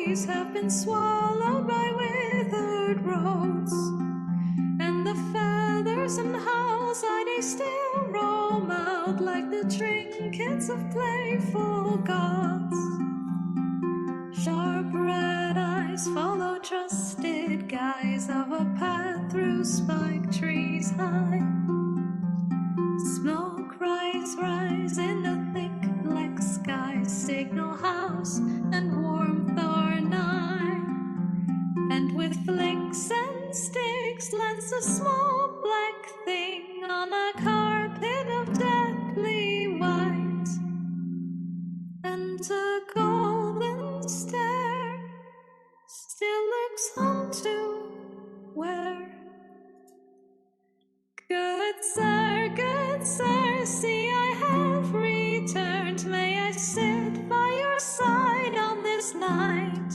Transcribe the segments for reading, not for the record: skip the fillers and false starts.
memories have been swallowed by withered roads, and the feathers and howls they still roam out like the trinkets of playful gods. Sharp red eyes follow trusted guides of a path through spike trees high. Smoke rise in the thick black sky, signal house and warmth are nigh. And with flicks and sticks lands a small black thing on a carpet of deadly white, and a golden stare still looks home to where. Good sir, see I have returned. May I sit by your side on this night?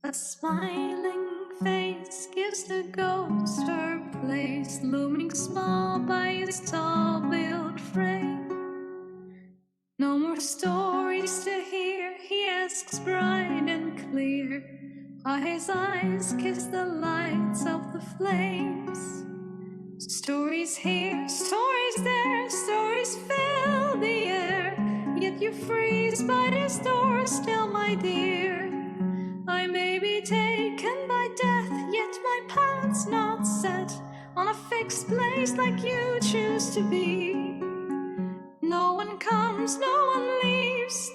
A smiling face gives the ghost her place, looming small by his tall built frame. No more stories to hear, he asks bright and clear, while his eyes kiss the lights of the flames. Stories here, stories there, stories fill the air, yet you freeze by this door still, my dear. I may be taken by death, yet my path's not set on a fixed place like you choose to be. No one comes, no one leaves,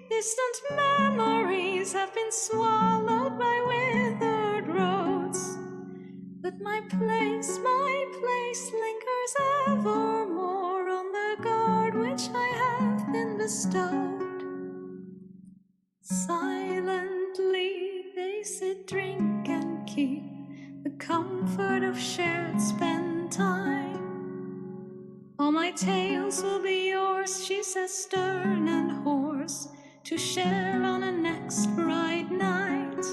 distant memories have been swallowed by withered roads. But my place lingers evermore on the guard which I have been bestowed. Silently they sit, drink, and keep the comfort of shared spent time. All my tales will be yours, she says, stern and hoarse, to share on a next bright night.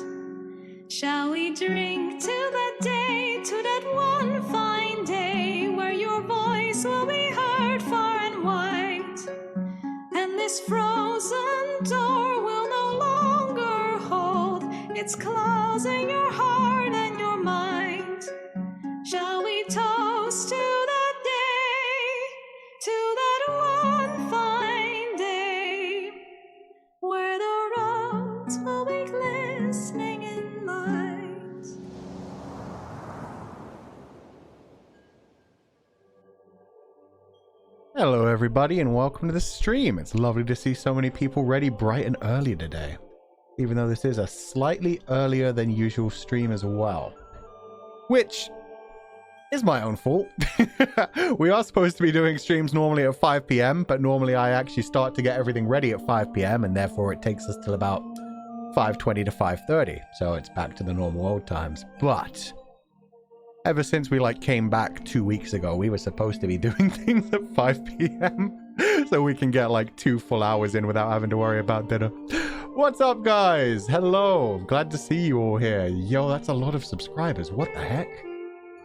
Shall we drink to that day, to that one fine day, where your voice will be heard far and wide, and this frozen door will no longer hold its claws in your heart and your mind? Shall we toast to that day, to that one fine day, where the roads will be glistening in light? Hello everybody and welcome to the stream. It's lovely to see so many people ready bright and early today, even though this is a slightly earlier than usual stream as well, which is my own fault. We are supposed to be doing streams normally at 5 p.m, but normally I actually start to get everything ready at 5 p.m, and therefore it takes us till about 5:20 to 5:30, so it's back to the normal old times. But ever since we came back 2 weeks ago, we were supposed to be doing things at 5 p.m. so we can get 2 full hours in without having to worry about dinner. What's up, guys? Hello. Glad to see you all here. Yo, that's a lot of subscribers. What the heck?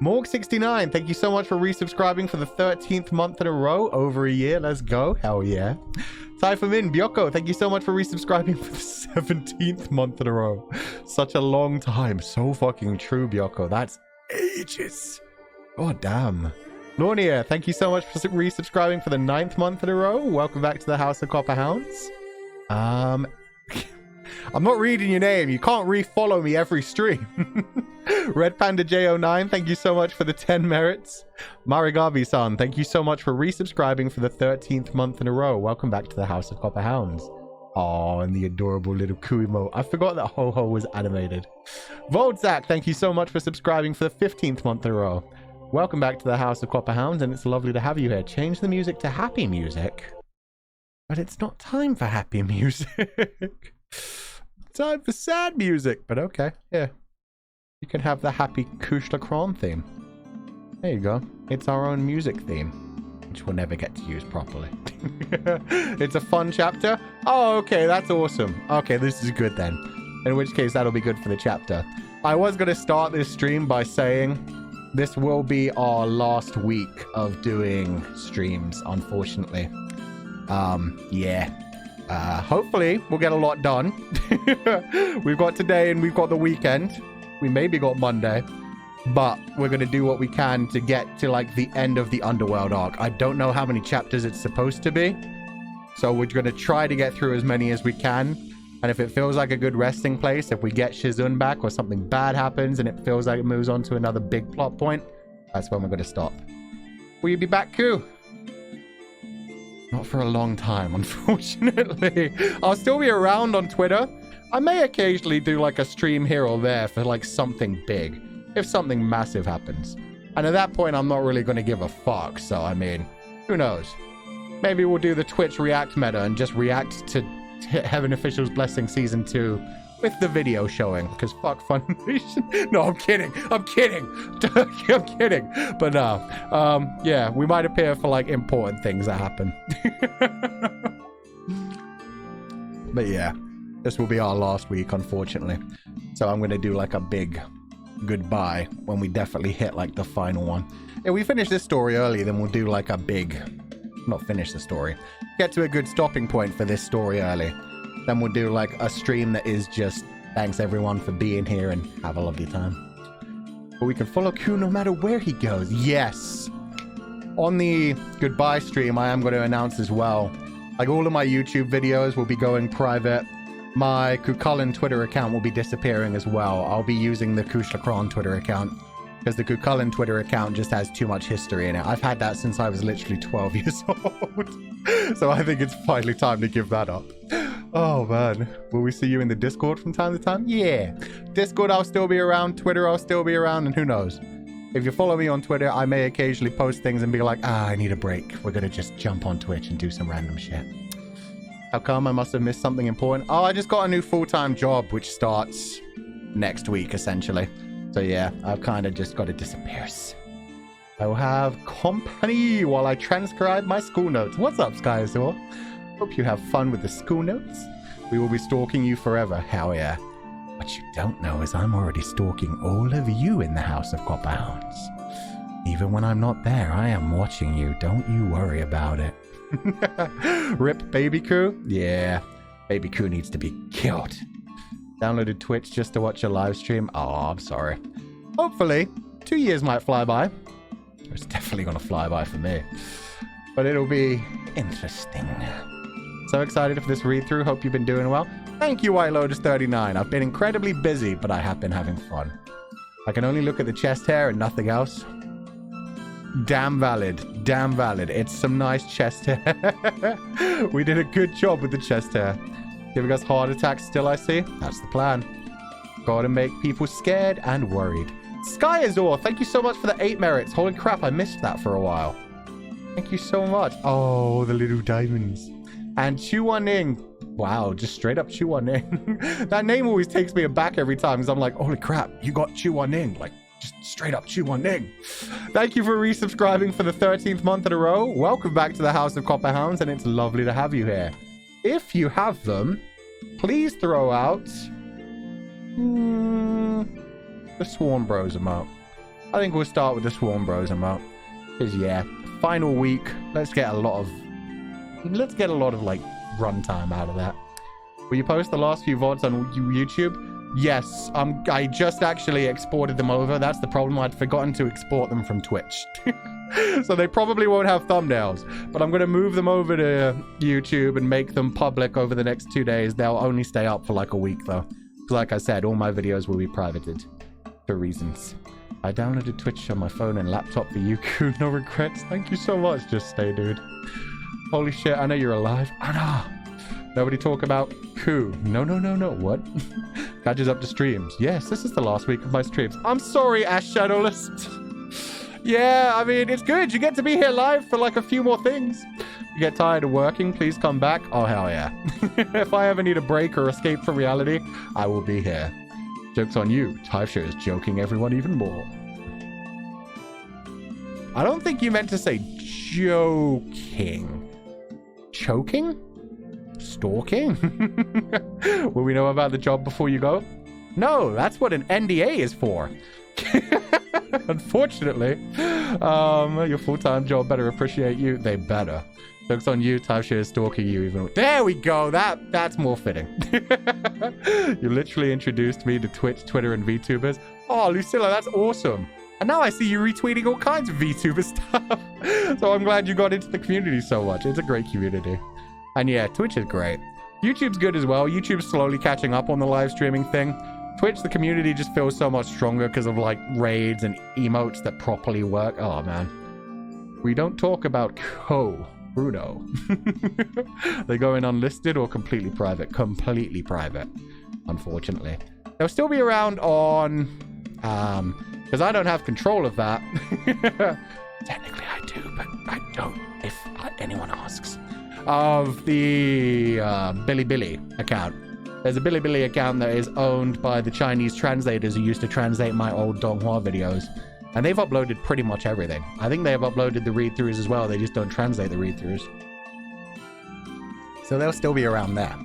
Morg69, thank you so much for resubscribing for the 13th month in a row. Over a year. Let's go. Hell yeah. Typhomin, Byoko, thank you so much for resubscribing for the 17th month in a row. Such a long time. So fucking true, Byoko. That's ages. God damn. Lornia, thank you so much for resubscribing for the 9th month in a row. Welcome back to the House of Copper Hounds. I'm not reading your name. You can't re-follow me every stream. Red Panda J09, thank you so much for the 10 merits. Marigabi-san, thank you so much for resubscribing for the 13th month in a row. Welcome back to the House of Copper Hounds. Oh, and the adorable little Kuimo. I forgot that Ho-Ho was animated. Voltzak, thank you so much for subscribing for the 15th month in a row. Welcome back to the House of Copper Hounds, and it's lovely to have you here. Change the music to happy music. But it's not time for happy music. Time for sad music, but okay. Yeah. You can have the happy Cúsleácrann theme. There you go. It's our own music theme, which we'll never get to use properly. It's a fun chapter. Oh, okay, that's awesome. Okay, this is good then. In which case, that'll be good for the chapter. I was going to start this stream by saying this will be our last week of doing streams, unfortunately. Yeah. Hopefully, we'll get a lot done. We've got today and we've got the weekend. We maybe got Monday. But we're going to do what we can to get to, like, the end of the Underworld arc. I don't know how many chapters it's supposed to be. So we're going to try to get through as many as we can. And if it feels like a good resting place, if we get Shizun back or something bad happens and it feels like it moves on to another big plot point, that's when we're going to stop. Will you be back, Ku? Not for a long time, unfortunately. I'll still be around on Twitter. I may occasionally do like a stream here or there for like something big, if something massive happens. And at that point, I'm not really going to give a fuck. So, I mean, who knows? Maybe we'll do the Twitch React meta and just react to Heaven Official's Blessing Season 2 with the video showing, because fuck Funimation. No, I'm kidding. I'm kidding. I'm kidding. But yeah, we might appear for like important things that happen. But yeah, this will be our last week, unfortunately. So I'm going to do like a big goodbye when we definitely hit like the final one. If we finish this story early, then we'll do like a big, not finish the story, get to a good stopping point for this story early. Then we'll do like a stream that is just thanks everyone for being here and have a lovely time. But we can follow Ku no matter where he goes. Yes. On the goodbye stream, I am going to announce as well, like all of my YouTube videos will be going private. My Cúsleácrann Twitter account will be disappearing as well. I'll be using the Cúsleácrann Twitter account because the Cúsleácrann Twitter account just has too much history in it. I've had that since I was literally 12 years old. So I think it's finally time to give that up. Oh man, will we see you in the Discord from time to time? Yeah, Discord I'll still be around, Twitter I'll still be around, and who knows? If you follow me on Twitter, I may occasionally post things and be like, I need a break. We're gonna just jump on Twitch and do some random shit. How come? I must have missed something important. Oh, I just got a new full-time job, which starts next week, essentially. So yeah, I've kind of just got to disappear. I will have company while I transcribe my school notes. What's up, Sky Azure? Hope you have fun with the school notes. We will be stalking you forever. Hell yeah. What you don't know is I'm already stalking all of you in the House of Copper Hounds. Even when I'm not there, I am watching you. Don't you worry about it. Rip Baby Ku? Yeah, Baby Ku needs to be killed. Downloaded Twitch just to watch a live stream? Oh, I'm sorry. Hopefully, 2 years might fly by. It's definitely gonna fly by for me. But it'll be interesting. So excited for this read-through. Hope you've been doing well. Thank you, White Lotus 39. I've been incredibly busy, but I have been having fun. I can only look at the chest hair and nothing else. Damn valid. Damn valid. It's some nice chest hair. We did a good job with the chest hair. Giving us heart attacks still, I see. That's the plan. Gotta make people scared and worried. Sky Azure, thank you so much for the 8 merits. Holy crap, I missed that for a while. Thank you so much. Oh, the little diamonds. And Chuaning. Wow, just straight up Chuaning. That name always takes me aback every time because I'm like, holy crap, you got Chuaning. Like, just straight up Chuaning. Thank you for resubscribing for the 13th month in a row. Welcome back to the House of Copper Hounds, and it's lovely to have you here. If you have them, please throw out the Swarm Bros emote. I think we'll start with the Swarm Bros emote. Because yeah, final week. Let's get a lot of like runtime out of that. Will you post the last few VODs on YouTube? Yes, I just actually exported them over. That's the problem. I'd forgotten to export them from Twitch. So they probably won't have thumbnails, but I'm going to move them over to YouTube and make them public over the next 2 days. They'll only stay up for like a week though. Like I said, all my videos will be privated for reasons. I downloaded Twitch on my phone and laptop for you, Ku. No regrets. Thank you so much. Just stay, dude. Holy shit, I know you're alive. Anna! Nobody talk about Ku. No. What? Catches up to streams. Yes, this is the last week of my streams. I'm sorry, Ash Shadowless. Yeah, I mean, it's good. You get to be here live for like a few more things. You get tired of working, please come back. Oh, hell yeah. If I ever need a break or escape from reality, I will be here. Joke's on you. Typhshire is joking everyone even more. I don't think you meant to say joking. Choking? Stalking? Will we know about the job before you go? No, that's what an NDA is for. Unfortunately, your full-time job better appreciate you. They better. Jokes on you, timeshare is stalking you even. There we go. That's more fitting. You literally introduced me to Twitch, Twitter, and VTubers. Oh, Lucilla, that's awesome. And now I see you retweeting all kinds of VTuber stuff. So I'm glad you got into the community so much. It's a great community. And yeah, Twitch is great. YouTube's good as well. YouTube's slowly catching up on the live streaming thing. Twitch, the community just feels so much stronger because of like raids and emotes that properly work. Oh man. We don't talk about Bruno. They go in unlisted or completely private? Completely private, unfortunately. They'll still be around on, because I don't have control of that. Technically I do, but I don't, if anyone asks. Of the Bilibili account. There's a Bilibili account that is owned by the Chinese translators who used to translate my old Donghua videos. And they've uploaded pretty much everything. I think they have uploaded the read-throughs as well. They just don't translate the read-throughs. So they'll still be around there.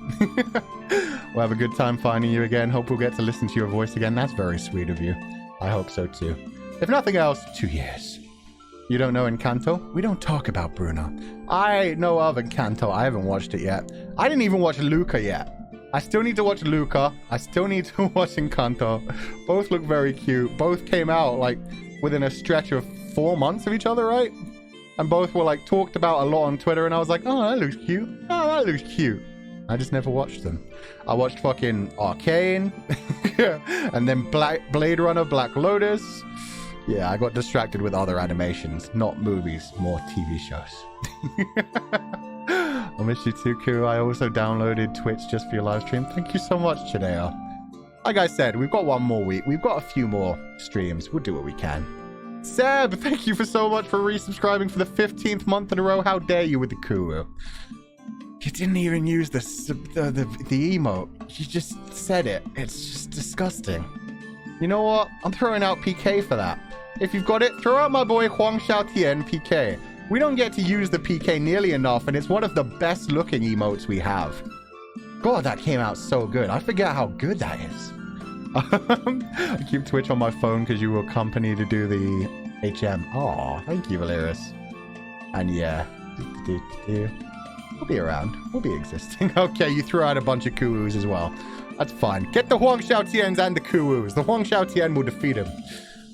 We'll have a good time finding you again. Hope we'll get to listen to your voice again. That's very sweet of you. I hope so too. If nothing else, 2 years. You don't know Encanto? We don't talk about Bruno. I know of Encanto. I haven't watched it yet. I didn't even watch Luca yet. I still need to watch Luca. I still need to watch Encanto. Both look very cute. Both came out like within a stretch of 4 months of each other, right? And both were like talked about a lot on Twitter, and I was like, oh, that looks cute. Oh, that looks cute. I just never watched them. I watched fucking Arcane, and then Blade Runner, Black Lotus. Yeah, I got distracted with other animations, not movies, more TV shows. I miss you too, Koo. I also downloaded Twitch just for your live stream. Thank you so much, Chideo. Like I said, we've got one more week. We've got a few more streams. We'll do what we can. Seb, thank you so much for resubscribing for the 15th month in a row. How dare you with the Koo? You didn't even use the emote. You just said it. It's just disgusting. You know what? I'm throwing out PK for that. If you've got it, throw out my boy Huang Xiaotian PK. We don't get to use the PK nearly enough, and it's one of the best looking emotes we have. God, that came out so good. I forget how good that is. I keep Twitch on my phone because you were company to do the HM. Oh, thank you, Valeris. And yeah, we'll be around. We'll be existing. Okay, you threw out a bunch of Kuus as well. That's fine. Get the Huang Xiaotians and the Kuus. The Huang Xiaotian will defeat him.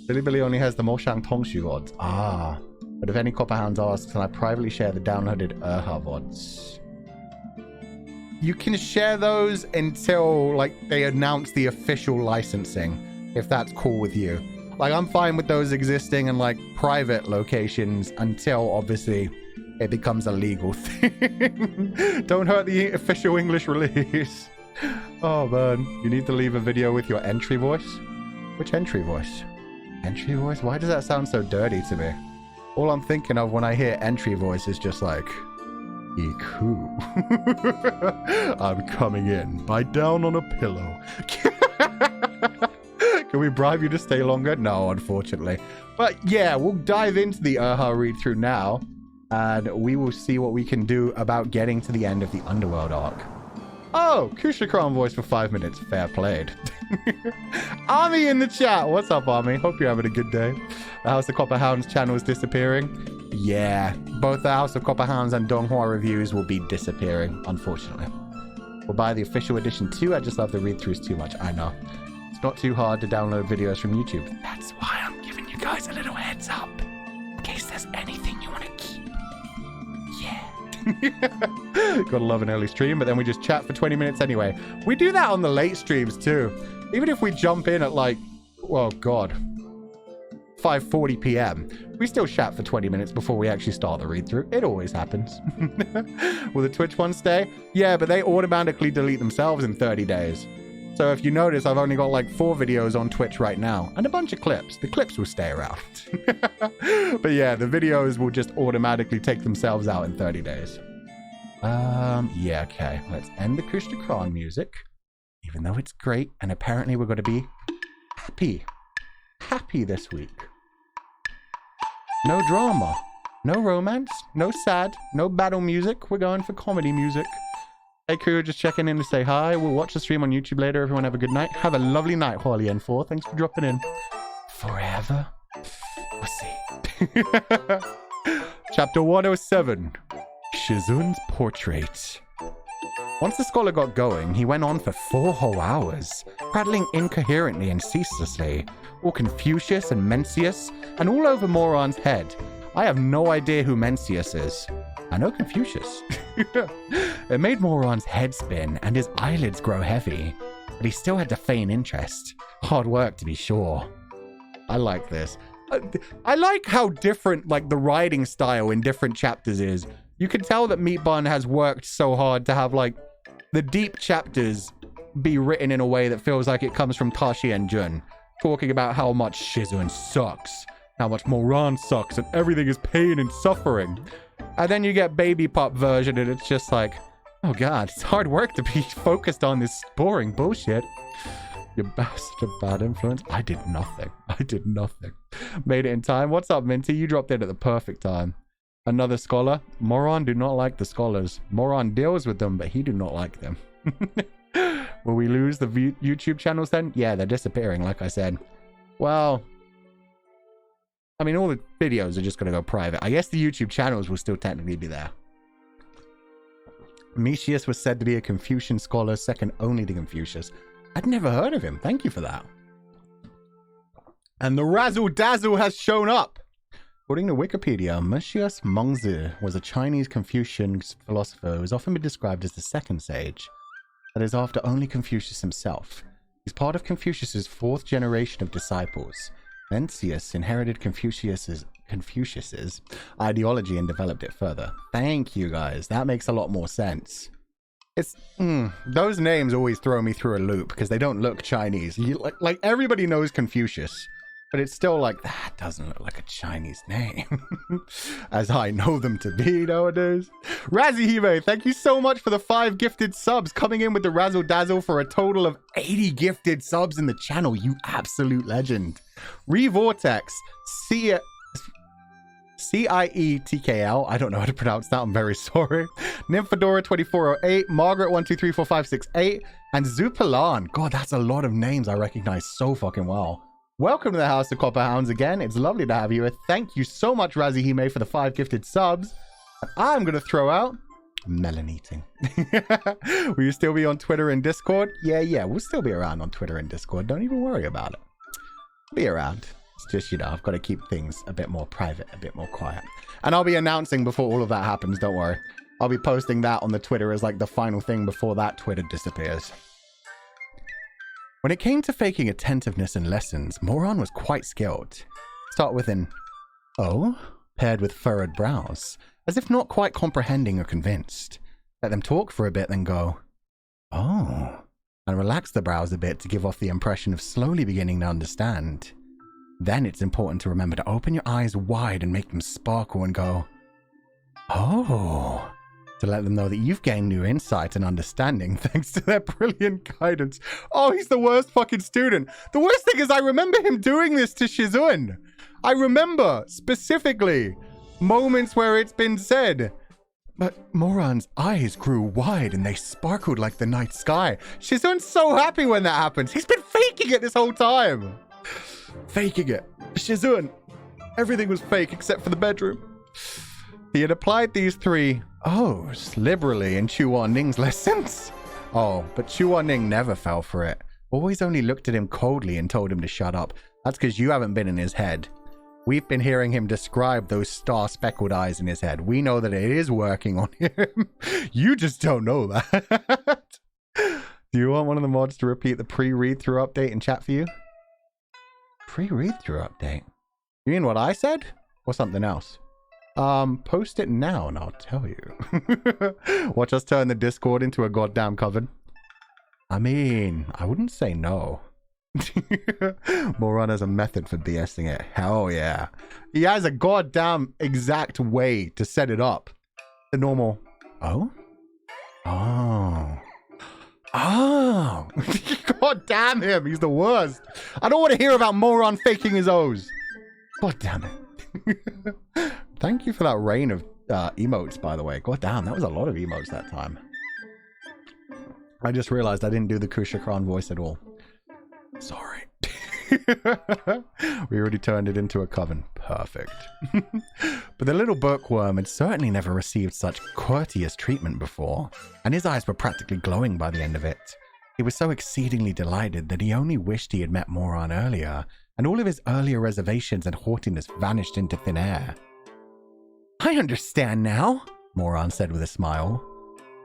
Bilibili only has the Mo Shang Tongshu VODs. Ah. But if any Copperhounds asks, can I privately share the downloaded VODs? You can share those until, like, they announce the official licensing, if that's cool with you. Like, I'm fine with those existing in, like, private locations until, obviously, it becomes a legal thing. Don't hurt the official English release. Oh, man. You need to leave a video with your entry voice? Which entry voice? Entry voice? Why does that sound so dirty to me? All I'm thinking of when I hear entry voice is just like, Iku. I'm coming in. Bite down on a pillow. Can we bribe you to stay longer? No, unfortunately. But yeah, we'll dive into the read through now, and we will see what we can do about getting to the end of the Underworld arc. Oh, Cúsleácrann voice for 5 minutes. Fair played. Army in the chat. What's up, Army? Hope you're having a good day. The House of Copperhounds channel is disappearing. Yeah, both the House of Copperhounds and Donghua reviews will be disappearing, unfortunately. We'll buy the official edition too. I just love the read-throughs too much. I know. It's not too hard to download videos from YouTube. That's why I'm giving you guys a little heads up. In case there's anything you want to keep. Yeah. Gotta love an early stream, but then we just chat for 20 minutes anyway. We do that on the late streams too. Even if we jump in at like, oh god, 5:40 p.m. we still chat for 20 minutes before we actually start the read-through. It always happens. Will the Twitch ones stay? Yeah, but they automatically delete themselves in 30 days. So if you notice, I've only got like 4 videos on Twitch right now and a bunch of clips. The clips will stay around. But yeah, the videos will just automatically take themselves out in 30 days. Yeah, okay. Let's end the Cúsleácrann music, even though it's great. And apparently we're going to be happy this week. No drama, no romance, no sad, no battle music. We're going for comedy music. Hey crew, just checking in to say hi. We'll watch the stream on YouTube later. Everyone have a good night. Have a lovely night, Huali N4. Thanks for dropping in. Forever? We'll see. Chapter 107. Shizun's portrait. Once the scholar got going, he went on for 4 whole hours, prattling incoherently and ceaselessly, all Confucius and Mencius, and all over Moron's head. I have no idea who Mencius is. I know Confucius. It made Moron's head spin and his eyelids grow heavy, but he still had to feign interest. Hard work, to be sure. I like this. I like how different, like, the writing style in different chapters is. You can tell that Meat Bun has worked so hard to have, like, the deep chapters be written in a way that feels like it comes from Tashi and Jun, talking about how much Shizun sucks, how much Moron sucks, and everything is pain and suffering. And then you get Baby Pup version, and it's just like, oh god, it's hard work to be focused on this boring bullshit. You bastard bad influence. I did nothing. I did nothing. Made it in time. What's up, Minty? You dropped in at the perfect time. Another scholar. Moron do not like the scholars. Moron deals with them, but he do not like them. Will we lose the YouTube channels then? Yeah, they're disappearing, like I said. Well, I mean, all the videos are just going to go private. I guess the YouTube channels will still technically be there. Metius was said to be a Confucian scholar, second only to Confucius. I'd never heard of him. Thank you for that. And the razzle dazzle has shown up. According to Wikipedia, Mencius Mengzi was a Chinese Confucian philosopher who has often been described as the second sage. That is after only Confucius himself. He's part of Confucius's 4th generation of disciples. Mencius inherited Confucius's ideology and developed it further. Thank you, guys. That makes a lot more sense. It's those names always throw me through a loop because they don't look Chinese. Like everybody knows Confucius, but it's still like that doesn't look like a Chinese name as I know them to be nowadays. Razihime, thank you so much for the 5 gifted subs, coming in with the razzle dazzle for a total of 80 gifted subs in the channel. You absolute legend. Revortex, CIETKL, I don't know how to pronounce that, I'm very sorry. Nymphadora 2408, Margaret 1234568, and Zupalan. God, that's a lot of names I recognize so fucking well. Welcome to the House of Copper Hounds again. It's lovely to have you here. Thank you so much, Razihime, for the 5 gifted subs. And I'm going to throw out melon eating. Will you still be on Twitter and Discord? Yeah, we'll still be around on Twitter and Discord. Don't even worry about it. Be around. It's just, you know, I've got to keep things a bit more private, a bit more quiet. And I'll be announcing before all of that happens, don't worry. I'll be posting that on the Twitter as like the final thing before that Twitter disappears. When it came to faking attentiveness in lessons, Moron was quite skilled. Start with an "oh," paired with furrowed brows, as if not quite comprehending or convinced. Let them talk for a bit, then go, "oh," and relax the brows a bit to give off the impression of slowly beginning to understand. Then it's important to remember to open your eyes wide and make them sparkle and go, "oh," to let them know that you've gained new insight and understanding thanks to their brilliant guidance. Oh, he's the worst fucking student. The worst thing is I remember him doing this to Shizun. I remember specifically moments where it's been said, but Moron's eyes grew wide and they sparkled like the night sky. Shizun's so happy when that happens. He's been faking it this whole time. Faking it. Shizun. Everything was fake except for the bedroom. He had applied these 3 ohs liberally in Chuan Ning's lessons. Oh, but Chuan Ning never fell for it. Always only looked at him coldly and told him to shut up. That's because you haven't been in his head. We've been hearing him describe those star-speckled eyes in his head. We know that it is working on him. You just don't know that. Do you want one of the mods to repeat the pre-read-through update in chat for you? Pre-read-through update? You mean what I said? Or something else? Post it now and I'll tell you. Watch us turn the Discord into a goddamn coven. I mean, I wouldn't say no. Moron has a method for BSing it. Hell yeah. He has a goddamn exact way to set it up. The normal, oh? Oh. Oh. God damn him. He's the worst. I don't want to hear about Moron faking his O's. God damn it. Thank you for that rain of emotes, by the way. God damn, that was a lot of emotes that time. I just realized I didn't do the Cúsleácrann voice at all. Sorry. We already turned it into a coven. Perfect. But the little bookworm had certainly never received such courteous treatment before, and his eyes were practically glowing by the end of it. He was so exceedingly delighted that he only wished he had met Moron earlier, and all of his earlier reservations and haughtiness vanished into thin air. I understand now, Moron said with a smile.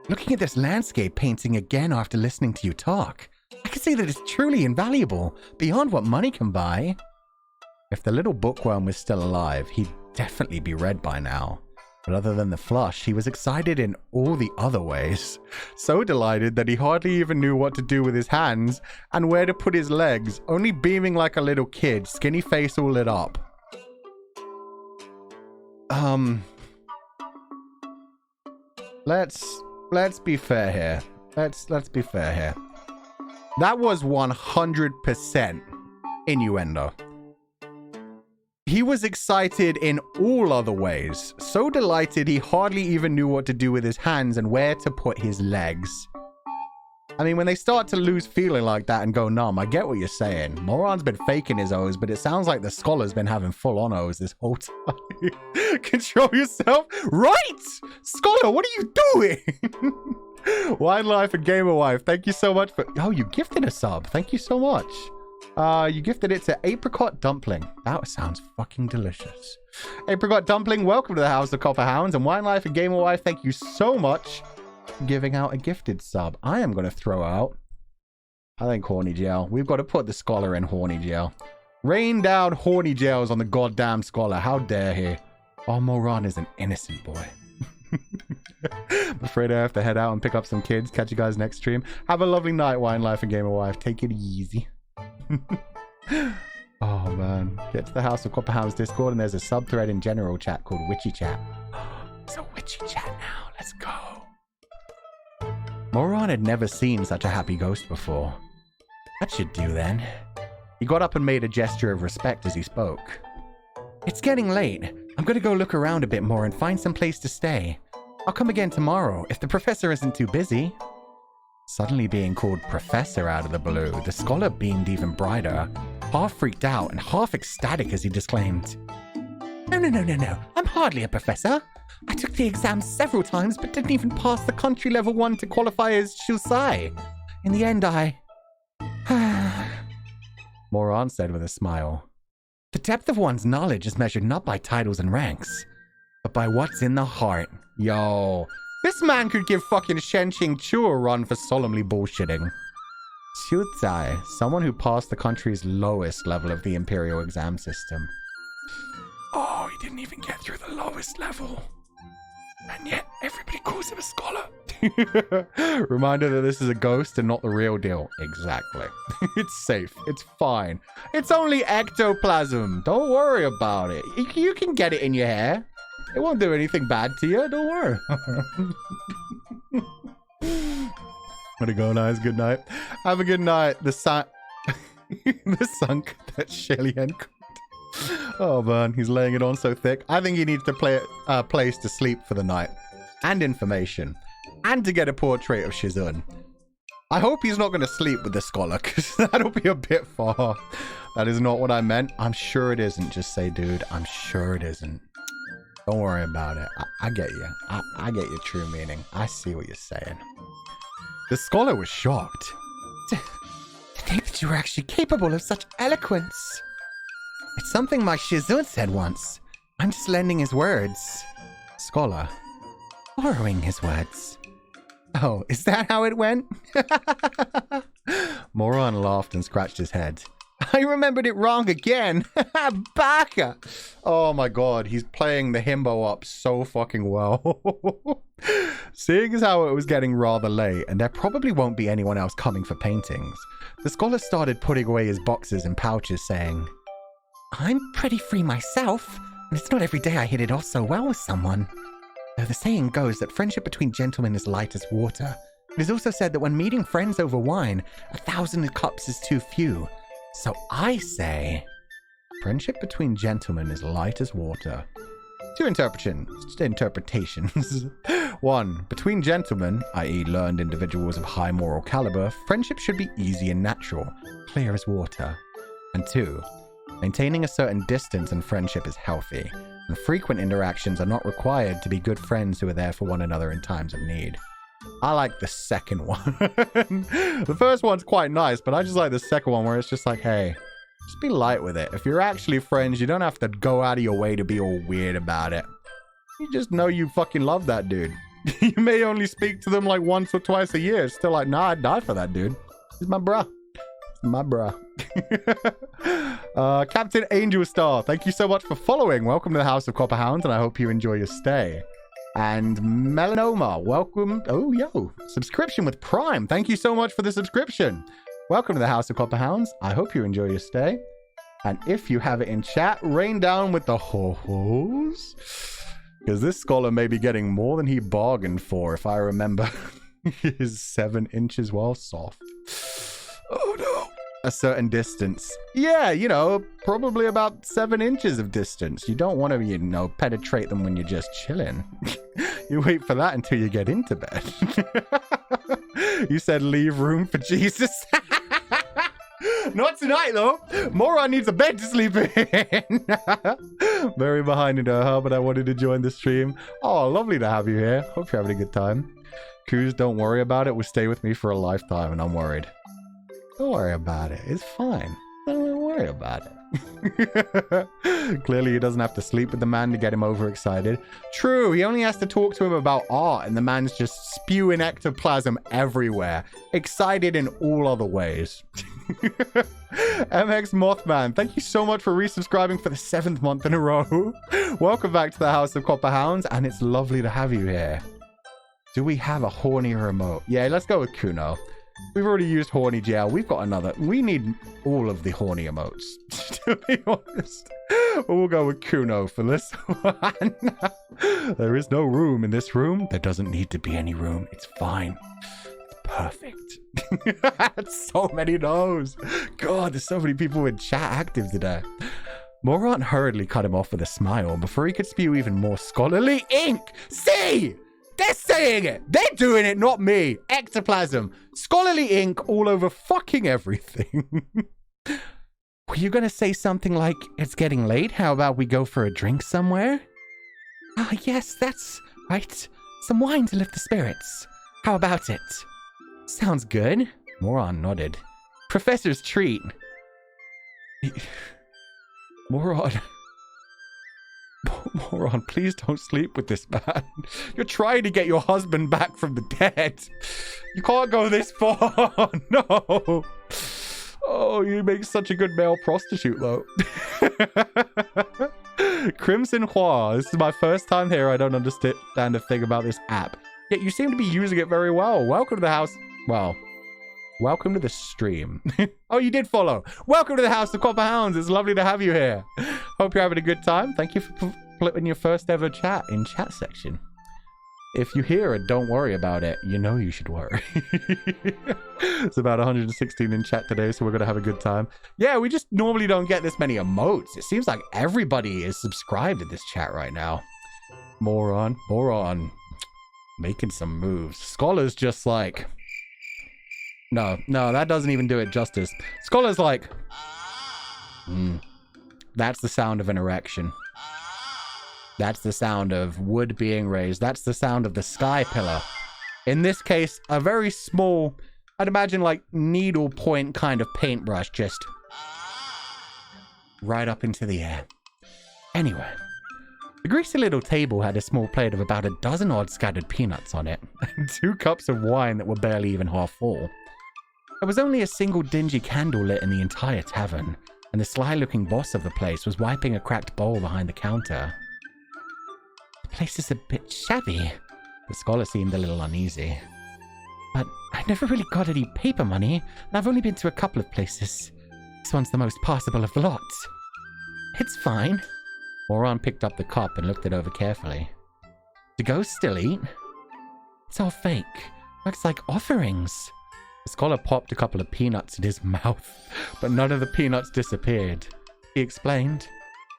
Looking at this landscape painting again after listening to you talk, I can see that it's truly invaluable, beyond what money can buy. If the little bookworm was still alive, he'd definitely be read by now. But other than the flush, he was excited in all the other ways. So delighted that he hardly even knew what to do with his hands and where to put his legs, only beaming like a little kid, skinny face all lit up. Let's be fair here. Let's be fair here. That was 100% innuendo. He was excited in all other ways. So delighted he hardly even knew what to do with his hands and where to put his legs. I mean, when they start to lose feeling like that and go numb, I get what you're saying. Moron's been faking his O's, but it sounds like the scholar's been having full-on O's this whole time. Control yourself. Right! Scholar, what are you doing? Wine Life and Gamer Wife, thank you so much for... Oh, you gifted a sub. Thank you so much. You gifted it to Apricot Dumpling. That sounds fucking delicious. Apricot Dumpling, welcome to the House of Copper Hounds. And Wine Life and Gamer Wife, thank you so much for giving out a gifted sub. I am going to throw out, I think, horny jail. We've got to put the scholar in horny jail. Rain down horny jails on the goddamn scholar. How dare he? Oh, Moron is an innocent boy. I'm afraid I have to head out and pick up some kids. Catch you guys next stream. Have a lovely night, Wine Life and Gamer Wife. Take it easy. Oh man, get to the House of Copper Hounds Discord and there's a sub-thread in general chat called Witchy Chat. It's a Witchy Chat now. Let's go. Moron had never seen such a happy ghost before. That should do then. He got up and made a gesture of respect as he spoke. It's getting late. I'm going to go look around a bit more and find some place to stay. I'll come again tomorrow if the professor isn't too busy. Suddenly being called Professor out of the blue, the scholar beamed even brighter, half freaked out and half ecstatic as he disclaimed. No. I'm hardly a professor. I took the exam several times but didn't even pass the country level 1 to qualify as Shusai. In the end, Moron said with a smile. The depth of one's knowledge is measured not by titles and ranks, but by what's in the heart. Yo, this man could give fucking Shen Qing Chu a run for solemnly bullshitting. Shuzai, someone who passed the country's lowest level of the Imperial exam system. Oh, he didn't even get through the lowest level. And yet, everybody calls him a scholar. Reminder that this is a ghost and not the real deal. Exactly. It's safe. It's fine. It's only ectoplasm. Don't worry about it. You can get it in your hair. It won't do anything bad to you. Don't worry. Wanna go, guys? Good night. Have a good night. The sunk that Shellyan cooked. Oh man, he's laying it on so thick. I think he needs to play a place to sleep for the night, and information, and to get a portrait of Shizun. I hope he's not going to sleep with the scholar, because that'll be a bit far. That is not what I meant. I'm sure it isn't. Just say, dude, I'm sure it isn't. Don't worry about it. I get you. I get your true meaning. I see what you're saying. The scholar was shocked. To think that you were actually capable of such eloquence. It's something my Shizun said once. I'm just lending his words. Scholar. Borrowing his words. Oh, is that how it went? Moron laughed and scratched his head. I remembered it wrong again. Baka! Oh my god, he's playing the himbo up so fucking well. Seeing as how it was getting rather late, and there probably won't be anyone else coming for paintings, the scholar started putting away his boxes and pouches, saying, I'm pretty free myself, and it's not every day I hit it off so well with someone. Though the saying goes that friendship between gentlemen is light as water, it is also said that when meeting friends over wine, 1,000 cups is too few. So I say, friendship between gentlemen is light as water. Two interpretations. 1. Between gentlemen, i.e. learned individuals of high moral caliber, friendship should be easy and natural, clear as water. And 2, maintaining a certain distance in friendship is healthy, and frequent interactions are not required to be good friends who are there for one another in times of need. I like the second one. The first one's quite nice, but I just like the second one where it's just like, hey, just be light with it. If you're actually friends, you don't have to go out of your way to be all weird about it. You just know you fucking love that dude. You may only speak to them like once or twice a year. It's still like, nah, I'd die for that dude. He's my bruh. My bruh. Captain Angel Star, thank you so much for following. Welcome to the House of Copper Hounds, and I hope you enjoy your stay. And Melanoma, welcome. Oh, yo, subscription with Prime. Thank you so much for the subscription. Welcome to the House of Copper Hounds. I hope you enjoy your stay. And if you have it in chat, rain down with the ho-hos. Because this scholar may be getting more than he bargained for, if I remember. His 7 inches while soft. Oh no. A certain distance. Yeah, you know, probably about 7 inches of distance. You don't want to, you know, penetrate them when you're just chilling. You wait for that until you get into bed. You said leave room for Jesus. Not tonight, though. Moron needs a bed to sleep in. Very behind in her, but I wanted to join the stream. Oh, lovely to have you here. Hope you're having a good time. Coos, don't worry about it. Will stay with me for a lifetime, and I'm worried. Don't worry about it. It's fine. Don't worry about it. Clearly, he doesn't have to sleep with the man to get him overexcited. True, he only has to talk to him about art, and the man's just spewing ectoplasm everywhere. Excited in all other ways. MX Mothman, thank you so much for resubscribing for the 7th month in a row. Welcome back to the House of Copper Hounds, and it's lovely to have you here. Do we have a horny remote? Yeah, let's go with Kuno. We've already used horny gel. We've got another. We need all of the horny emotes, to be honest. But we'll go with Kuno for this one. There is no room in this room. There doesn't need to be any room. It's fine. It's perfect. So many no's. God, there's so many people in chat active today. Moron hurriedly cut him off with a smile before he could spew even more scholarly ink. See? They're saying it. They're doing it, not me. Ectoplasm. Scholarly ink all over fucking everything. Were you going to say something like, it's getting late? How about we go for a drink somewhere? Ah, yes, that's right. Some wine to lift the spirits. How about it? Sounds good. Moron nodded. Professor's treat. Moron. Moron, please don't sleep with this man. You're trying to get your husband back from the dead. You can't go this far. No. Oh, you make such a good male prostitute, though. Crimson Hua. This is my first time here. I don't understand a thing about this app. Yet you seem to be using it very well. Welcome to the house. Well, welcome to the stream. Oh, you did follow. Welcome to the House of Copper Hounds. It's lovely to have you here. Hope you're having a good time. Thank you for flipping your first ever chat in chat section. If you hear it, don't worry about it. You know you should worry. It's about 116 in chat today, so we're going to have a good time. Yeah, we just normally don't get this many emotes. It seems like everybody is subscribed to this chat right now. Moron. Making some moves. Scholar's just like... No, that doesn't even do it justice. Scholar's like... That's the sound of an erection. That's the sound of wood being raised. That's the sound of the sky pillar. In this case, a very small, I'd imagine like needle point kind of paintbrush just right up into the air. Anyway, the greasy little table had a small plate of about a dozen odd scattered peanuts on it, and 2 cups of wine that were barely even half full. There was only a single dingy candle lit in the entire tavern, and the sly-looking boss of the place was wiping a cracked bowl behind the counter. The place is a bit shabby. The scholar seemed a little uneasy. But I never really got any paper money, and I've only been to a couple of places. This one's the most passable of the lot. It's fine. Moron picked up the cup and looked it over carefully. Do ghosts still eat? It's all fake. Looks like offerings. The scholar popped a couple of peanuts in his mouth, but none of the peanuts disappeared. He explained,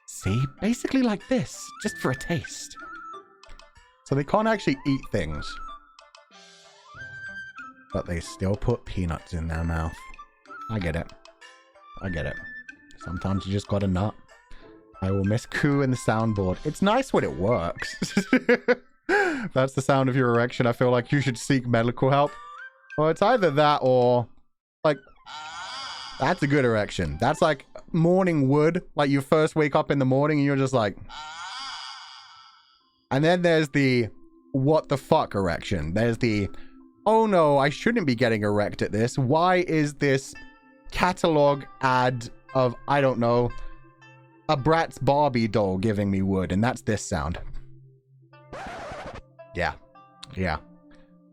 see, basically like this, just for a taste. So they can't actually eat things, but they still put peanuts in their mouth. I get it. Sometimes you just gotta nut. I will miss Coo and the soundboard. It's nice when it works. That's the sound of your erection. I feel like you should seek medical help. Well, it's either that or, like, that's a good erection. That's like morning wood. Like you first wake up in the morning and you're just like... And then there's the what the fuck erection. There's the, oh no, I shouldn't be getting erect at this. Why is this catalog ad of, I don't know, a Bratz Barbie doll giving me wood? And that's this sound. Yeah. Yeah.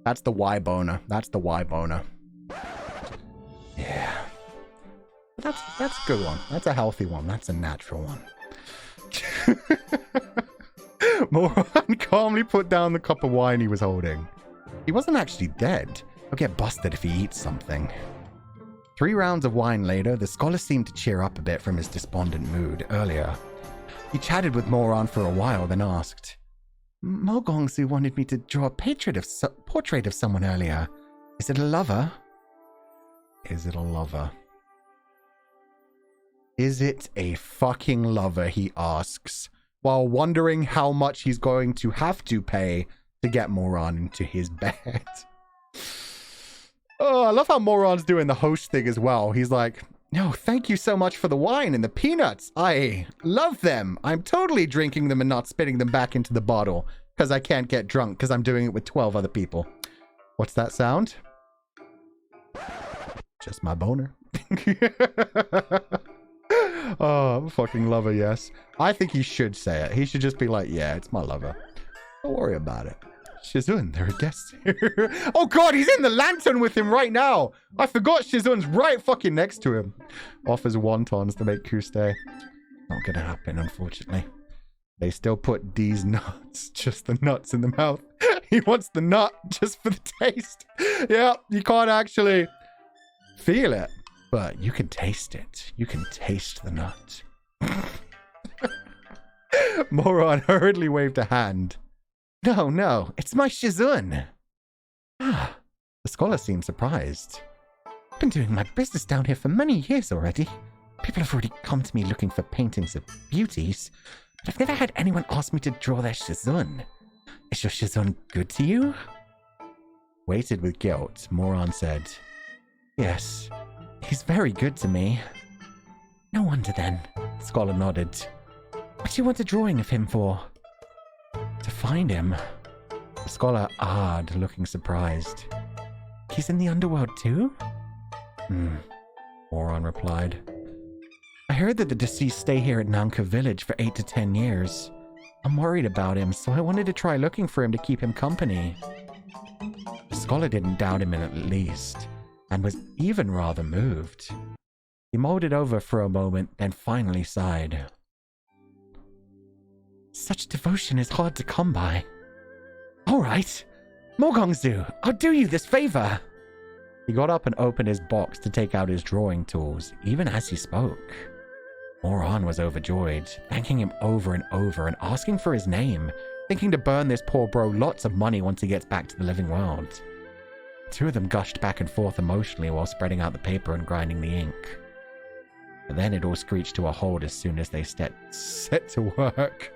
That's the Y boner. That's the Y boner. Yeah. That's a good one. That's a healthy one. That's a natural one. Moron calmly put down the cup of wine he was holding. He wasn't actually dead. He'll get busted if he eats something. 3 rounds of wine later, the scholar seemed to cheer up a bit from his despondent mood earlier. He chatted with Moron for a while, then asked, Mo Gongsu wanted me to draw a portrait of someone earlier. Is it a lover? Is it a lover? Is it a fucking lover, he asks, while wondering how much he's going to have to pay to get Moron into his bed. Oh, I love how Moron's doing the host thing as well. He's like, no, thank you so much for the wine and the peanuts. I love them. I'm totally drinking them and not spitting them back into the bottle because I can't get drunk because I'm doing it with 12 other people. What's that sound? Just my boner. Oh, fucking lover, yes. I think he should say it. He should just be like, yeah, it's my lover. Don't worry about it. Shizun, there are guests here. Oh god, he's in the lantern with him right now. I forgot Shizun's right fucking next to him. Offers wontons to make Ku stay. Not gonna happen, unfortunately. They still put D's nuts, just the nuts in the mouth. He wants the nut just for the taste. Yeah, you can't actually feel it, but you can taste it. You can taste the nut. Moron hurriedly waved a hand. No, it's my Shizun. Ah, the scholar seemed surprised. I've been doing my business down here for many years already. People have already come to me looking for paintings of beauties, but I've never had anyone ask me to draw their Shizun. Is your Shizun good to you? Weighted with guilt, Moron said, yes, he's very good to me. No wonder then, the scholar nodded. What do you want a drawing of him for? To find him. The scholar ahed, looking surprised. He's in the underworld too? Moron replied. I heard that the deceased stay here at Nanka village for 8 to 10 years. I'm worried about him, so I wanted to try looking for him to keep him company. The scholar didn't doubt him in at least, and was even rather moved. He mulled it over for a moment, then finally sighed. Such devotion is hard to come by. All right, Mo Gongsu, I'll do you this favor. He got up and opened his box to take out his drawing tools, even as he spoke. Moron was overjoyed, thanking him over and over and asking for his name, thinking to burn this poor bro lots of money once he gets back to the living world. The two of them gushed back and forth emotionally while spreading out the paper and grinding the ink. But then it all screeched to a halt as soon as they set to work.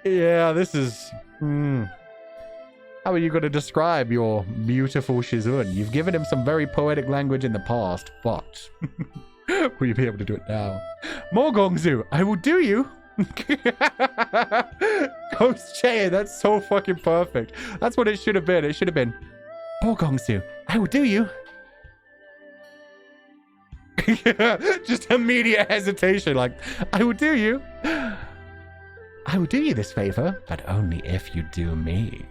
Yeah, this is... How are you going to describe your beautiful Shizun? You've given him some very poetic language in the past, but... will you be able to do it now? Mo Gongsu, I will do you! Ghost Chair, that's so fucking perfect. That's what it should have been. It should have been, Mo Gongsu, I will do you. Just immediate hesitation, like, I will do you. I will do you this favor, but only if you do me.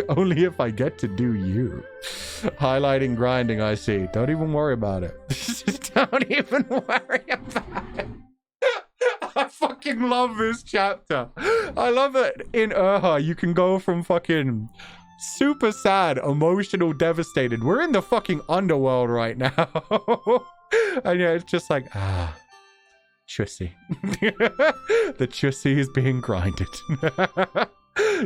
Only if I get to do you. Highlighting grinding, I see. Don't even worry about it. Just don't even worry about it. I fucking love this chapter. I love that in Urha, you can go from fucking super sad, emotional, devastated. We're in the fucking underworld right now. And yeah, it's just like, chussy. The chussy is being grinded.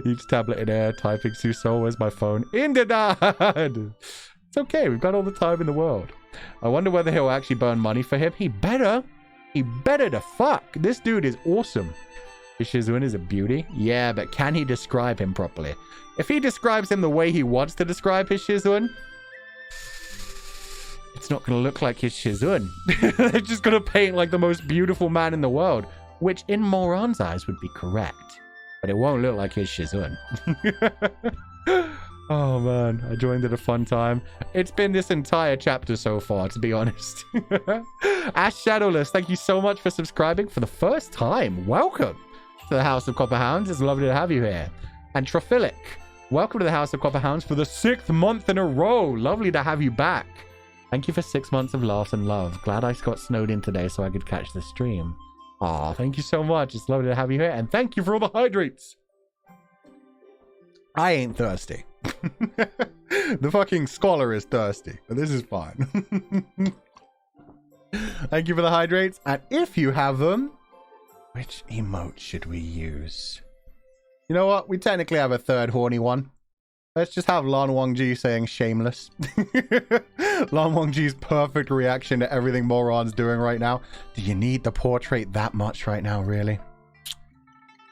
Each tablet in air, typing Suso as my phone. Indadad! It's okay, we've got all the time in the world. I wonder whether he'll actually burn money for him. He better. He better to fuck. This dude is awesome. His Shizun is a beauty. Yeah, but can he describe him properly? If he describes him the way he wants to describe his Shizun, it's not going to look like his Shizun. They're just going to paint like the most beautiful man in the world, which in Moran's eyes would be correct. But it won't look like his Shizun. Oh man, I joined at a fun time. It's been this entire chapter so far, to be honest. Ash Shadowless, thank you so much for subscribing for the first time. Welcome to the House of Copperhounds. It's lovely to have you here. And Trophilic, welcome to the House of Copperhounds for the 6th month in a row. Lovely to have you back. Thank you for 6 months of laughs and love. Glad I got snowed in today so I could catch the stream. Aw, thank you so much. It's lovely to have you here. And thank you for all the hydrates. I ain't thirsty. The fucking scholar is thirsty, but this is fine. Thank you for the hydrates. And if you have them, which emote should we use? You know what? We technically have a third horny one. Let's just have Lan Wangji saying shameless. Lan Wangji's perfect reaction to everything Moran's doing right now. Do you need the portrait that much right now, really?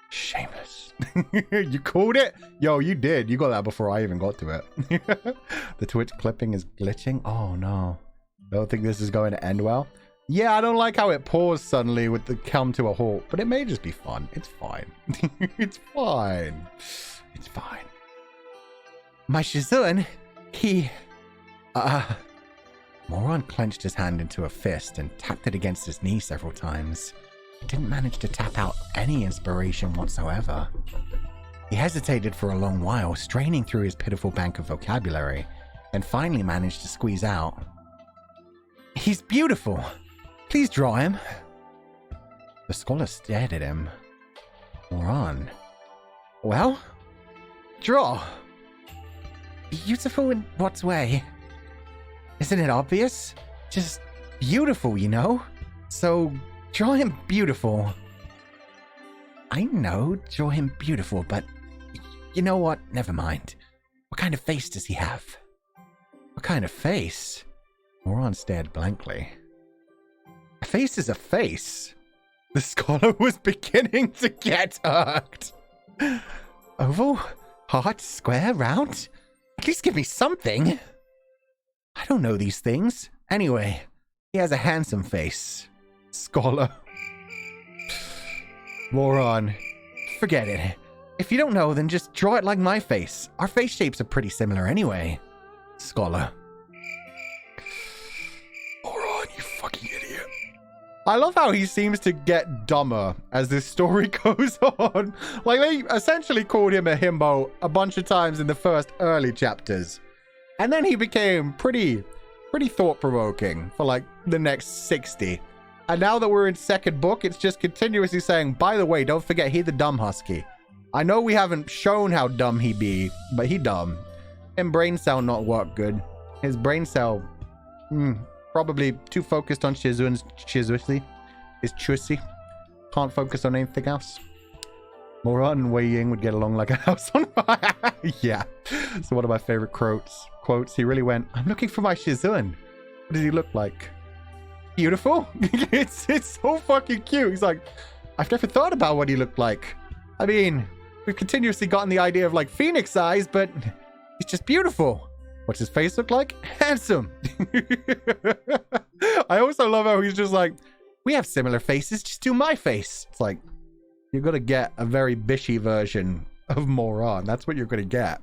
Shameless. You called it? Yo, you did. You got that before I even got to it. The Twitch clipping is glitching. Oh no. Don't think this is going to end well. Yeah, I don't like how it paused suddenly with the come to a halt, but it may just be fun. It's fine. It's fine. It's fine. My Shizun, he... Moran clenched his hand into a fist and tapped it against his knee several times. He didn't manage to tap out any inspiration whatsoever. He hesitated for a long while, straining through his pitiful bank of vocabulary, and finally managed to squeeze out, "He's beautiful. Please draw him." The scholar stared at him. Moran. "Well? Draw. Beautiful in what way? Isn't it obvious? Just beautiful, you know? So, draw him beautiful." "I know, draw him beautiful, but you know what? Never mind. What kind of face does he have?" "What kind of face?" Moran stared blankly. "A face is a face." The scholar was beginning to get irked. "Oval? Heart? Square? Round? At least give me something." "I don't know these things. Anyway, he has a handsome face." Scholar. Moran. "Forget it. If you don't know, then just draw it like my face. Our face shapes are pretty similar anyway." Scholar. Moran, you fucking idiot. I love how he seems to get dumber as this story goes on. Like, they essentially called him a himbo a bunch of times in the first early chapters. And then he became pretty thought-provoking for like the next 60. And now that we're in second book, it's just continuously saying, by the way, don't forget, he the dumb husky. I know we haven't shown how dumb he be, but he dumb. And brain cell not work good. His brain cell, probably too focused on Shizun's Shizushi. His Chusi. Can't focus on anything else. Moran and Wei Ying would get along like a house on fire. Yeah. So one of my favorite quotes, he really went, "I'm looking for my Shizun. What does he look like? Beautiful?" It's so fucking cute. He's like, "I've never thought about what he looked like. I mean, we've continuously gotten the idea of like Phoenix eyes, but he's just beautiful. What's his face look like? Handsome." I also love how he's just like, "We have similar faces, just do my face." It's like, you're gonna get a very bishy version of Moran. That's what you're gonna get.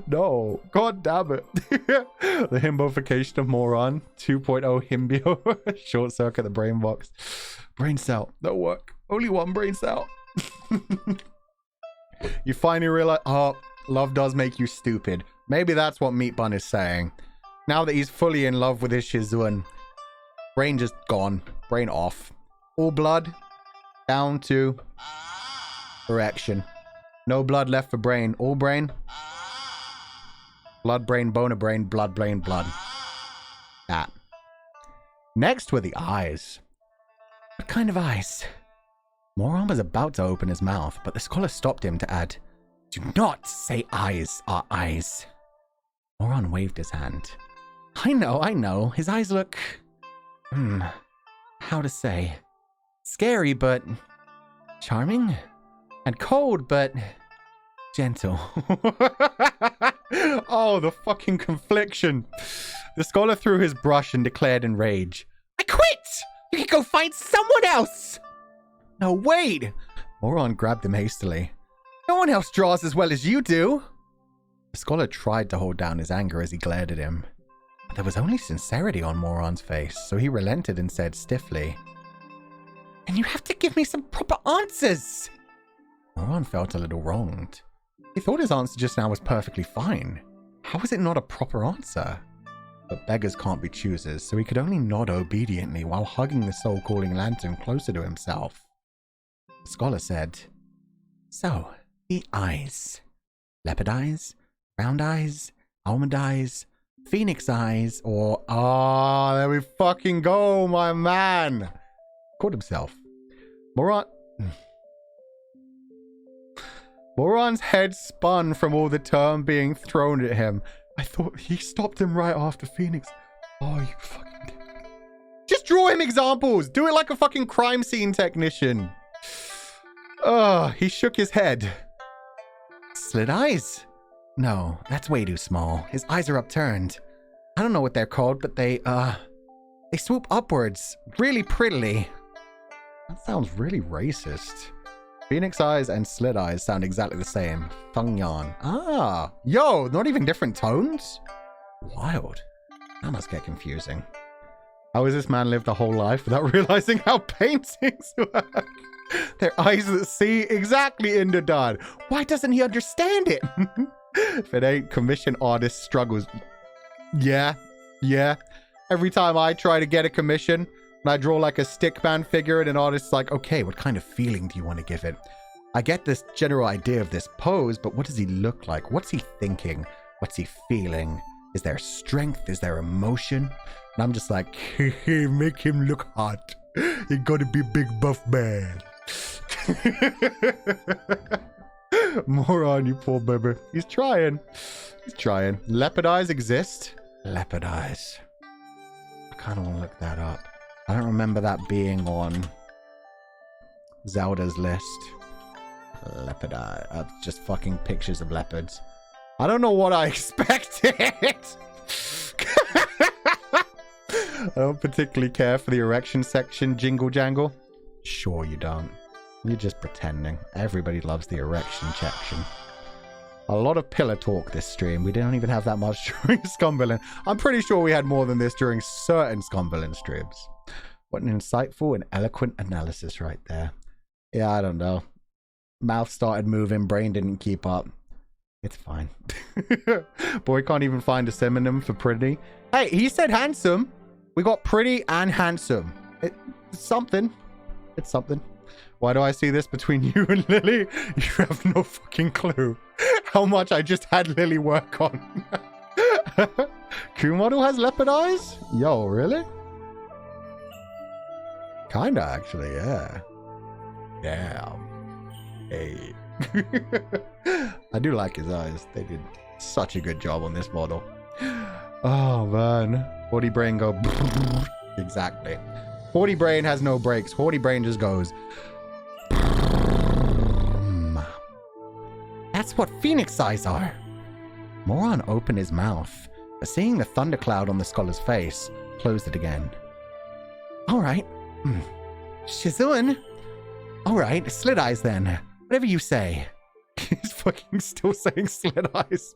No, god damn it. The himbofication of Moran 2.0 himbio. Short circuit the brain box. Brain cell, no work. Only one brain cell. You finally realize, oh, love does make you stupid. Maybe that's what Meat Bun is saying. Now that he's fully in love with his Shizun, brain just gone, brain off. All blood down to erection. No blood left for brain. All brain. Blood brain, boner brain, blood brain, blood. That. Next were the eyes. What kind of eyes? Moran was about to open his mouth, but the scholar stopped him to add, "Do not say eyes are eyes." Moran waved his hand. I know. His eyes look... how to say, scary but charming, and cold but gentle. Oh, the fucking confliction. The scholar threw his brush and declared in rage, I quit! You can go find someone else! No, wait! Moron grabbed him hastily. No one else draws as well as you do! The scholar tried to hold down his anger as he glared at him. But there was only sincerity on Moron's face, so he relented and said stiffly, And you have to give me some proper answers! Moron felt a little wronged. He thought his answer just now was perfectly fine. How was it not a proper answer? But beggars can't be choosers, so he could only nod obediently while hugging the soul-calling lantern closer to himself. The scholar said, So, the eyes. Leopard eyes? Round eyes? Almond eyes? Phoenix eyes? Or... Ah, there we fucking go, my man! Caught himself. Moron's head spun from all the term being thrown at him. I thought he stopped him right after Phoenix. Oh, you fucking... Just draw him examples! Do it like a fucking crime scene technician. He shook his head. Slit eyes? No, that's way too small. His eyes are upturned. I don't know what they're called, but they swoop upwards really prettily. That sounds really racist. Phoenix eyes and slit eyes sound exactly the same. Thung Yan. Ah, yo, not even different tones? Wild. That must get confusing. How has this man lived a whole life without realizing how paintings work? Their eyes that see exactly in the dark. Why doesn't he understand it? If it ain't commission artist struggles. Yeah. Every time I try to get a commission, and I draw like a stickman figure and an artist's like, okay, what kind of feeling do you want to give it? I get this general idea of this pose, but what does he look like? What's he thinking? What's he feeling? Is there strength? Is there emotion? And I'm just like, hey, make him look hot. He gotta be big buff man. Moron, you poor baby. He's trying. Leopard eyes exist? Leopard eyes. I kind of want to look that up. I don't remember that being on Zelda's list. Leopard eye. Just fucking pictures of leopards. I don't know what I expected. I don't particularly care for the erection section, jingle jangle. Sure you don't. You're just pretending. Everybody loves the erection section. A lot of pillar talk this stream. We didn't even have that much during Scumberland. I'm pretty sure we had more than this during certain Scumberland streams. What an insightful and eloquent analysis right there. Yeah, I don't know. Mouth started moving, brain didn't keep up. It's fine. Boy can't even find a synonym for pretty. Hey, he said handsome. We got pretty and handsome. It's something. It's something. Why do I see this between you and Lily? You have no fucking clue how much I just had Lily work on. Q model has leopard eyes? Yo, really? Kinda, actually, yeah. Damn. Hey. I do like his eyes. They did such a good job on this model. Oh, man. Haughty brain go... Exactly. Haughty brain has no brakes. Haughty brain just goes... That's what Phoenix eyes are. Moron opened his mouth, but seeing the thundercloud on the scholar's face, closed it again. Alright. Shizun. Alright, slit eyes then. Whatever you say. He's fucking still saying slit eyes.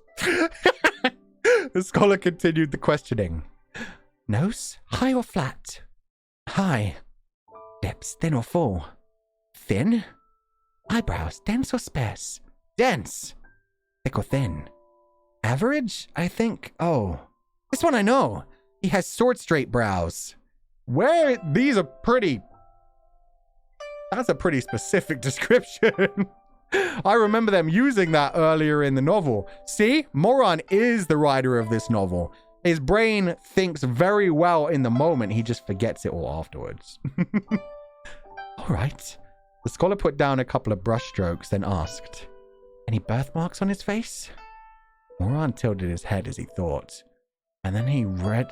The scholar continued the questioning. Nose, high or flat? High. Lips, thin or full? Thin. Eyebrows, dense or sparse? Dense. Thick or thin? Average, I think. Oh, this one I know. He has sword straight brows. Where? These are pretty... That's a pretty specific description. I remember them using that earlier in the novel. See? Moron is the writer of this novel. His brain thinks very well in the moment. He just forgets it all afterwards. All right. The scholar put down a couple of brushstrokes, then asked, Any birthmarks on his face? Moron tilted his head as he thought, and then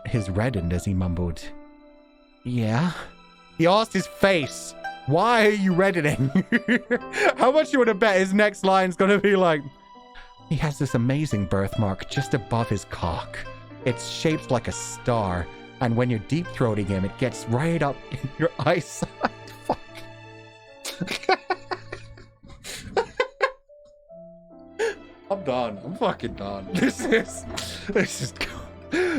his reddened as he mumbled, Yeah, He asked his face. Why are you reddening? How much you want to bet his next line's gonna be like, he has this amazing birthmark just above his cock. It's shaped like a star, and when you're deep-throating him, it gets right up in your eyesight. Fuck. I'm done. I'm fucking done. This is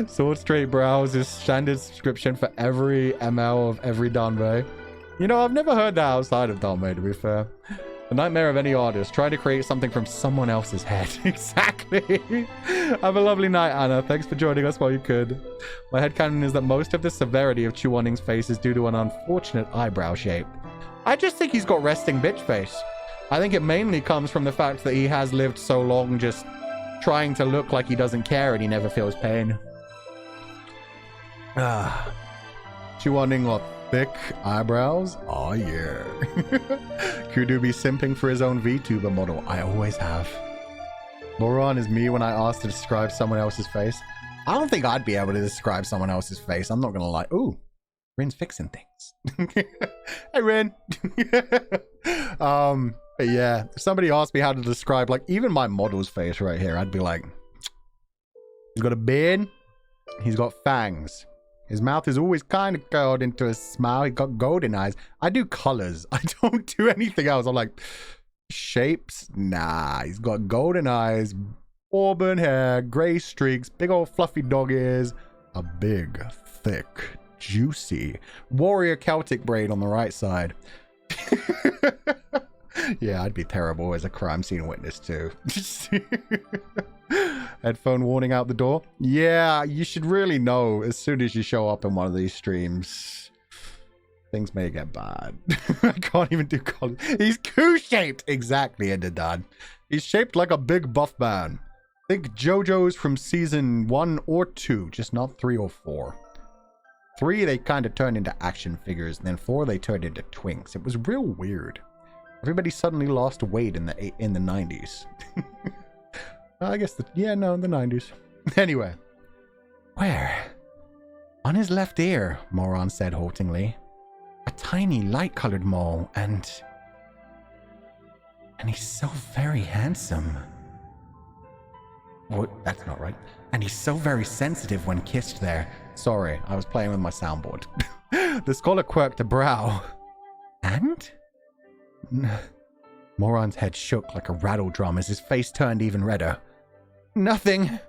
Sword Straight Brows is standard subscription for every ML of every Danwei. You know, I've never heard that outside of Danwei, to be fair. The nightmare of any artist, trying to create something from someone else's head. Exactly. Have a lovely night, Anna. Thanks for joining us while you could. My headcanon is that most of the severity of Chuaning's face is due to an unfortunate eyebrow shape. I just think he's got resting bitch face. I think it mainly comes from the fact that he has lived so long just trying to look like he doesn't care and he never feels pain. Chuaning got thick eyebrows? Oh yeah. Kudu be simping for his own VTuber model. I always have. Moron is me when I ask to describe someone else's face. I don't think I'd be able to describe someone else's face. I'm not gonna lie. Ooh, Rin's fixing things. Hey Rin. But yeah, if somebody asked me how to describe like even my model's face right here, I'd be like, he's got a beard, he's got fangs. His mouth is always kind of curled into a smile. He got golden eyes. I do colors. I don't do anything else. I'm like, shapes? Nah. He's got golden eyes, auburn hair, gray streaks, big old fluffy dog ears, a big, thick, juicy warrior Celtic braid on the right side. Yeah, I'd be terrible as a crime scene witness too. Headphone warning out the door. Yeah, you should really know as soon as you show up in one of these streams, things may get bad. I can't even do colors. He's Q-shaped. Exactly, Edidad. He's shaped like a big buff man. Think JoJo's from season 1 or 2, just not 3 or 4. 3, they kind of turned into action figures, and then 4, they turned into twinks. It was real weird. Everybody suddenly lost weight in the 90s. I guess the 90s. Anyway. Where? On his left ear, Moron said haltingly. A tiny light-colored mole, and he's so very handsome. What? That's not right. And he's so very sensitive when kissed there. Sorry, I was playing with my soundboard. The scholar quirked a brow. And? Moron's head shook like a rattle drum as his face turned even redder. Nothing.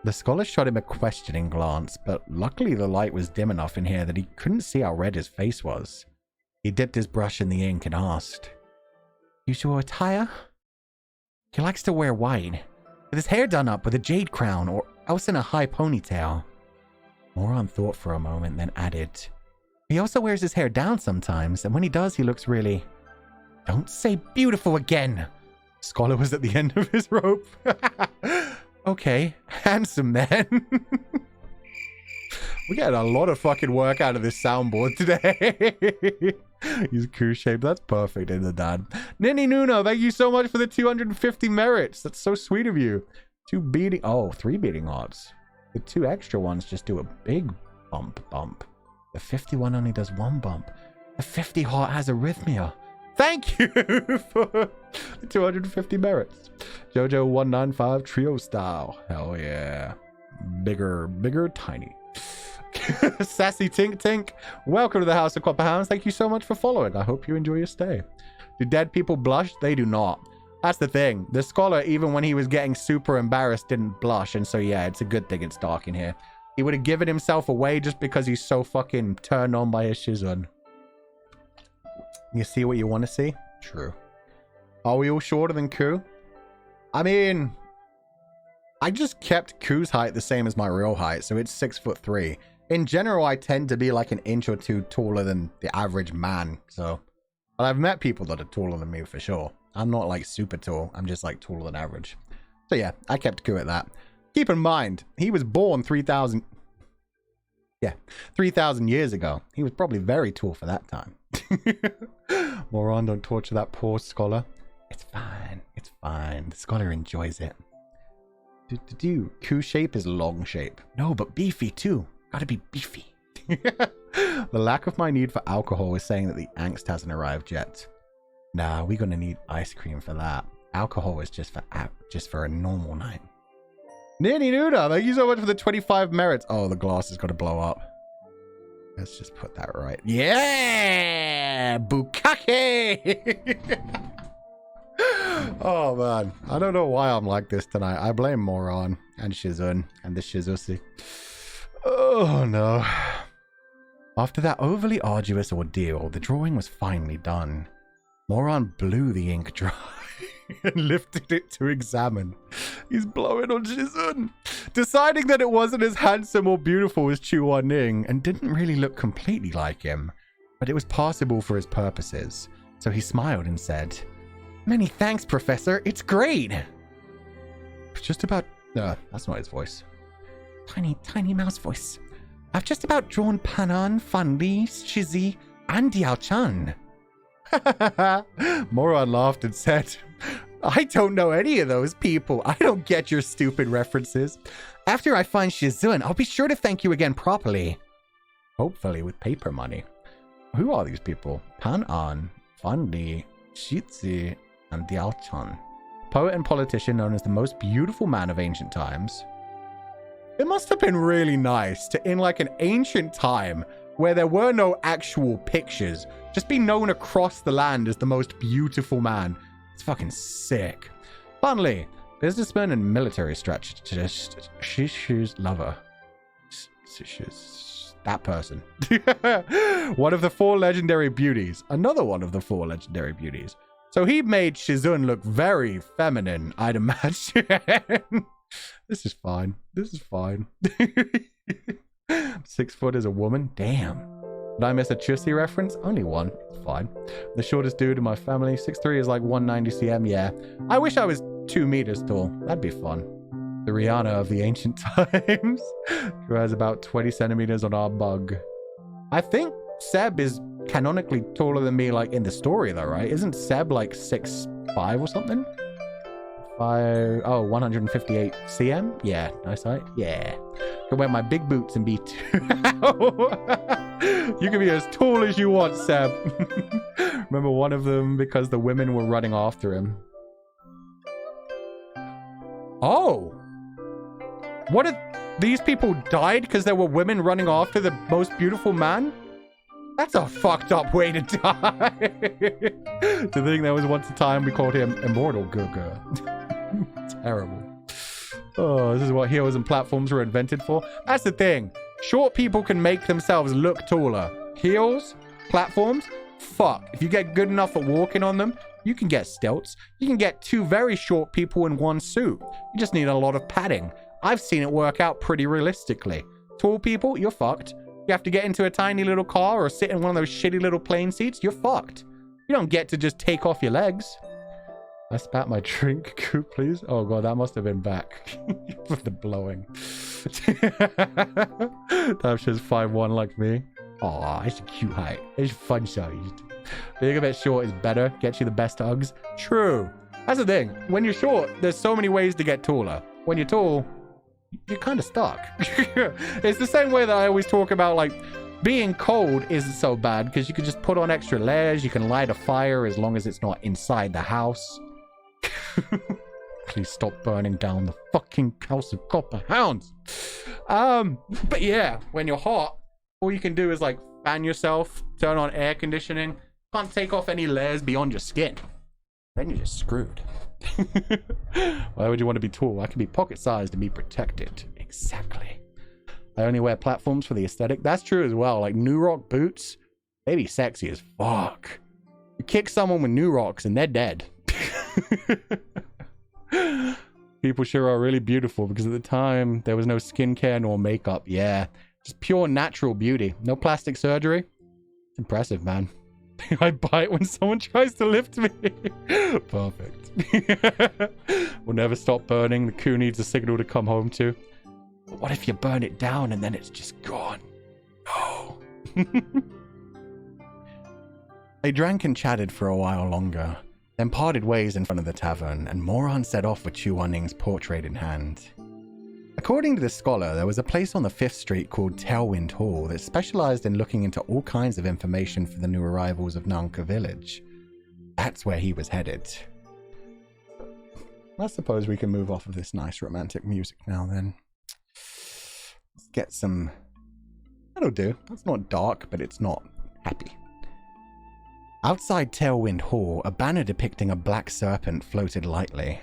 The scholar shot him a questioning glance, but luckily the light was dim enough in here that he couldn't see how red his face was. He dipped his brush in the ink and asked, Usual attire? He likes to wear white, with his hair done up with a jade crown or else in a high ponytail. Moron thought for a moment, then added, He also wears his hair down sometimes, and when he does, he looks really... Don't say beautiful again! Scholar was at the end of his rope. Okay, handsome then. We're getting a lot of fucking work out of this soundboard today. He's Q-shaped. That's perfect, in the dad. Ninny Nuno, thank you so much for the 250 merits. That's so sweet of you. 3 beating hearts. The 2 extra ones just do a big bump. The 51 only does 1 bump. The 50 heart has arrhythmia. Thank you for the 250 merits. JoJo 195 trio style. Hell yeah. Bigger, tiny. Sassy Tink. Welcome to the House of Copper Hounds. Thank you so much for following. I hope you enjoy your stay. Do dead people blush? They do not. That's the thing. The scholar, even when he was getting super embarrassed, didn't blush. And so, yeah, it's a good thing it's dark in here. He would have given himself away just because he's so fucking turned on by his shizun. You see what you want to see? True. Are we all shorter than Ku? I mean, I just kept Ku's height the same as my real height, so it's 6'3". In general, I tend to be like an inch or 2 taller than the average man, so... But I've met people that are taller than me for sure. I'm not like super tall, I'm just like taller than average. So yeah, I kept Ku at that. Keep in mind, he was born 3,000 years ago. He was probably very tall for that time. Moron, don't torture that poor scholar. It's fine. The scholar enjoys it. Ku shape is long shape. No, but beefy too. Gotta be beefy. The lack of my need for alcohol is saying that the angst hasn't arrived yet. Nah, we're gonna need ice cream for that. Alcohol is just for a normal night. Nini Nuda, thank you so much for the 25 merits. Oh, the glass has got to blow up. Let's just put that right. Yeah! Bukake! Oh, man. I don't know why I'm like this tonight. I blame Moron and Shizun and the Shizusi. Oh, no. After that overly arduous ordeal, the drawing was finally done. Moron blew the ink dry and lifted it to examine. He's blowing on Shizun, deciding that it wasn't as handsome or beautiful as Chu Wan-ning and didn't really look completely like him, but it was passable for his purposes. So he smiled and said, "Many thanks, Professor. It's great." Just about... that's not his voice. Tiny mouse voice. I've just about drawn Panan, Fanli, Shizi, and Diao-chan. Moron laughed and said, I don't know any of those people. I don't get your stupid references. After I find Shizun, I'll be sure to thank you again properly. Hopefully with paper money. Who are these people? Pan-an, Fanli, Shizi, and Diao-chan. Poet and politician known as the most beautiful man of ancient times. It must have been really nice to, in like an ancient time, where there were no actual pictures, just be known across the land as the most beautiful man. It's fucking sick. Finally, businessman and military strategist, Shishu's lover. Shishu's... that person. One of the 4 legendary beauties. Another one of the 4 legendary beauties. So he made Shizun look very feminine, I'd imagine. This is fine. This is fine. 6 foot as a woman? Damn. Did I miss a Chussi reference? Only one. It's fine. The shortest dude in my family. 6'3" is like 190 cm. Yeah. I wish I was 2 meters tall. That'd be fun. The Rihanna of the ancient times. Who has about 20 centimeters on our bug. I think Seb is canonically taller than me, like in the story though, right? Isn't Seb like 6'5" or something? 158 cm? Yeah, nice height. Yeah. Can wear my big boots and be You can be as tall as you want, Seb. Remember one of them because the women were running after him. Oh! What if these people died because there were women running after the most beautiful man? That's a fucked up way to die. To think there was once a time we called him Immortal Gugu. Terrible. Oh, this is what heroes and platforms were invented for. That's the thing. Short people can make themselves look taller. Heels, platforms, fuck. If you get good enough at walking on them, you can get stilts. You can get 2 very short people in one suit. You just need a lot of padding. I've seen it work out pretty realistically. Tall people, you're fucked. You have to get into a tiny little car or sit in one of those shitty little plane seats, you're fucked. You don't get to just take off your legs. I spat my drink, Coop, please. Oh god, that must have been back. With the blowing. That shit's 5'1" like me. Aw, it's a cute height. It's fun sized. Being a bit short is better. Gets you the best hugs. True. That's the thing. When you're short, there's so many ways to get taller. When you're tall, you're kind of stuck. It's the same way that I always talk about, like, being cold isn't so bad because you can just put on extra layers. You can light a fire as long as it's not inside the house. Please stop burning down the fucking house of copper hounds. But yeah, when you're hot, all you can do is like fan yourself, turn on air conditioning. Can't take off any layers beyond your skin. Then you're just screwed. Why would you want to be tall? I can be pocket sized and be protected. Exactly. I only wear platforms for the aesthetic. That's true as well. Like New Rock boots, they be sexy as fuck. You kick someone with New Rocks and they're dead. People sure are really beautiful because at the time there was no skincare nor makeup. Yeah, just pure natural beauty. No plastic surgery. It's impressive, man. I bite when someone tries to lift me. Perfect. We'll never stop burning. The coup needs a signal to come home to. But what if you burn it down and then it's just gone? No. They drank and chatted for a while longer, then parted ways in front of the tavern, and Moron set off with Chu Wan-ning's portrait in hand. A According to the scholar, there was a place on the 5th Street called Tailwind Hall that specialized in looking into all kinds of information for the new arrivals of Nanka Village. That's where he was headed. I suppose we can move off of this nice romantic music now then. Let's get some... That'll do. That's not dark, but it's not happy. Outside Tailwind Hall, a banner depicting a black serpent floated lightly.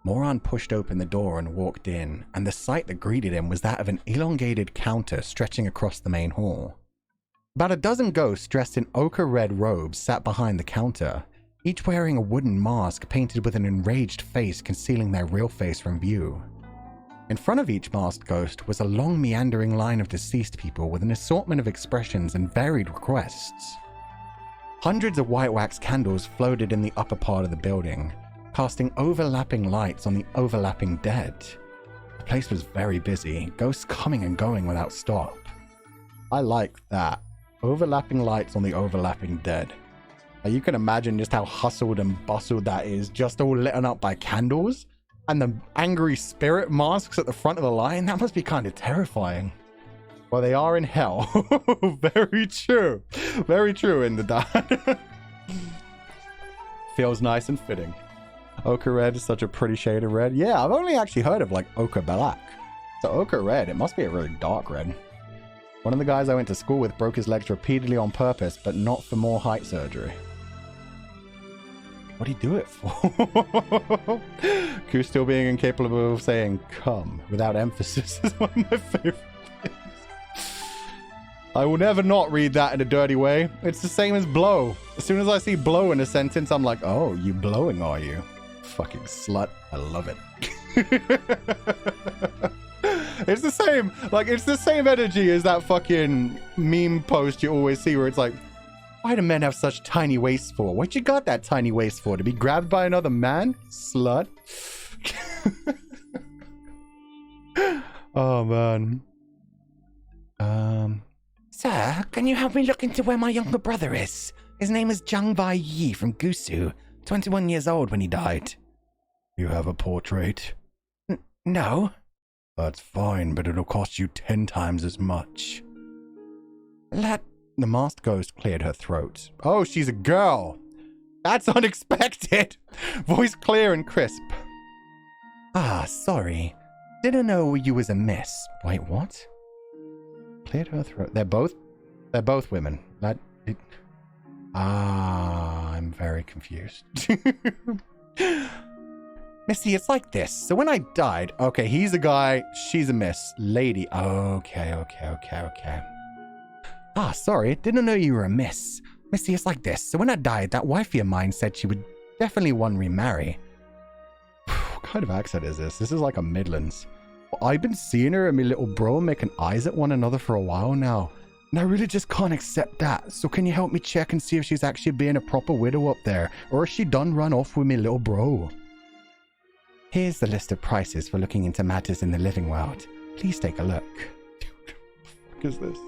Moran pushed open the door and walked in, and the sight that greeted him was that of an elongated counter stretching across the main hall. About a dozen ghosts dressed in ochre-red robes sat behind the counter, each wearing a wooden mask painted with an enraged face concealing their real face from view. In front of each masked ghost was a long meandering line of deceased people with an assortment of expressions and varied requests. Hundreds of white wax candles floated in the upper part of the building, casting overlapping lights on the overlapping dead. The place was very busy, ghosts coming and going without stop. I like that. Overlapping lights on the overlapping dead. Now you can imagine just how hustled and bustled that is, just all lit up by candles. And the angry spirit masks at the front of the line, that must be kind of terrifying. Well, they are in hell. Very true. Very true, in the dad. Feels nice and fitting. Ochre red is such a pretty shade of red. Yeah, I've only actually heard of like ochre black. So ochre red, it must be a really dark red. One of the guys I went to school with broke his legs repeatedly on purpose, but not for more height surgery. What do you do it for? Q still being incapable of saying come without emphasis is one of my favorite things. I will never not read that in a dirty way. It's the same as blow. As soon as I see blow in a sentence, I'm like, oh, you blowing, are you? Fucking slut. I love it. It's the same. Like, it's the same energy as that fucking meme post you always see where it's like, why do men have such tiny waists for? What you got that tiny waist for? To be grabbed by another man? Slut. Oh, man. Sir, can you help me look into where my younger brother is? His name is Zhang Bai Yi from Gusu, 21 years old when he died. You have a portrait? No. That's fine, but it'll cost you 10 times as much. The masked ghost cleared her throat. Oh, she's a girl. That's unexpected. Voice clear and crisp. Ah, sorry. Didn't know you was a miss. Wait, what? Cleared her throat. They're both women. I'm very confused. Missy, it's like this. So when I died... Okay, he's a guy. She's a miss. Lady. Okay. Ah, sorry. Didn't know you were a miss. Missy, it's like this. So when I died, that wifey of mine said she would definitely want to remarry. What kind of accent is this? This is like a Midlands. Well, I've been seeing her and my little bro making eyes at one another for a while now. And I really just can't accept that. So can you help me check and see if she's actually being a proper widow up there? Or has she done run off with my little bro? Here's the list of prices for looking into matters in the living world. Please take a look. What is this?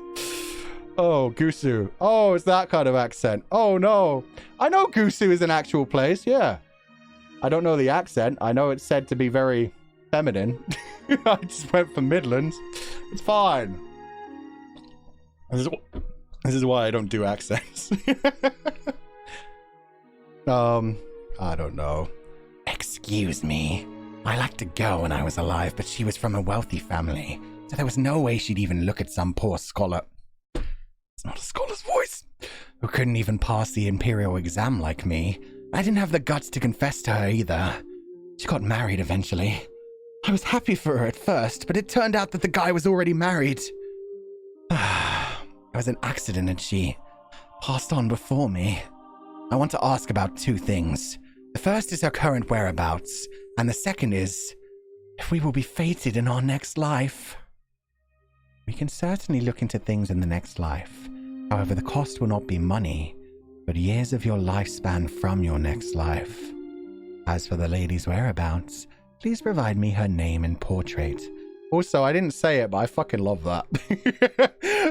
Oh, Gusu. Oh, it's that kind of accent. Oh, no. I know Gusu is an actual place, yeah. I don't know the accent. I know it's said to be very feminine. I just went for Midlands. It's fine. This is why I don't do accents. I don't know. Excuse me. I liked a girl when I was alive, but she was from a wealthy family, so there was no way she'd even look at some poor scholar. It's not a scholar's voice. Who couldn't even pass the imperial exam like me. I didn't have the guts to confess to her either. She got married eventually. I was happy for her at first, but it turned out that the guy was already married. It was an accident and she passed on before me. I want to ask about two things. The first is her current whereabouts, and the second is if we will be fated in our next life. We can certainly look into things in the next life. However, the cost will not be money, but years of your lifespan from your next life. As for the lady's whereabouts, please provide me her name and portrait. Also, I didn't say it, but I fucking love that.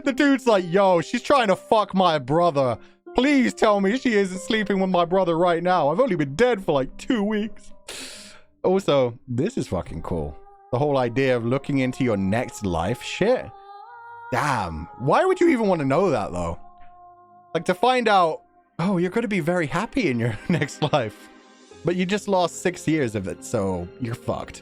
The dude's like, yo, she's trying to fuck my brother. Please tell me she isn't sleeping with my brother right now. I've only been dead for like 2 weeks. Also, this is fucking cool. The whole idea of looking into your next life shit. Damn. Why would you even want to know that, though? Like, to find out, oh, you're going to be very happy in your next life. But you just lost 6 years of it, so you're fucked.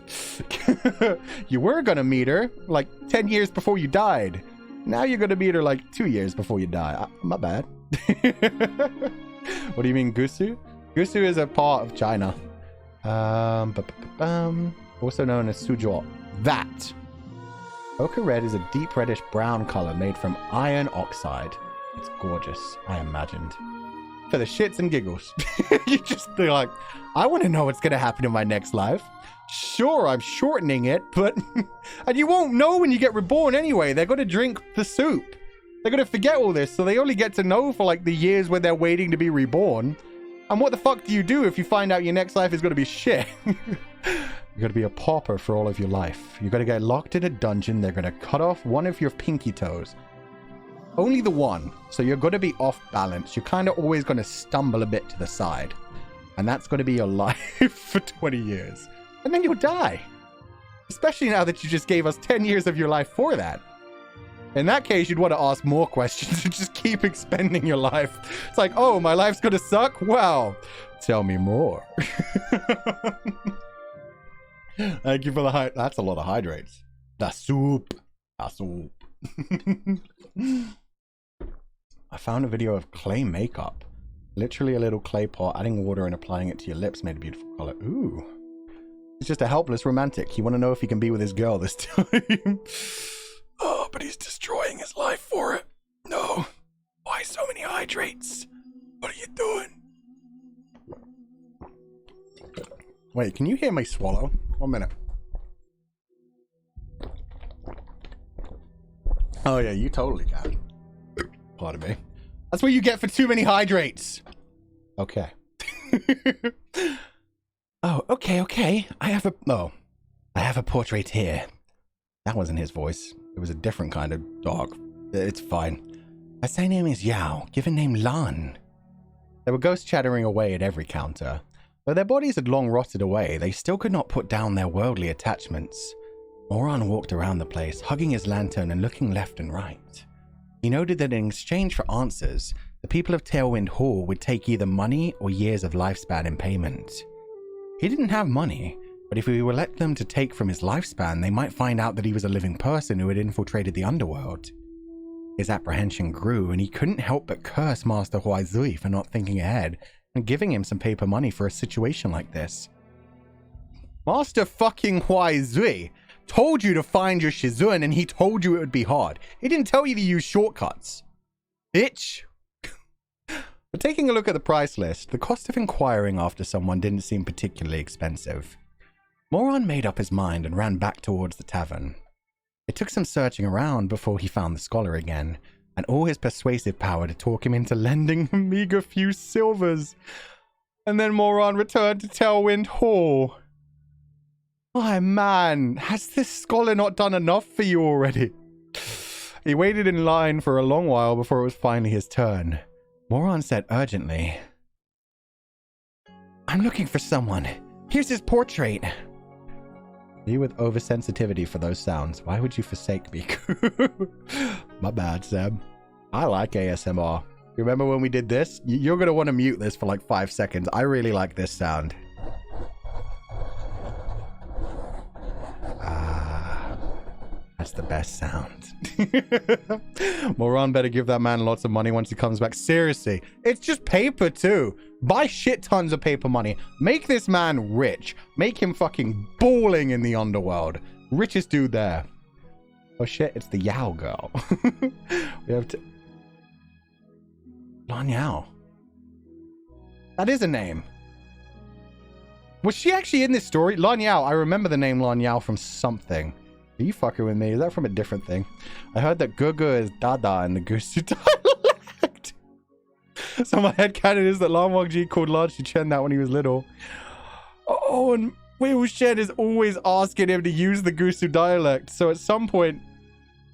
You were going to meet her, like, 10 years before you died. Now you're going to meet her, like, 2 years before you die. My bad. What do you mean, Gusu? Gusu is a part of China. Also known as Suzhou. That. Ochre red is a deep reddish brown color made from iron oxide. It's gorgeous, I imagined. For the shits and giggles. You just be like, I want to know what's going to happen in my next life. Sure, I'm shortening it, but... and you won't know when you get reborn anyway. They're going to drink the soup. They're going to forget all this, so they only get to know for like the years when they're waiting to be reborn. And what the fuck do you do if you find out your next life is going to be shit? You're going to be a pauper for all of your life. You're going to get locked in a dungeon. They're going to cut off one of your pinky toes. Only the one. So you're going to be off balance. You're kind of always going to stumble a bit to the side. And that's going to be your life for 20 years. And then you'll die. Especially now that you just gave us 10 years of your life for that. In that case, you'd want to ask more questions and just keep expending your life. It's like, oh, my life's going to suck? Wow. Tell me more. Thank you for the hydrate. That's a lot of hydrates. The soup. The soup. I found a video of clay makeup. Literally a little clay pot, adding water and applying it to your lips made a beautiful color. Ooh. He's just a helpless romantic. You want to know if he can be with his girl this time. Oh, but he's destroying his life for it. No. Why so many hydrates? What are you doing? Wait, can you hear me swallow? 1 minute. Oh yeah, you totally can. Pardon me. That's what you get for too many hydrates. Okay. Oh, okay. I have a portrait here. That wasn't his voice. It was a different kind of dog. It's fine. I say name is Yao, given name Lan. There were ghosts chattering away at every counter. Though their bodies had long rotted away, they still could not put down their worldly attachments. Moran walked around the place, hugging his lantern and looking left and right. He noted that in exchange for answers, the people of Tailwind Hall would take either money or years of lifespan in payment. He didn't have money, but if we were let them to take from his lifespan, they might find out that he was a living person who had infiltrated the underworld. His apprehension grew, and he couldn't help but curse Master Huaizui for not thinking ahead and giving him some paper money for a situation like this. Master fucking Huaizui told you to find your Shizun, and he told you it would be hard. He didn't tell you to use shortcuts. Bitch. But taking a look at the price list, the cost of inquiring after someone didn't seem particularly expensive. Moran made up his mind and ran back towards the tavern. It took some searching around before he found the scholar again, and all his persuasive power to talk him into lending a meager few silvers. And then Moran returned to Tailwind Hall. My man, has this scholar not done enough for you already? He waited in line for a long while before it was finally his turn. Moran said urgently, I'm looking for someone. Here's his portrait. You with oversensitivity for those sounds. Why would you forsake me? My bad, Seb. I like ASMR. Remember when we did this? You're going to want to mute this for like 5 seconds. I really like this sound. That's the best sound. Moran better give that man lots of money once he comes back. Seriously, it's just paper too. Buy shit tons of paper money. Make this man rich. Make him fucking balling in the underworld. Richest dude there. Oh shit, it's the Yao girl. We have to... Lan Yao. That is a name. Was she actually in this story? Lan Yao. I remember the name Lan Yao from something. Are you fucking with me? Is that from a different thing? I heard that Gugu is Dada in the Gusu dialect. So my headcanon is that Lan Wangji called Lan Shichen that when he was little. Oh, and Wei Wuxian is always asking him to use the Gusu dialect. So at some point,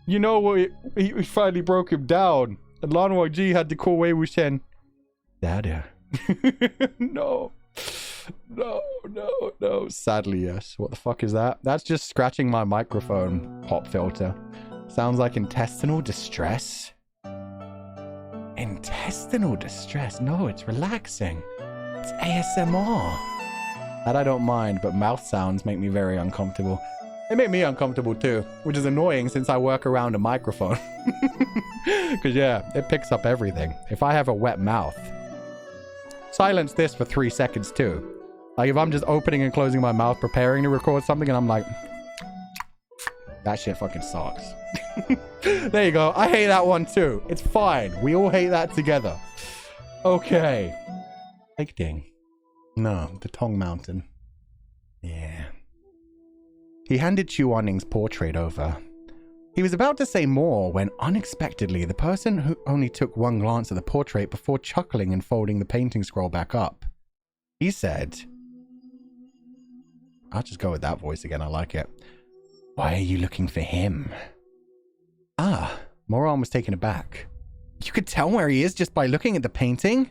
you know what? He finally broke him down. And Lan Wangji had to call Wei Wuxian Dada. No. No. Sadly, yes. What the fuck is that? That's just scratching my microphone pop filter. Sounds like intestinal distress. Intestinal distress? No, it's relaxing. It's ASMR. That I don't mind, but mouth sounds make me very uncomfortable. They make me uncomfortable too, which is annoying since I work around a microphone. Because yeah, it picks up everything. If I have a wet mouth, silence this for 3 seconds too. Like if I'm just opening and closing my mouth preparing to record something and I'm like, that shit fucking sucks. There you go. I hate that one too. It's fine. We all hate that together. Okay. Like ding. No, the Tong Mountain. Yeah. He handed Chuaning's portrait over. He was about to say more when unexpectedly the person who only took one glance at the portrait before chuckling and folding the painting scroll back up. He said, I'll just go with that voice again, I like it. Why are you looking for him? Ah, Moran was taken aback. You could tell where he is just by looking at the painting?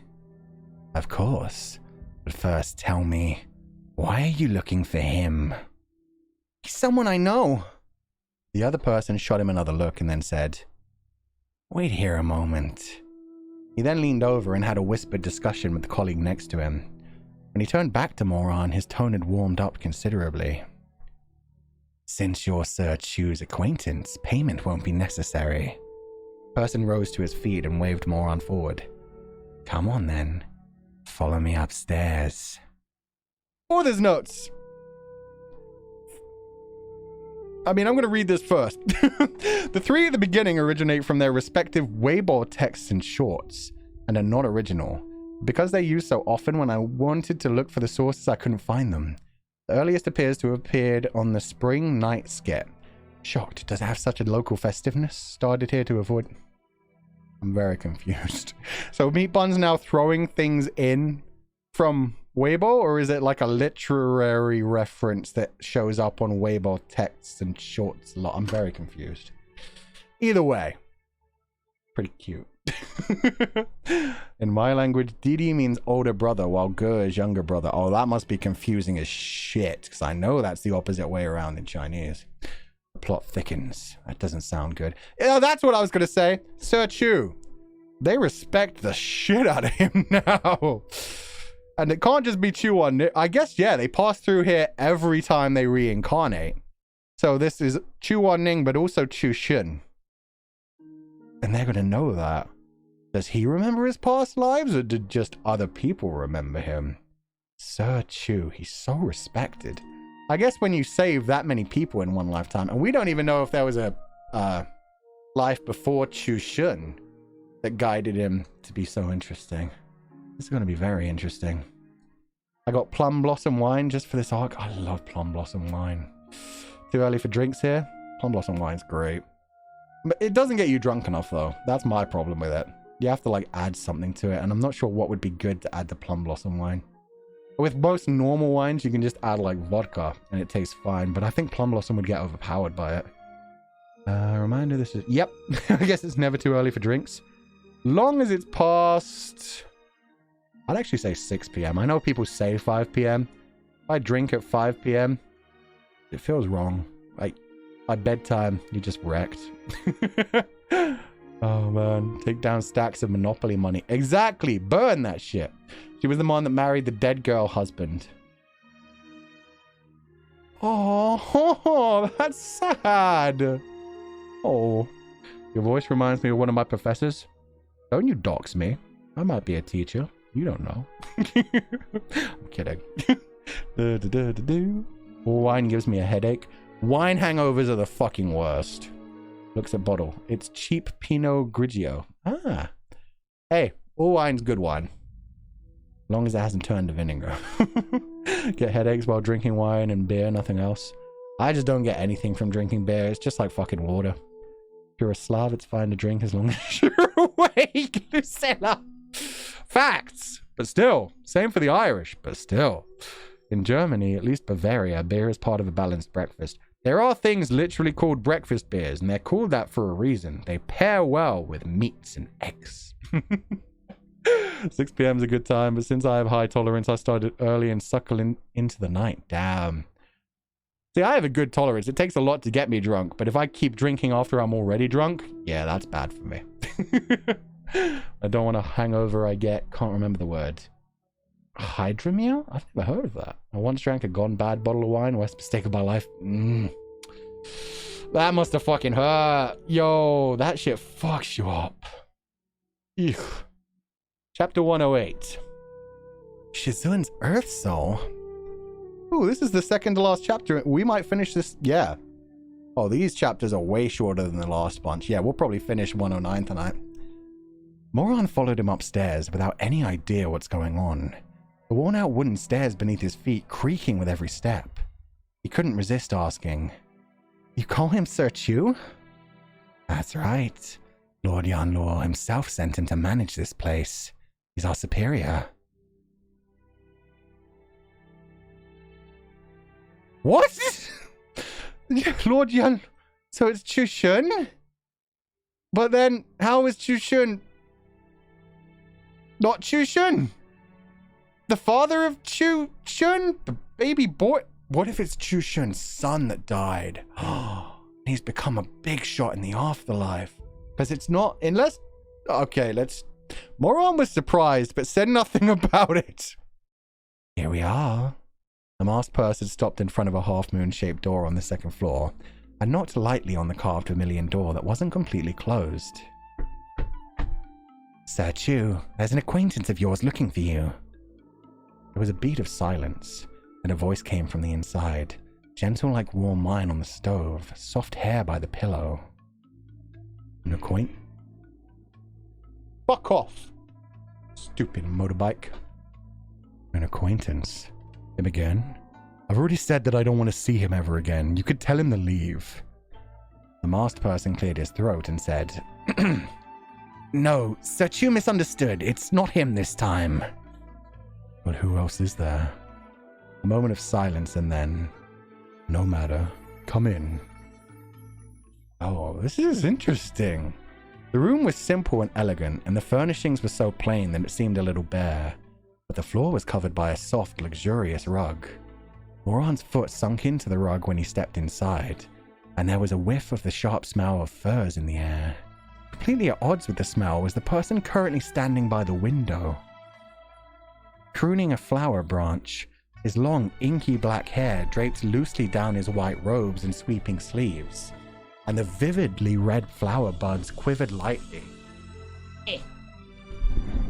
Of course. But first tell me, why are you looking for him? He's someone I know. The other person shot him another look and then said, wait here a moment. He then leaned over and had a whispered discussion with the colleague next to him. When he turned back to Moran, his tone had warmed up considerably. Since you're Sir Chu's acquaintance, payment won't be necessary. The person rose to his feet and waved Moran forward. Come on then. Follow me upstairs. Author's notes. I mean, I'm going to read this first. The three at the beginning originate from their respective Weibo texts and shorts, and are not original. Because they're used so often, when I wanted to look for the sources, I couldn't find them. The earliest appears to have appeared on the Spring Night skit. Shocked. Does it have such a local festiveness? Started here to avoid... I'm very confused. So Meat Bun's now throwing things in from Weibo, or is it like a literary reference that shows up on Weibo texts and shorts a lot? I'm very confused. Either way, pretty cute. In my language, Didi means older brother, while Ge is younger brother. Oh, that must be confusing as shit, because I know that's the opposite way around in Chinese. The plot thickens. That doesn't sound good. Yeah, that's what I was going to say. Sir Chu. They respect the shit out of him now. And it can't just be Chuan. I guess, yeah, they pass through here every time they reincarnate. So this is Chuan Ning, but also Chu Shun. And they're going to know that. Does he remember his past lives, or did just other people remember him? Sir Chu, he's so respected. I guess when you save that many people in one lifetime, and we don't even know if there was a life before Chu Shun that guided him to be so interesting. This is going to be very interesting. I got Plum Blossom wine just for this arc. I love Plum Blossom wine. Too early for drinks here? Plum Blossom wine's great. But it doesn't get you drunk enough, though. That's my problem with it. You have to, like, add something to it, and I'm not sure what would be good to add to Plum Blossom wine. With most normal wines, you can just add, like, vodka, and it tastes fine, but I think Plum Blossom would get overpowered by it. Reminder, this is... Yep, I guess it's never too early for drinks. Long as it's past... I'd actually say 6 p.m. I know people say 5 p.m. If I drink at 5 p.m., it feels wrong. Like, by bedtime, you're just wrecked. Oh, man. Take down stacks of Monopoly money. Exactly. Burn that shit. She was the one that married the dead girl husband. Oh, that's sad. Oh. Your voice reminds me of one of my professors. Don't you dox me. I might be a teacher. You don't know. I'm kidding. Wine gives me a headache. Wine hangovers are the fucking worst. Looks at bottle. It's cheap Pinot Grigio. Ah. Hey, all wine's good wine. As long as it hasn't turned to vinegar. Get headaches while drinking wine and beer, nothing else. I just don't get anything from drinking beer. It's just like fucking water. If you're a Slav, it's fine to drink as long as you're awake, Lucilla. Facts. But still. Same for the Irish. But still. In Germany, at least Bavaria, beer is part of a balanced breakfast. There are things literally called breakfast beers, and they're called that for a reason. They pair well with meats and eggs. 6 p.m. is a good time, but since I have high tolerance, I started early and suckling into the night. Damn. See, I have a good tolerance. It takes a lot to get me drunk, but if I keep drinking after I'm already drunk, yeah, that's bad for me. I don't want a hangover I get. Can't remember the word. Hydromel? I've never heard of that. I once drank a gone bad bottle of wine. Worst mistake of my life. That must have fucking hurt. Yo, that shit fucks you up. Ew. Chapter 108. Shizun's Earth Soul? Ooh, this is the second to last chapter. We might finish this. Yeah. Oh, these chapters are way shorter than the last bunch. Yeah, we'll probably finish 109 tonight. Moron followed him upstairs without any idea what's going on. The worn-out wooden stairs beneath his feet creaking with every step. He couldn't resist asking, "You call him Sir Chu?" "That's right. Lord Yanluo himself sent him to manage this place. He's our superior." What? Lord Yan... So it's Chu Shun? But then, how is Chu Shun... not Chu Shun? The father of Chu Shun? The baby boy? What if it's Chu Shun's son that died? He's become a big shot in the afterlife. Because it's not... Unless... Okay, let's... Moron was surprised, but said nothing about it. Here we are. The masked person stopped in front of a half-moon-shaped door on the second floor and knocked lightly on the carved vermilion door that wasn't completely closed. "Sir Chu, there's an acquaintance of yours looking for you." There was a beat of silence, and a voice came from the inside, gentle like warm wine on the stove, soft hair by the pillow. "An acquaintance?" Fuck off! Stupid motorbike. "An acquaintance," him again. "I've already said that I don't want to see him ever again. You could tell him to leave." The masked person cleared his throat and said, "No, Sir Chu misunderstood. It's not him this time." "But who else is there?" A moment of silence and then, "No matter. Come in." Oh, this is interesting. The room was simple and elegant, and the furnishings were so plain that it seemed a little bare. But the floor was covered by a soft, luxurious rug. Moron's foot sunk into the rug when he stepped inside, and there was a whiff of the sharp smell of furs in the air. Completely at odds with the smell was the person currently standing by the window. Crooning a flower branch, his long, inky black hair draped loosely down his white robes and sweeping sleeves, and the vividly red flower buds quivered lightly,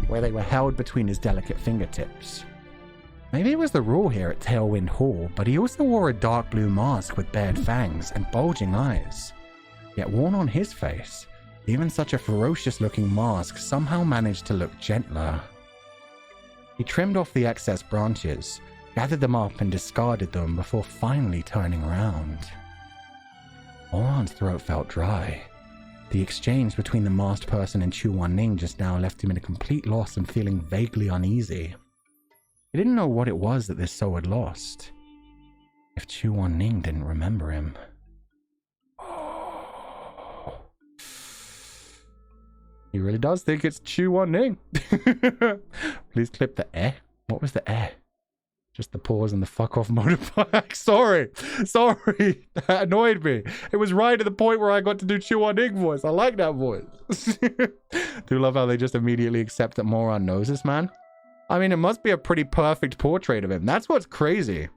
where they were held between his delicate fingertips. Maybe it was the rule here at Tailwind Hall, but he also wore a dark blue mask with bared fangs and bulging eyes. Yet worn on his face, even such a ferocious-looking mask somehow managed to look gentler. He trimmed off the excess branches, gathered them up and discarded them before finally turning around. Moron's throat felt dry. The exchange between the masked person and Chu Wanning just now left him in a complete loss and feeling vaguely uneasy. He didn't know what it was that this soul had lost. If Chu Wanning didn't remember him. He really does think it's Chu Wanning. Please clip the eh. What was the eh? Just the pause and the fuck off motorbike. Sorry. That annoyed me. It was right at the point where I got to do Chu Wanning voice. I like that voice. Do love how they just immediately accept that Moron knows this man. I mean, it must be a pretty perfect portrait of him. That's what's crazy.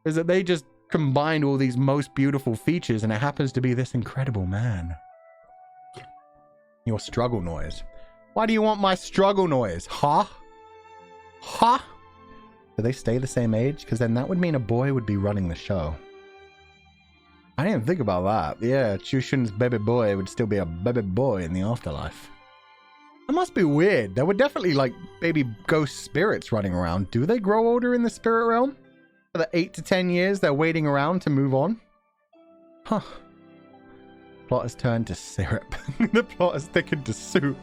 Is that they just combined all these most beautiful features and it happens to be this incredible man. Your struggle noise. Why do you want my struggle noise? Huh? Huh? Do they stay the same age? Because then that would mean a boy would be running the show. I didn't think about that. Yeah, Chu Shun's baby boy would still be a baby boy in the afterlife. That must be weird. There were definitely like baby ghost spirits running around. Do they grow older in the spirit realm? For the 8 to 10 years they're waiting around to move on? Huh. Plot has turned to syrup. The plot has thickened to soup.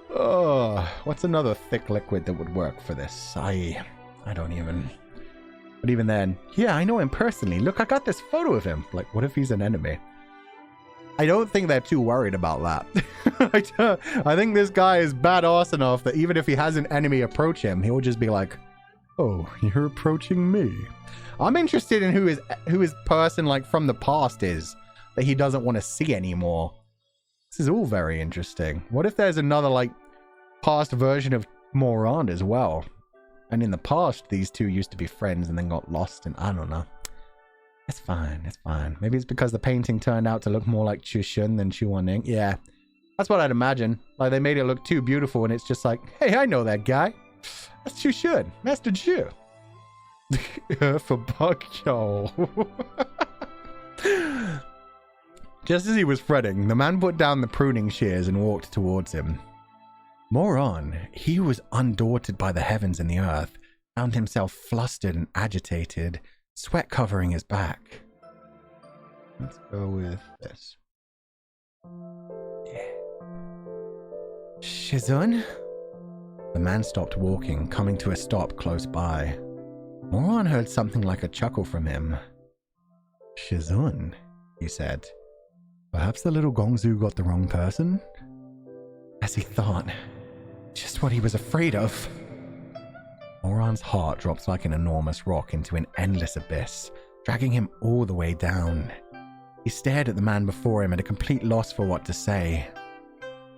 Oh, what's another thick liquid that would work for this? I don't even... But even then, yeah, I know him personally. Look, I got this photo of him. Like, what if he's an enemy? I don't think they're too worried about that. I think this guy is badass enough that even if he has an enemy approach him, he'll just be like, "Oh, you're approaching me." I'm interested in who his person like from the past is that he doesn't want to see anymore. This is all very interesting. What if there's another like past version of Morand as well? And in the past, these two used to be friends and then got lost, and I don't know. It's fine, it's fine. Maybe it's because the painting turned out to look more like Chushen than Chuaning. Yeah, that's what I'd imagine. Like, they made it look too beautiful, and it's just like, hey, I know that guy. That's Chushen, Master Chu. For Bug Yo. Just as he was fretting, the man put down the pruning shears and walked towards him. Moron, he was undaunted by the heavens and the earth, found himself flustered and agitated, sweat covering his back. Let's go with this. Yeah. Shizun? The man stopped walking, coming to a stop close by. Moron heard something like a chuckle from him. Shizun, he said. Perhaps the little Gongzu got the wrong person? As he thought, just what he was afraid of. Moron's heart dropped like an enormous rock into an endless abyss, dragging him all the way down. He stared at the man before him at a complete loss for what to say.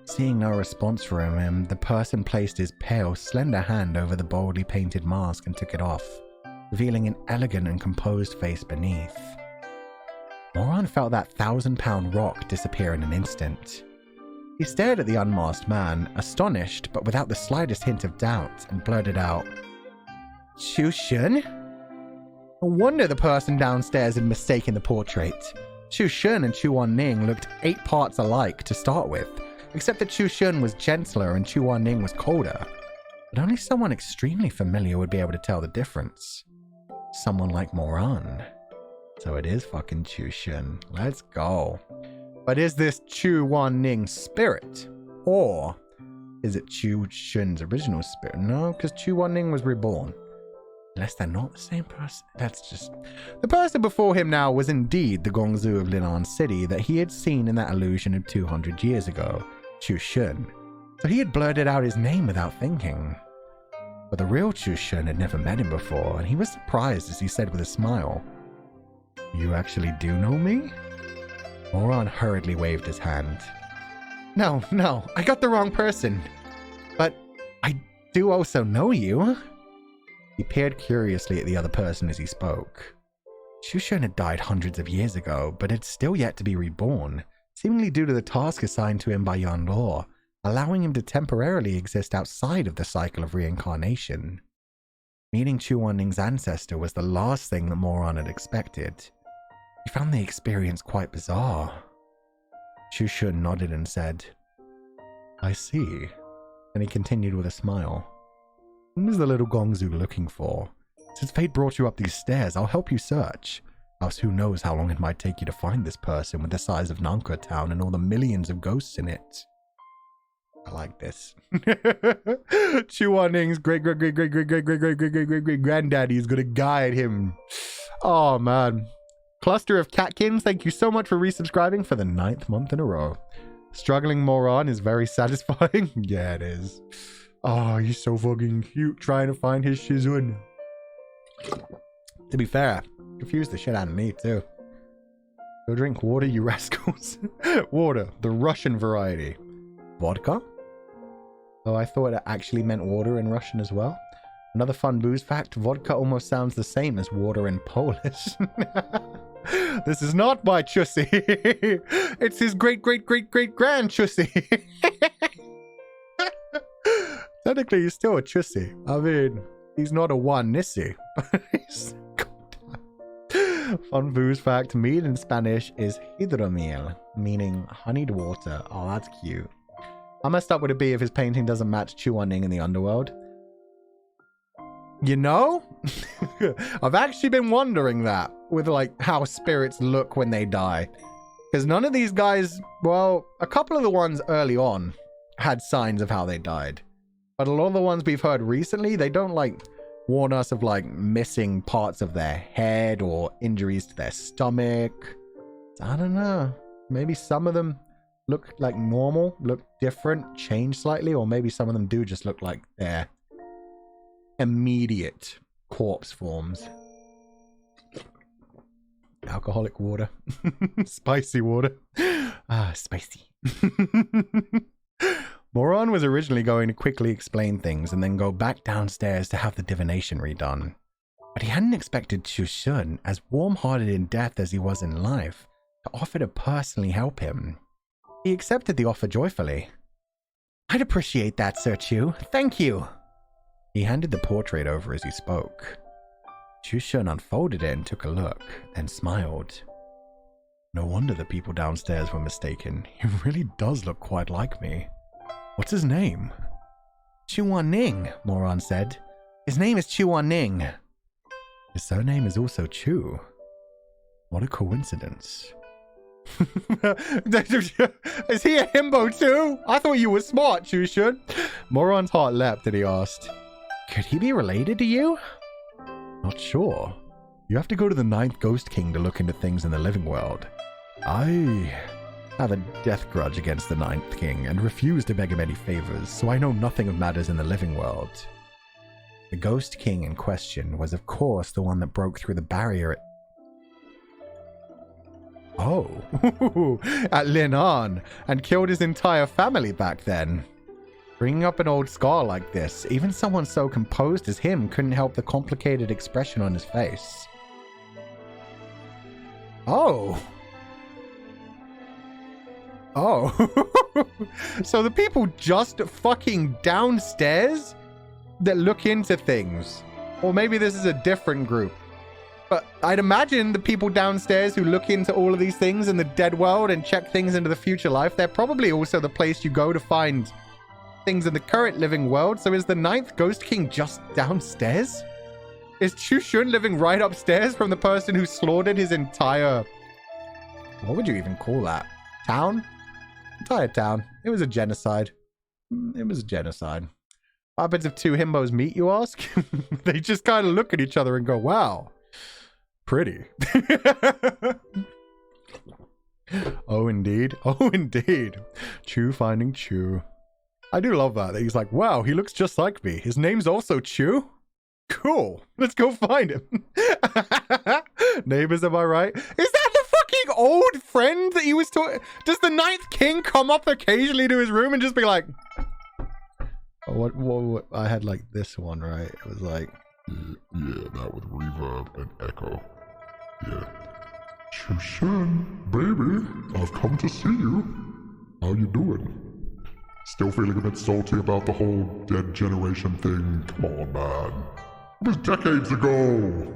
Seeing no response from him, the person placed his pale, slender hand over the boldly painted mask and took it off, revealing an elegant and composed face beneath. Moron felt that 1,000-pound rock disappear in an instant. He stared at the unmasked man, astonished but without the slightest hint of doubt, and blurted out, Chushen? No wonder the person downstairs had mistaken the portrait. Chushen and Chuan-Ning looked 8 parts alike to start with, except that Chushen was gentler and Chuan-Ning was colder. But only someone extremely familiar would be able to tell the difference. Someone like Moran. So it is fucking Chushen. Let's go. But is this Chuan-Ning's spirit? Or is it Chushen's original spirit? No, because Chuan-Ning was reborn. Unless they're not the same person. That's just... The person before him now was indeed the Gongzu of Linan City that he had seen in that illusion of 200 years ago. Chushen. So he had blurted out his name without thinking. But the real Chushen had never met him before, and he was surprised as he said with a smile, You actually do know me? Moran hurriedly waved his hand. No, I got the wrong person. But I do also know you. He peered curiously at the other person as he spoke. Chushen had died hundreds of years ago, but had still yet to be reborn, seemingly due to the task assigned to him by Yan Law, allowing him to temporarily exist outside of the cycle of reincarnation. Meeting Chuan-Ning's ancestor was the last thing that Moran had expected. He found the experience quite bizarre. Chushen nodded and said, I see. And he continued with a smile. Whom is the little Gongzu looking for? Since fate brought you up these stairs, I'll help you search. Else who knows how long it might take you to find this person with the size of Nanka Town and all the millions of ghosts in it. I like this. Chuan-Ning's great granddaddy is gonna guide him. Oh man. Cluster of Catkins, thank you so much for resubscribing for the 9th month in a row. Struggling Moron is very satisfying. Yeah, it is. Oh, he's so fucking cute trying to find his Shizun. To be fair, confused the shit out of me too. Go drink water, you rascals. Water, the Russian variety. Vodka? Oh, I thought it actually meant water in Russian as well. Another fun booze fact, vodka almost sounds the same as water in Polish. This is not my Chussi. It's his great-great-great-great-grand Chussi. Technically, he's still a Chussi. I mean, he's not a one Nissi. Fun booze fact, mead in Spanish is hidromiel, meaning honeyed water. Oh, that's cute. How messed up would it be if his painting doesn't match Chuan-Ning in the underworld? You know? I've actually been wondering that with like how spirits look when they die. Because none of these guys, well, a couple of the ones early on had signs of how they died. But a lot of the ones we've heard recently, they don't like warn us of like missing parts of their head or injuries to their stomach. I don't know. Maybe some of them look like normal, look different, change slightly, or maybe some of them do just look like they're immediate corpse forms. Alcoholic water. Spicy water. Ah, spicy. Moron was originally going to quickly explain things and then go back downstairs to have the divination redone. But he hadn't expected Chushun, as warm-hearted in death as he was in life, to offer to personally help him. He accepted the offer joyfully. I'd appreciate that, Sir Chu. Thank you. He handed the portrait over as he spoke. Chushun unfolded it and took a look, then smiled. No wonder the people downstairs were mistaken. He really does look quite like me. What's his name? Chuaning, Moron said. His name is Chuaning. His surname is also Chu. What a coincidence. Is he a himbo too? I thought you were smart, Chushun. Moron's heart leapt and he asked, could he be related to you? Not sure. You have to go to the 9th Ghost King to look into things in the living world. I have a death grudge against the 9th King and refuse to beg him any favors, so I know nothing of matters in the living world. The Ghost King in question was of course the one that broke through the barrier at Linan and killed his entire family back then. Bringing up an old scar like this, even someone so composed as him couldn't help the complicated expression on his face. Oh. So the people just fucking downstairs that look into things. Or maybe this is a different group. But I'd imagine the people downstairs who look into all of these things in the dead world and check things into the future life, they're probably also the place you go to find things in the current living world. So is the 9th Ghost King just downstairs? Is Chushun living right upstairs from the person who slaughtered his entire... what would you even call that? Town? Entire town. It was a genocide. It was a genocide. What happens if two himbos meet, you ask? They just kind of look at each other and go, wow, pretty. Oh, indeed. Oh, indeed. Chu finding Chu. I do love that he's like, wow, he looks just like me. His name's also Chu? Cool. Let's go find him. Neighbors, am I right? Is that the fucking old friend that he was talking? Does the 9th King come up occasionally to his room and just be like... oh, what I had like this one, right? It was like... yeah, that with reverb and echo. Yeah. Chushun, baby, I've come to see you. How you doing? Still feeling a bit salty about the whole dead generation thing? Come on, man. It was decades ago.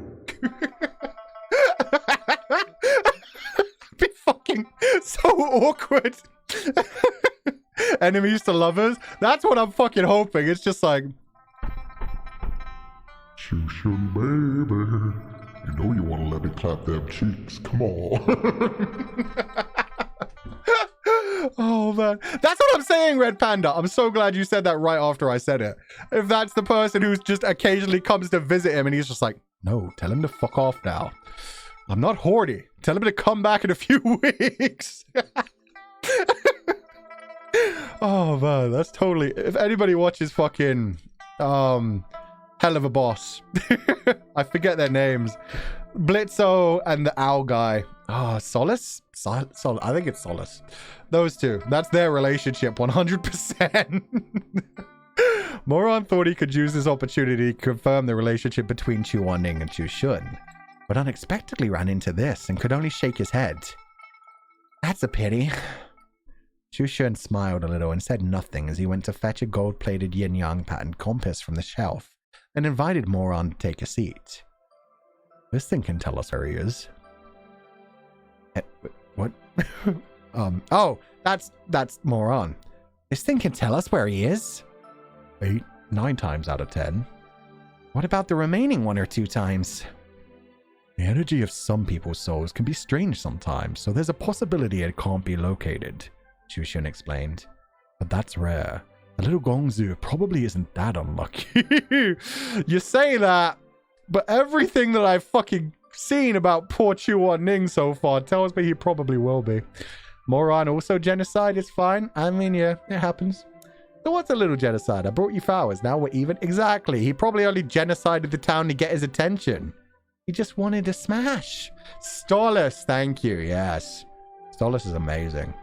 Be fucking so awkward. Enemies to lovers. That's what I'm fucking hoping. It's just like... Chushun, baby. You know you want to let me clap them cheeks. Come on. Oh, man. That's what I'm saying, Red Panda. I'm so glad you said that right after I said it. If that's the person who's just occasionally comes to visit him and he's just like, no, tell him to fuck off now. I'm not horny. Tell him to come back in a few weeks. Oh, man. That's totally... if anybody watches fucking... Hell of a Boss. I forget their names. Blitzo and the owl guy. Oh, Solace? I think it's Solace. Those two. That's their relationship, 100%. Moron thought he could use this opportunity to confirm the relationship between Chuaning and Chushun, but unexpectedly ran into this and could only shake his head. That's a pity. Chushun smiled a little and said nothing as he went to fetch a gold-plated yin-yang patterned compass from the shelf and invited Moron to take a seat. This thing can tell us where he is. What? Oh, that's Moron. This thing can tell us where he is. 8, 9 times out of 10. What about the remaining 1 or 2 times? The energy of some people's souls can be strange sometimes, so there's a possibility it can't be located, Chushun explained. But that's rare. The little Gongzu probably isn't that unlucky. You say that, but everything that I've fucking seen about poor Chuaning so far tells me he probably will be. Moron also genocide is fine. I mean, yeah, it happens. So what's a little genocide? I brought you flowers. Now we're even. Exactly. He probably only genocided the town to get his attention. He just wanted to smash. Stolas, thank you. Yes. Stolas is amazing.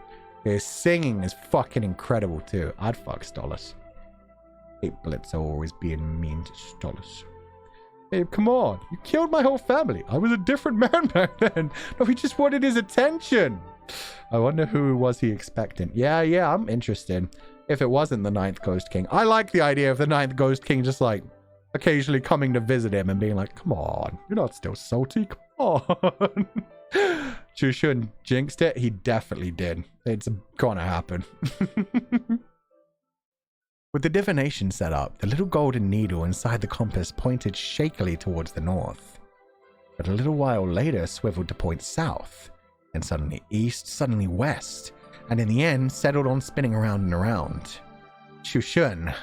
His singing is fucking incredible too. I'd fuck Stolas. Hate Blitzo always being mean to Stolas. Hey, come on. You killed my whole family. I was a different man back then. No, he just wanted his attention. I wonder who was he expecting. Yeah, I'm interested. If it wasn't the 9th Ghost King. I like the idea of the 9th Ghost King just like occasionally coming to visit him and being like, come on, you're not still salty. Come on. Chushun jinxed it. He definitely did. It's gonna happen. With the divination set up, the little golden needle inside the compass pointed shakily towards the north. But a little while later swiveled to point south, and suddenly east, suddenly west, and in the end settled on spinning around and around. Chushun.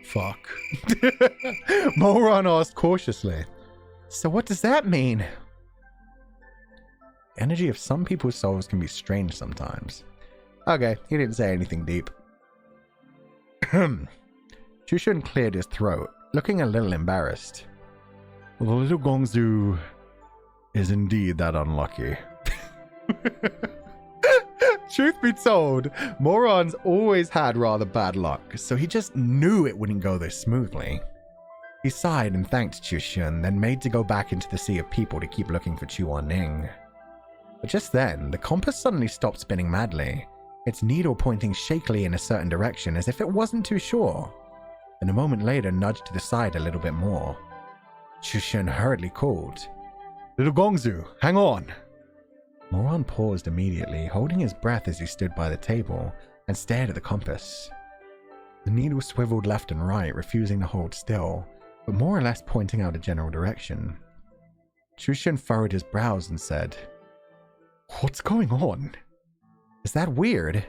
Fuck. Moron asked cautiously. So what does that mean? The energy of some people's souls can be strange sometimes. Okay, he didn't say anything deep. Chushun cleared his throat, looking a little embarrassed. Well, the little Gongzu is indeed that unlucky. Truth be told, Moron's always had rather bad luck, so he just knew it wouldn't go this smoothly. He sighed and thanked Chushun, then made to go back into the sea of people to keep looking for Chuan-Ning. But just then, the compass suddenly stopped spinning madly, its needle pointing shakily in a certain direction as if it wasn't too sure, and a moment later nudged to the side a little bit more. Chushun hurriedly called, Little Gongzu, hang on! Moron paused immediately, holding his breath as he stood by the table and stared at the compass. The needle swiveled left and right, refusing to hold still, but more or less pointing out a general direction. Chushun furrowed his brows and said, What's going on? Is that weird?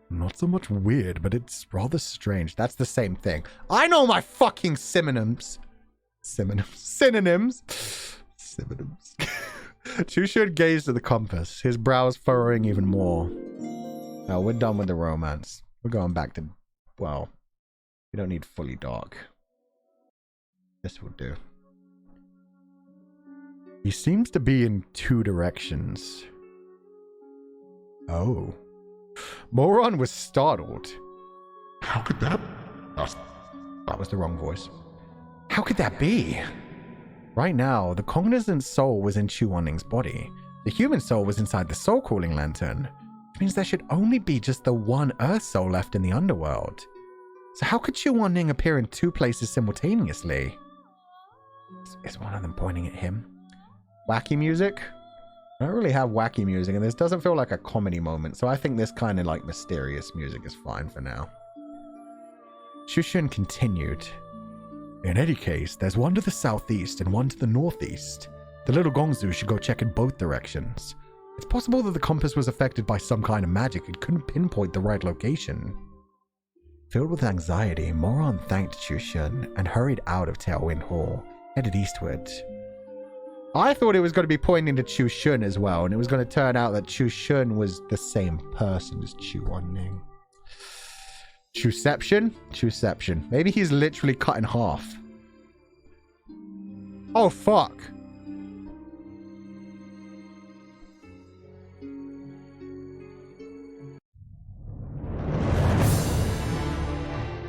Not so much weird, but it's rather strange. That's the same thing. I know my fucking synonyms. Synonyms. Chushun gazed at the compass, his brows furrowing even more. Now, we're done with the romance. We're going back to, well, we don't need fully dark. This will do. He seems to be in 2 directions. Oh. Moron was startled. How could that? That was the wrong voice. How could that be? Right now, the cognizant soul was in Chuan-Ning's body. The human soul was inside the soul-calling lantern, which means there should only be just the one Earth soul left in the underworld. So how could Chuan-Ning appear in 2 places simultaneously? Is one of them pointing at him? Wacky music? I don't really have wacky music, and this doesn't feel like a comedy moment, so I think this kind of like mysterious music is fine for now. Chushun continued. In any case, there's one to the southeast and one to the northeast. The little Gongzu should go check in both directions. It's possible that the compass was affected by some kind of magic and couldn't pinpoint the right location. Filled with anxiety, Moron thanked Chushun and hurried out of Tailwind Hall, headed eastward. I thought it was going to be pointing to Chushun as well, and it was going to turn out that Chushun was the same person as Chuan-Ning. Chuception. Maybe he's literally cut in half. Oh, fuck.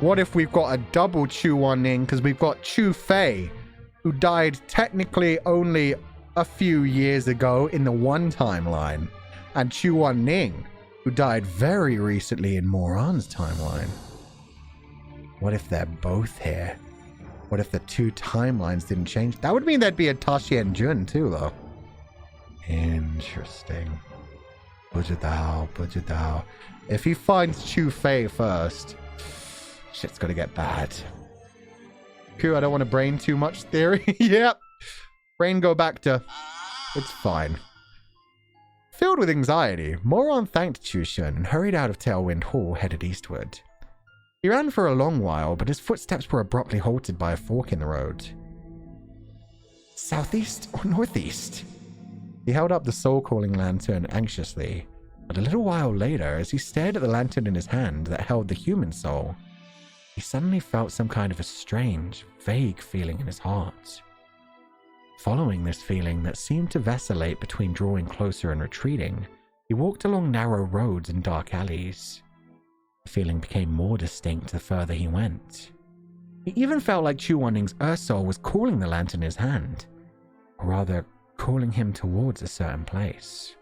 What if we've got a double Chuan-Ning, because we've got Chu Fei, who died technically only a few years ago in the one timeline, and Chuan-Ning, who died very recently in Moron's timeline. What if they're both here? What if the 2 timelines didn't change? That would mean there'd be a Taxian Jun too, though. Interesting. Bujadao. If he finds Chu Fei first, shit's gonna get bad. Phew, I don't want to brain too much theory. Yep. Brain go back to... It's fine. Filled with anxiety, Moron thanked Chushun and hurried out of Tailwind Hall, headed eastward. He ran for a long while, but his footsteps were abruptly halted by a fork in the road. Southeast or northeast? He held up the soul-calling lantern anxiously, but a little while later, as he stared at the lantern in his hand that held the human soul, he suddenly felt some kind of a strange, vague feeling in his heart. Following this feeling that seemed to vacillate between drawing closer and retreating, he walked along narrow roads and dark alleys. The feeling became more distinct the further he went. He even felt like Chuwanding's Earth Soul was calling the lantern in his hand, or rather, calling him towards a certain place.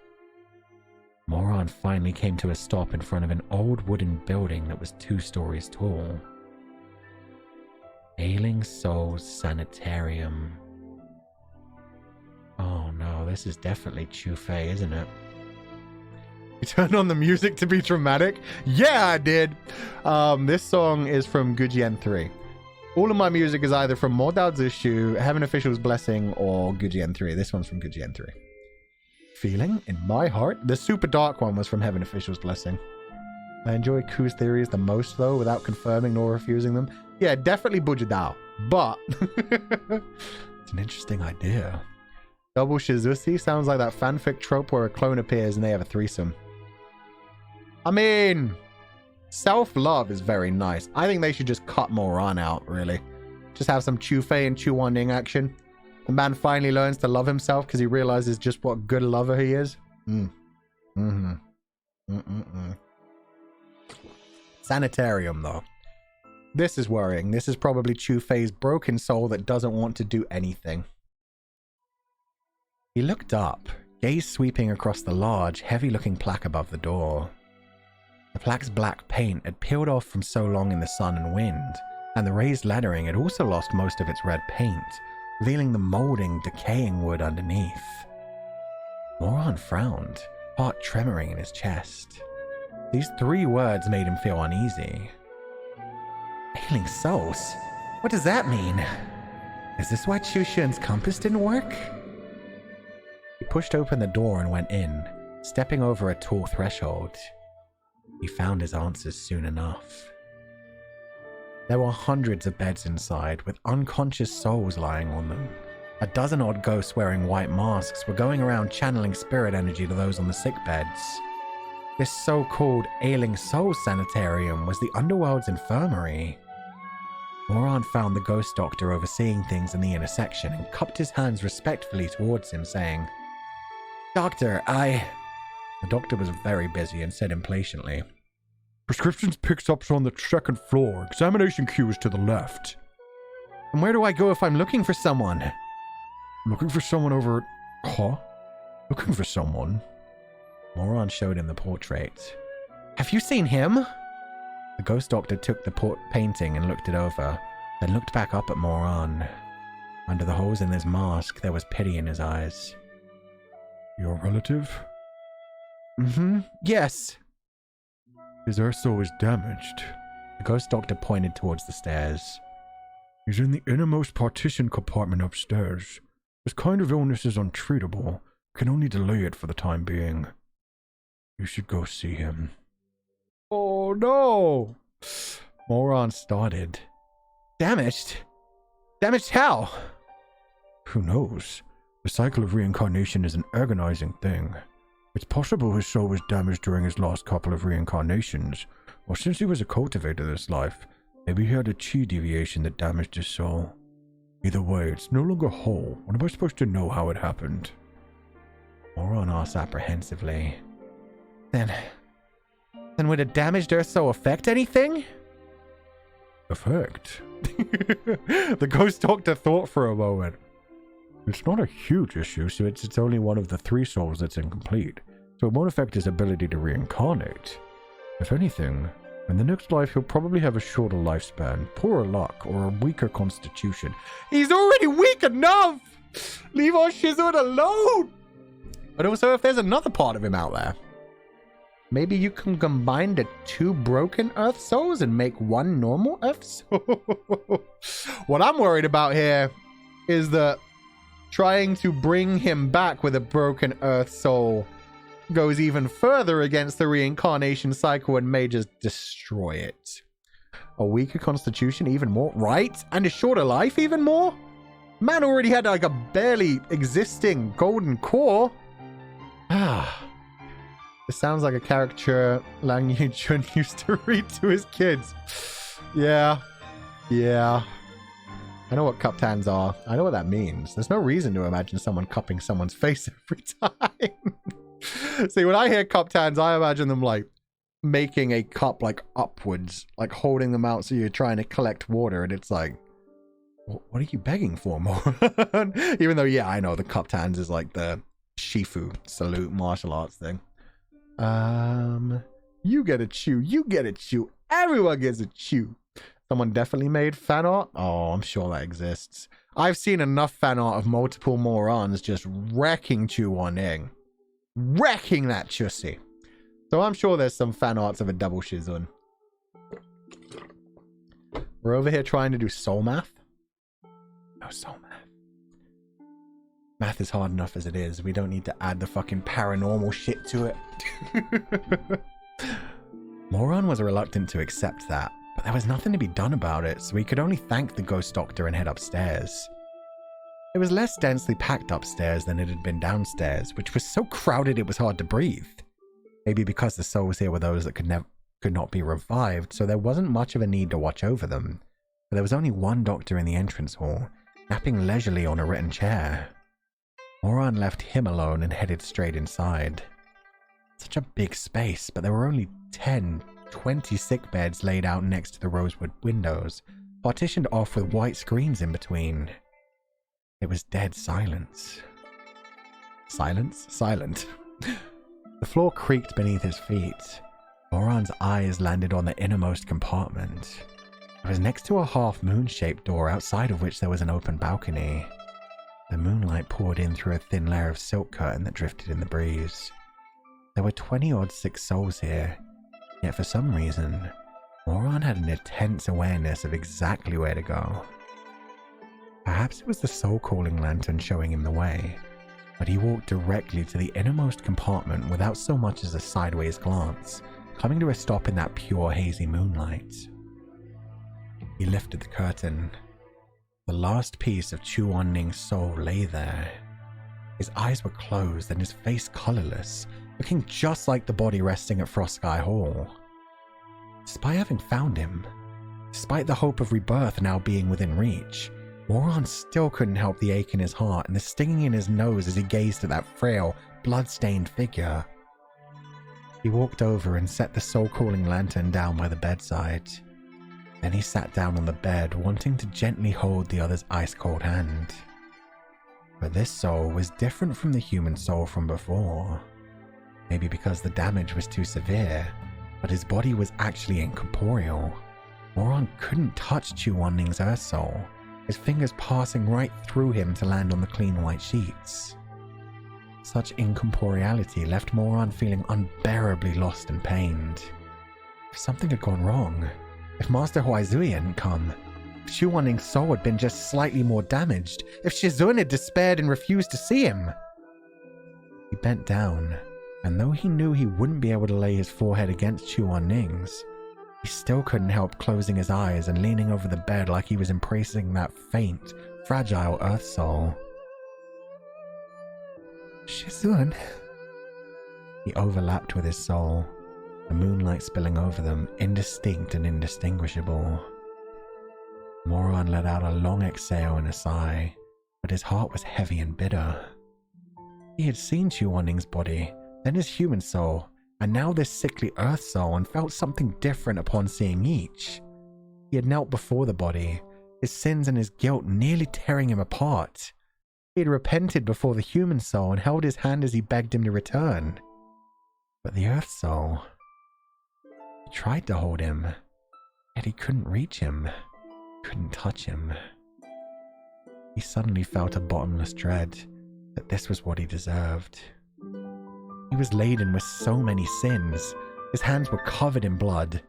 Moran finally came to a stop in front of an old wooden building that was 2 stories tall. Ailing Souls Sanitarium. Oh no, this is definitely Chu-Fei, isn't it? You turned on the music to be dramatic? Yeah, I did! This song is from Gujian 3. All of my music is either from Modao Zishu, Heaven Official's Blessing, or Gujian 3. This one's from Gujian 3. Feeling in my heart? The super dark one was from Heaven Official's Blessing. I enjoy Ku's theories the most, though, without confirming nor refusing them. Yeah, definitely Bujidao, but it's an interesting idea. Double Shizusi sounds like that fanfic trope where a clone appears and they have a threesome. I mean, self-love is very nice. I think they should just cut Moran out, really. Just have some Chu-Fei and Chuwanding action. The man finally learns to love himself because he realizes just what good lover he is. Sanitarium, though. This is worrying. This is probably Chu-Fei's broken soul that doesn't want to do anything. He looked up, gaze sweeping across the large, heavy-looking plaque above the door. The plaque's black paint had peeled off from so long in the sun and wind, and the raised lettering had also lost most of its red paint, revealing the molding, decaying wood underneath. Moran frowned, heart tremoring in his chest. These 3 words made him feel uneasy. Ailing souls? What does that mean? Is this why Chushan's compass didn't work? He pushed open the door and went in, stepping over a tall threshold. He found his answers soon enough. There were hundreds of beds inside, with unconscious souls lying on them. A dozen odd ghosts wearing white masks were going around channeling spirit energy to those on the sick beds. This so-called Ailing Souls Sanitarium was the Underworld's infirmary. Moran found the ghost doctor overseeing things in the inner section and cupped his hands respectfully towards him, saying, "Doctor, The doctor was very busy and said impatiently, "Prescriptions picks-up's on the 2nd floor. Examination queue is to the left." "And where do I go if I'm looking for someone?" "Looking for someone over... Huh? Looking for someone?" Moran showed him the portrait. "Have you seen him?" The ghost doctor took the painting and looked it over, then looked back up at Moran. Under the holes in his mask, there was pity in his eyes. "Your relative?" Yes." "His Earth Soul is damaged." The ghost doctor pointed towards the stairs. "He's in the innermost partition compartment upstairs. This kind of illness is untreatable. Can only delay it for the time being. You should go see him." "Oh no!" Moran started. "Damaged? Damaged how?" "Who knows? The cycle of reincarnation is an agonizing thing. It's possible his soul was damaged during his last couple of reincarnations, or since he was a cultivator this life, maybe he had a chi deviation that damaged his soul. Either way, it's no longer whole. What am I supposed to know how it happened?" Moran asked apprehensively. Then would a damaged Earth Soul affect anything?" "Affect?" The ghost doctor thought for a moment. "It's not a huge issue, so it's only one of the 3 souls that's incomplete, so it won't affect his ability to reincarnate. If anything, in the next life he'll probably have a shorter lifespan, poorer luck, or a weaker constitution." "He's already weak enough! Leave our Shizud alone!" But also, if there's another part of him out there, maybe you can combine the 2 broken Earth Souls and make 1 normal Earth Soul? What I'm worried about here is that trying to bring him back with a broken Earth Soul goes even further against the reincarnation cycle and may just destroy it. A weaker constitution even more, right? And a shorter life even more? Man already had like a barely existing golden core. Ah. This sounds like a caricature Lang Yu-chun used to read to his kids. Yeah. Yeah. I know what cupped hands are. I know what that means. There's no reason to imagine someone cupping someone's face every time. See, when I hear cupped hands, I imagine them like making a cup like upwards, like holding them out so you're trying to collect water, and it's like, what are you begging for, moron? Even though, yeah, I know the cupped hands is like the Shifu salute martial arts thing. You get a chew, you get a chew, everyone gets a chew. Someone definitely made fan art. Oh, I'm sure that exists. I've seen enough fan art of multiple morons just wrecking Chu-Wan-Ning. Wrecking that Chussi. So I'm sure there's some fan arts of a double Shizun. We're over here trying to do soul math. No soul math. Math is hard enough as it is. We don't need to add the fucking paranormal shit to it. Moron was reluctant to accept that, but there was nothing to be done about it, so he could only thank the ghost doctor and head upstairs. It was less densely packed upstairs than it had been downstairs, which was so crowded it was hard to breathe. Maybe because the souls here were those that could not be revived, so there wasn't much of a need to watch over them. But there was only one doctor in the entrance hall, napping leisurely on a written chair. Moron left him alone and headed straight inside. Such a big space, but there were only 20 sick beds laid out next to the rosewood windows, partitioned off with white screens in between. It was dead silence. Silence? Silent. The floor creaked beneath his feet. Moron's eyes landed on the innermost compartment. It was next to a half-moon-shaped door outside of which there was an open balcony. The moonlight poured in through a thin layer of silk curtain that drifted in the breeze. There were 20-odd sick souls here, yet for some reason, Moron had an intense awareness of exactly where to go. Perhaps it was the soul-calling lantern showing him the way, but he walked directly to the innermost compartment without so much as a sideways glance, coming to a stop in that pure hazy moonlight. He lifted the curtain. The last piece of Chu-Wan-Ning's soul lay there. His eyes were closed and his face colorless, looking just like the body resting at Frostsky Hall. Despite having found him, despite the hope of rebirth now being within reach, Moron still couldn't help the ache in his heart and the stinging in his nose as he gazed at that frail, blood-stained figure. He walked over and set the soul-calling lantern down by the bedside. Then he sat down on the bed, wanting to gently hold the other's ice-cold hand. But this soul was different from the human soul from before. Maybe because the damage was too severe, but his body was actually incorporeal. Moron couldn't touch Chu-Wan-Ning's earth soul, his fingers passing right through him to land on the clean white sheets. Such incorporeality left Moron feeling unbearably lost and pained. If something had gone wrong, if Master Huaizui hadn't come, if Chu-Wan-Ning's soul had been just slightly more damaged, if Shizun had despaired and refused to see him. He bent down, and though he knew he wouldn't be able to lay his forehead against Chu-Wan-Ning's, he still couldn't help closing his eyes and leaning over the bed like he was embracing that faint, fragile earth soul. Shizun. He overlapped with his soul, the moonlight spilling over them, indistinct and indistinguishable. Moron let out a long exhale and a sigh, but his heart was heavy and bitter. He had seen Chu-Wan-Ning's body, then his human soul, and now this sickly earth soul, and felt something different upon seeing each. He had knelt before the body, his sins and his guilt nearly tearing him apart. He had repented before the human soul and held his hand as he begged him to return. But the earth soul... He tried to hold him, yet he couldn't reach him, couldn't touch him. He suddenly felt a bottomless dread that this was what he deserved. He was laden with so many sins. His hands were covered in blood.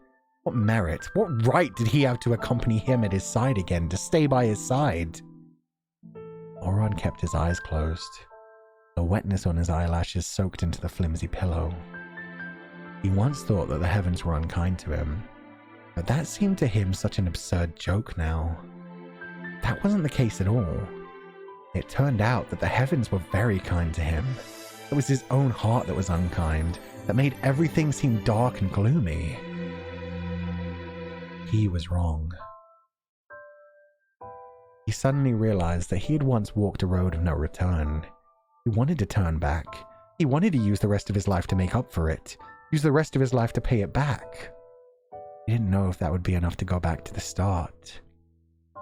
What merit, what right did he have to accompany him at his side again, to stay by his side? Moron kept his eyes closed. The wetness on his eyelashes soaked into the flimsy pillow. He once thought that the heavens were unkind to him, but that seemed to him such an absurd joke now. That wasn't the case at all. It turned out that the heavens were very kind to him. It was his own heart that was unkind, that made everything seem dark and gloomy. He was wrong. He suddenly realized that he had once walked a road of no return. He wanted to turn back. He wanted to use the rest of his life to make up for it. Use the rest of his life to pay it back. He didn't know if that would be enough to go back to the start.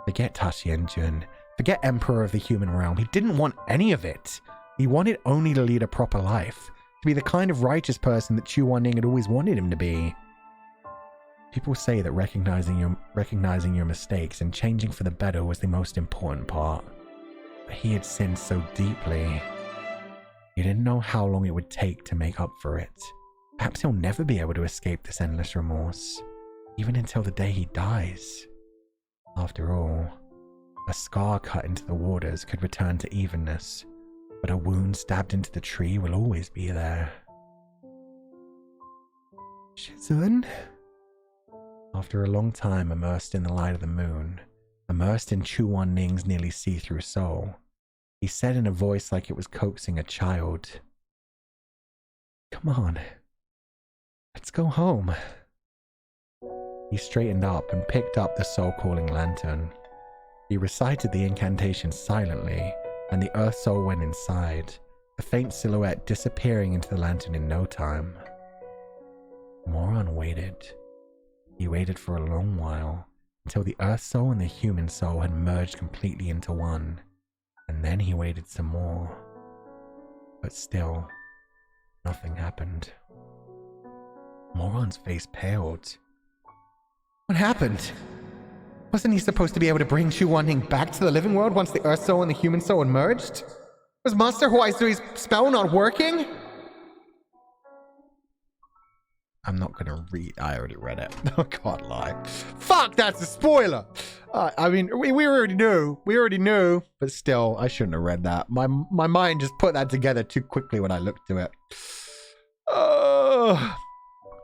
Forget Tashi-Jun. Forget Emperor of the Human Realm. He didn't want any of it. He wanted only to lead a proper life. To be the kind of righteous person that Chu Wan-Ning had always wanted him to be. People say that recognizing your mistakes and changing for the better was the most important part. But he had sinned so deeply. He didn't know how long it would take to make up for it. Perhaps he'll never be able to escape this endless remorse, even until the day he dies. After all, a scar cut into the waters could return to evenness, but a wound stabbed into the tree will always be there. Shizun? After a long time immersed in the light of the moon, immersed in Chu Wan-Ning's nearly see-through soul, he said in a voice like it was coaxing a child, "Come on, let's go home." He straightened up and picked up the soul-calling lantern. He recited the incantation silently, and the earth soul went inside, the faint silhouette disappearing into the lantern in no time. Moron waited. He waited for a long while, until the earth soul and the human soul had merged completely into one, and then he waited some more. But still, nothing happened. Moron's face paled. What happened? Wasn't he supposed to be able to bring Chu Wan-Ning back to the living world once the earth soul and the human soul had merged? Was Master Huaizui's spell not working? I'm not gonna read. I already read it. I can't lie. Fuck, that's a spoiler. I mean, we already knew. We already knew. But still, I shouldn't have read that. My mind just put that together too quickly when I looked to it.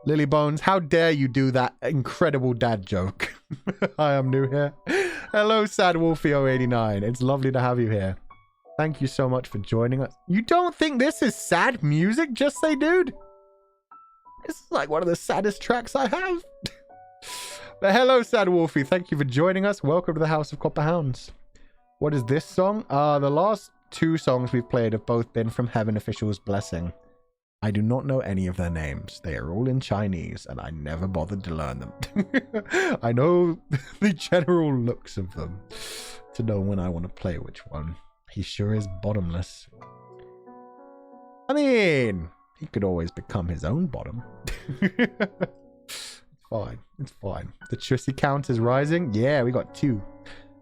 Lily Bones, how dare you do that incredible dad joke? Hi, I'm new here. Hello, Sad Wolfie 089. It's lovely to have you here. Thank you so much for joining us. You don't think this is sad music? Just say, dude. This is like one of the saddest tracks I have. But hello, Sad Wolfie. Thank you for joining us. Welcome to the House of Copper Hounds. What is this song? The last two songs we've played have both been from Heaven Official's Blessing. I do not know any of their names. They are all in Chinese, and I never bothered to learn them. I know the general looks of them to know when I want to play which one. He sure is bottomless. I mean, he could always become his own bottom. It's fine. It's fine. The Trissy count is rising. Yeah, we got 2.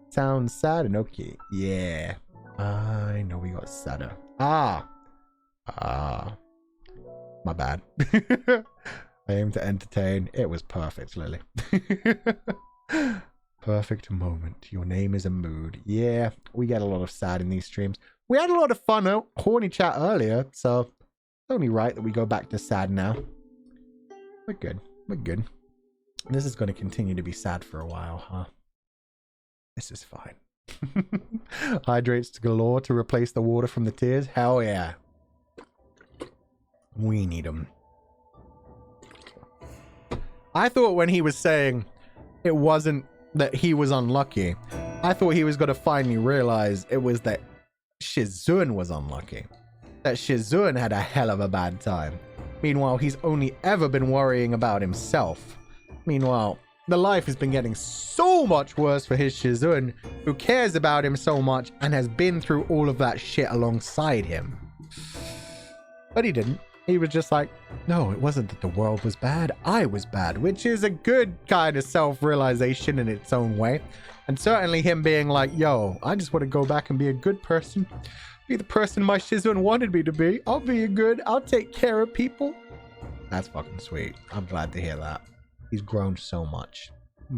Sounds sad and okay. Yeah. I know we got sadder. My bad. I aim to entertain. It was perfect, Lily. Perfect moment. Your name is a mood. Yeah, we get a lot of sad in these streams. We had a lot of fun, horny chat earlier, so it's only right that we go back to sad now. We're good. We're good. This is going to continue to be sad for a while, huh? This is fine. Hydrates galore to replace the water from the tears. Hell yeah. We need them. I thought when he was saying it wasn't that he was unlucky, I thought he was going to finally realize it was that Shizun was unlucky. That Shizun had a hell of a bad time. Meanwhile, he's only ever been worrying about himself. Meanwhile, the life has been getting so much worse for his Shizun, who cares about him so much and has been through all of that shit alongside him. But he didn't. He was just like, no, it wasn't that the world was bad. I was bad, which is a good kind of self-realization in its own way. And certainly him being like, yo, I just want to go back and be a good person. Be the person my Shizun wanted me to be. I'll be good. I'll take care of people. That's fucking sweet. I'm glad to hear that. He's grown so much.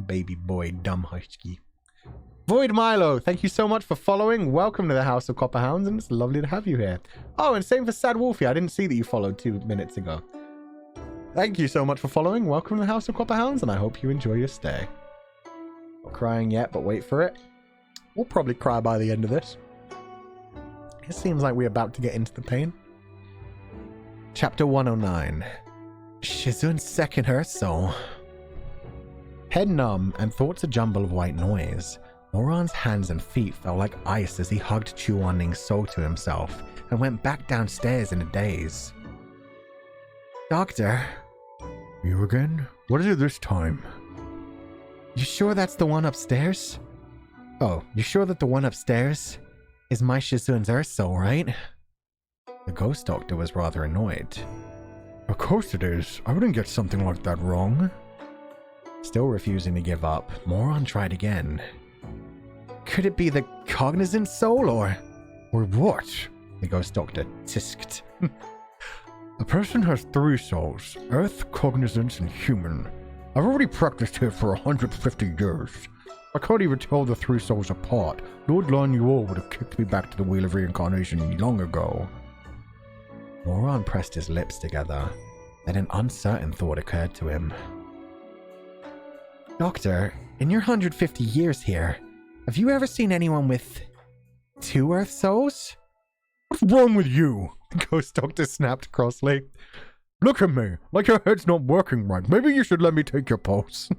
Baby boy, dumb husky. Void Milo, thank you so much for following. Welcome to the House of Copper Hounds, and it's lovely to have you here. Oh, and same for Sad Wolfie. I didn't see that you followed 2 minutes ago. Thank you so much for following. Welcome to the House of Copper Hounds, and I hope you enjoy your stay. Not crying yet, but wait for it. We'll probably cry by the end of this. It seems like we're about to get into the pain. Chapter 109. Shizun's second Earth Soul. Head numb and thoughts a jumble of white noise, Moron's hands and feet felt like ice as he hugged Chuan-Ning's soul to himself and went back downstairs in a daze. Doctor? You again? What is it this time? You sure that's the one upstairs? Oh, you sure that the one upstairs is my Shizun's Earth Soul, right? The ghost doctor was rather annoyed. Of course it is. I wouldn't get something like that wrong. Still refusing to give up, Moron tried again. Could it be the cognizant soul or what? The ghost doctor tisked. A person has 3 souls, Earth, Cognizance, and Human. I've already practiced here for 150 years. I can't even tell the 3 souls apart. Lord Lan Yuo would have kicked me back to the Wheel of Reincarnation long ago. Moron pressed his lips together. Then an uncertain thought occurred to him. Doctor, in your 150 years here, have you ever seen anyone with 2 Earth Souls? What's wrong with you? The ghost doctor snapped crossly. Look at me, like your head's not working right. Maybe you should let me take your pulse.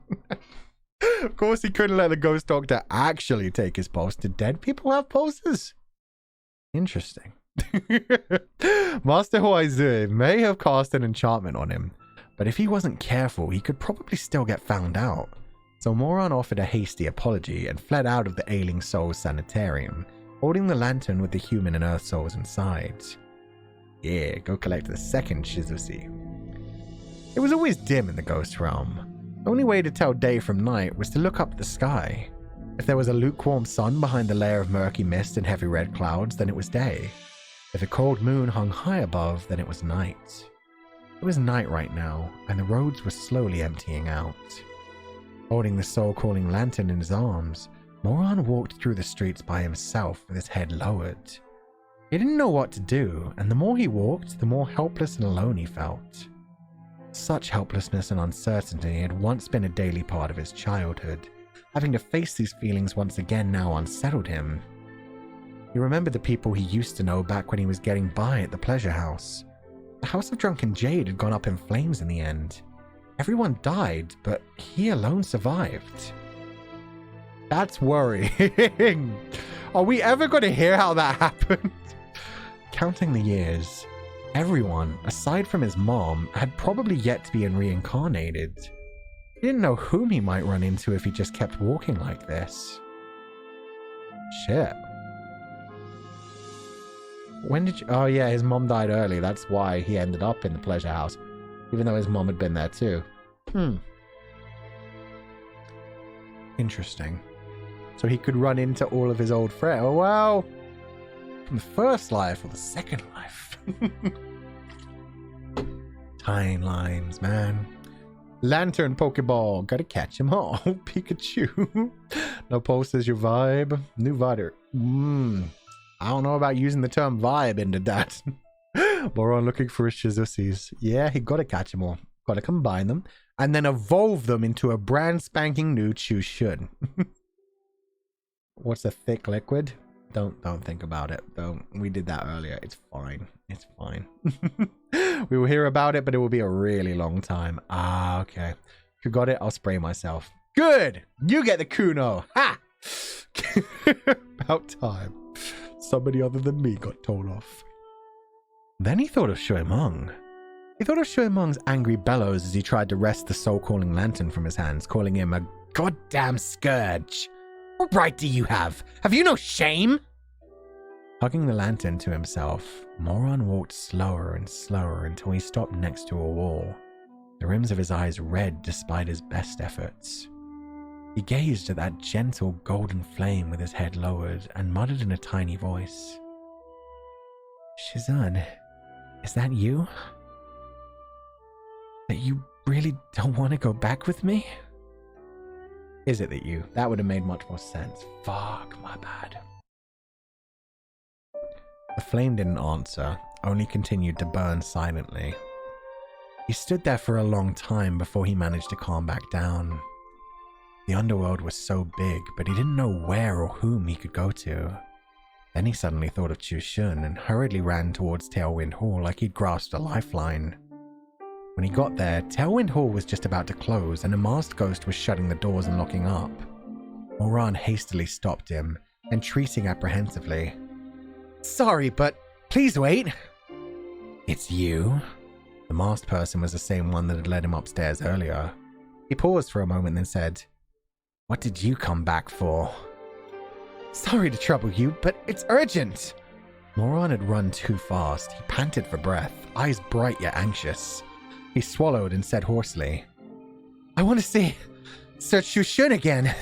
Of course he couldn't let the ghost doctor actually take his pulse. Did dead people have pulses? Interesting. Master Huaizhi may have cast an enchantment on him, but if he wasn't careful, he could probably still get found out. So Moron offered a hasty apology and fled out of the Ailing Souls Sanitarium, holding the lantern with the human and earth souls inside. Yeah, go collect the second Shizushi. It was always dim in the ghost realm. The only way to tell day from night was to look up at the sky. If there was a lukewarm sun behind the layer of murky mist and heavy red clouds, then it was day. If a cold moon hung high above, then it was night. It was night right now, and the roads were slowly emptying out. Holding the soul-calling lantern in his arms, Moron walked through the streets by himself with his head lowered. He didn't know what to do, and the more he walked, the more helpless and alone he felt. Such helplessness and uncertainty had once been a daily part of his childhood. Having to face these feelings once again now unsettled him. He remembered the people he used to know back when he was getting by at the pleasure house. The House of Drunken Jade had gone up in flames in the end. Everyone died, but he alone survived. That's worrying. Are we ever going to hear how that happened? Counting the years, everyone, aside from his mom, had probably yet to be reincarnated. He didn't know whom he might run into if he just kept walking like this. Shit. When did you... Oh yeah, his mom died early. That's why he ended up in the pleasure house. Even though his mom had been there too. Interesting. So he could run into all of his old friends. Oh well. From the first life or the second life. Timelines, man. Lantern Pokeball. Gotta catch 'em all. Pikachu. No pulses, your vibe. New Vider. I don't know about using the term vibe into that. Moron looking for his Shizushis. Yeah, he gotta catch 'em all. Gotta combine them. And then evolve them into a brand spanking new Chushun. What's a thick liquid? Don't think about it. We did that earlier. It's fine. It's fine. We will hear about it, but it will be a really long time. Ah, okay. If you got it, I'll spray myself. Good! You get the Kuno! Ha! About time. Somebody other than me got told off. Then he thought of Shuimeng. He thought of Shuimeng's angry bellows as he tried to wrest the soul-calling lantern from his hands, calling him a goddamn scourge. What right do you have? Have you no shame? Hugging the lantern to himself, Moron walked slower and slower until he stopped next to a wall, the rims of his eyes red despite his best efforts. He gazed at that gentle golden flame with his head lowered and muttered in a tiny voice. Shizun, is that you? That you really don't want to go back with me? Is it that you? That would have made much more sense. Fuck, my bad. The flame didn't answer, only continued to burn silently. He stood there for a long time before he managed to calm back down. The underworld was so big, but he didn't know where or whom he could go to. Then he suddenly thought of Chushan and hurriedly ran towards Tailwind Hall like he'd grasped a lifeline. When he got there, Tailwind Hall was just about to close and a masked ghost was shutting the doors and locking up. Moran hastily stopped him, entreating apprehensively. "Sorry, but please wait." "It's you?" The masked person was the same one that had led him upstairs earlier. He paused for a moment, then said, "What did you come back for?" "Sorry to trouble you, but it's urgent." Moran had run too fast. He panted for breath, eyes bright yet anxious. He swallowed and said hoarsely, "I want to see Sir Chushan again."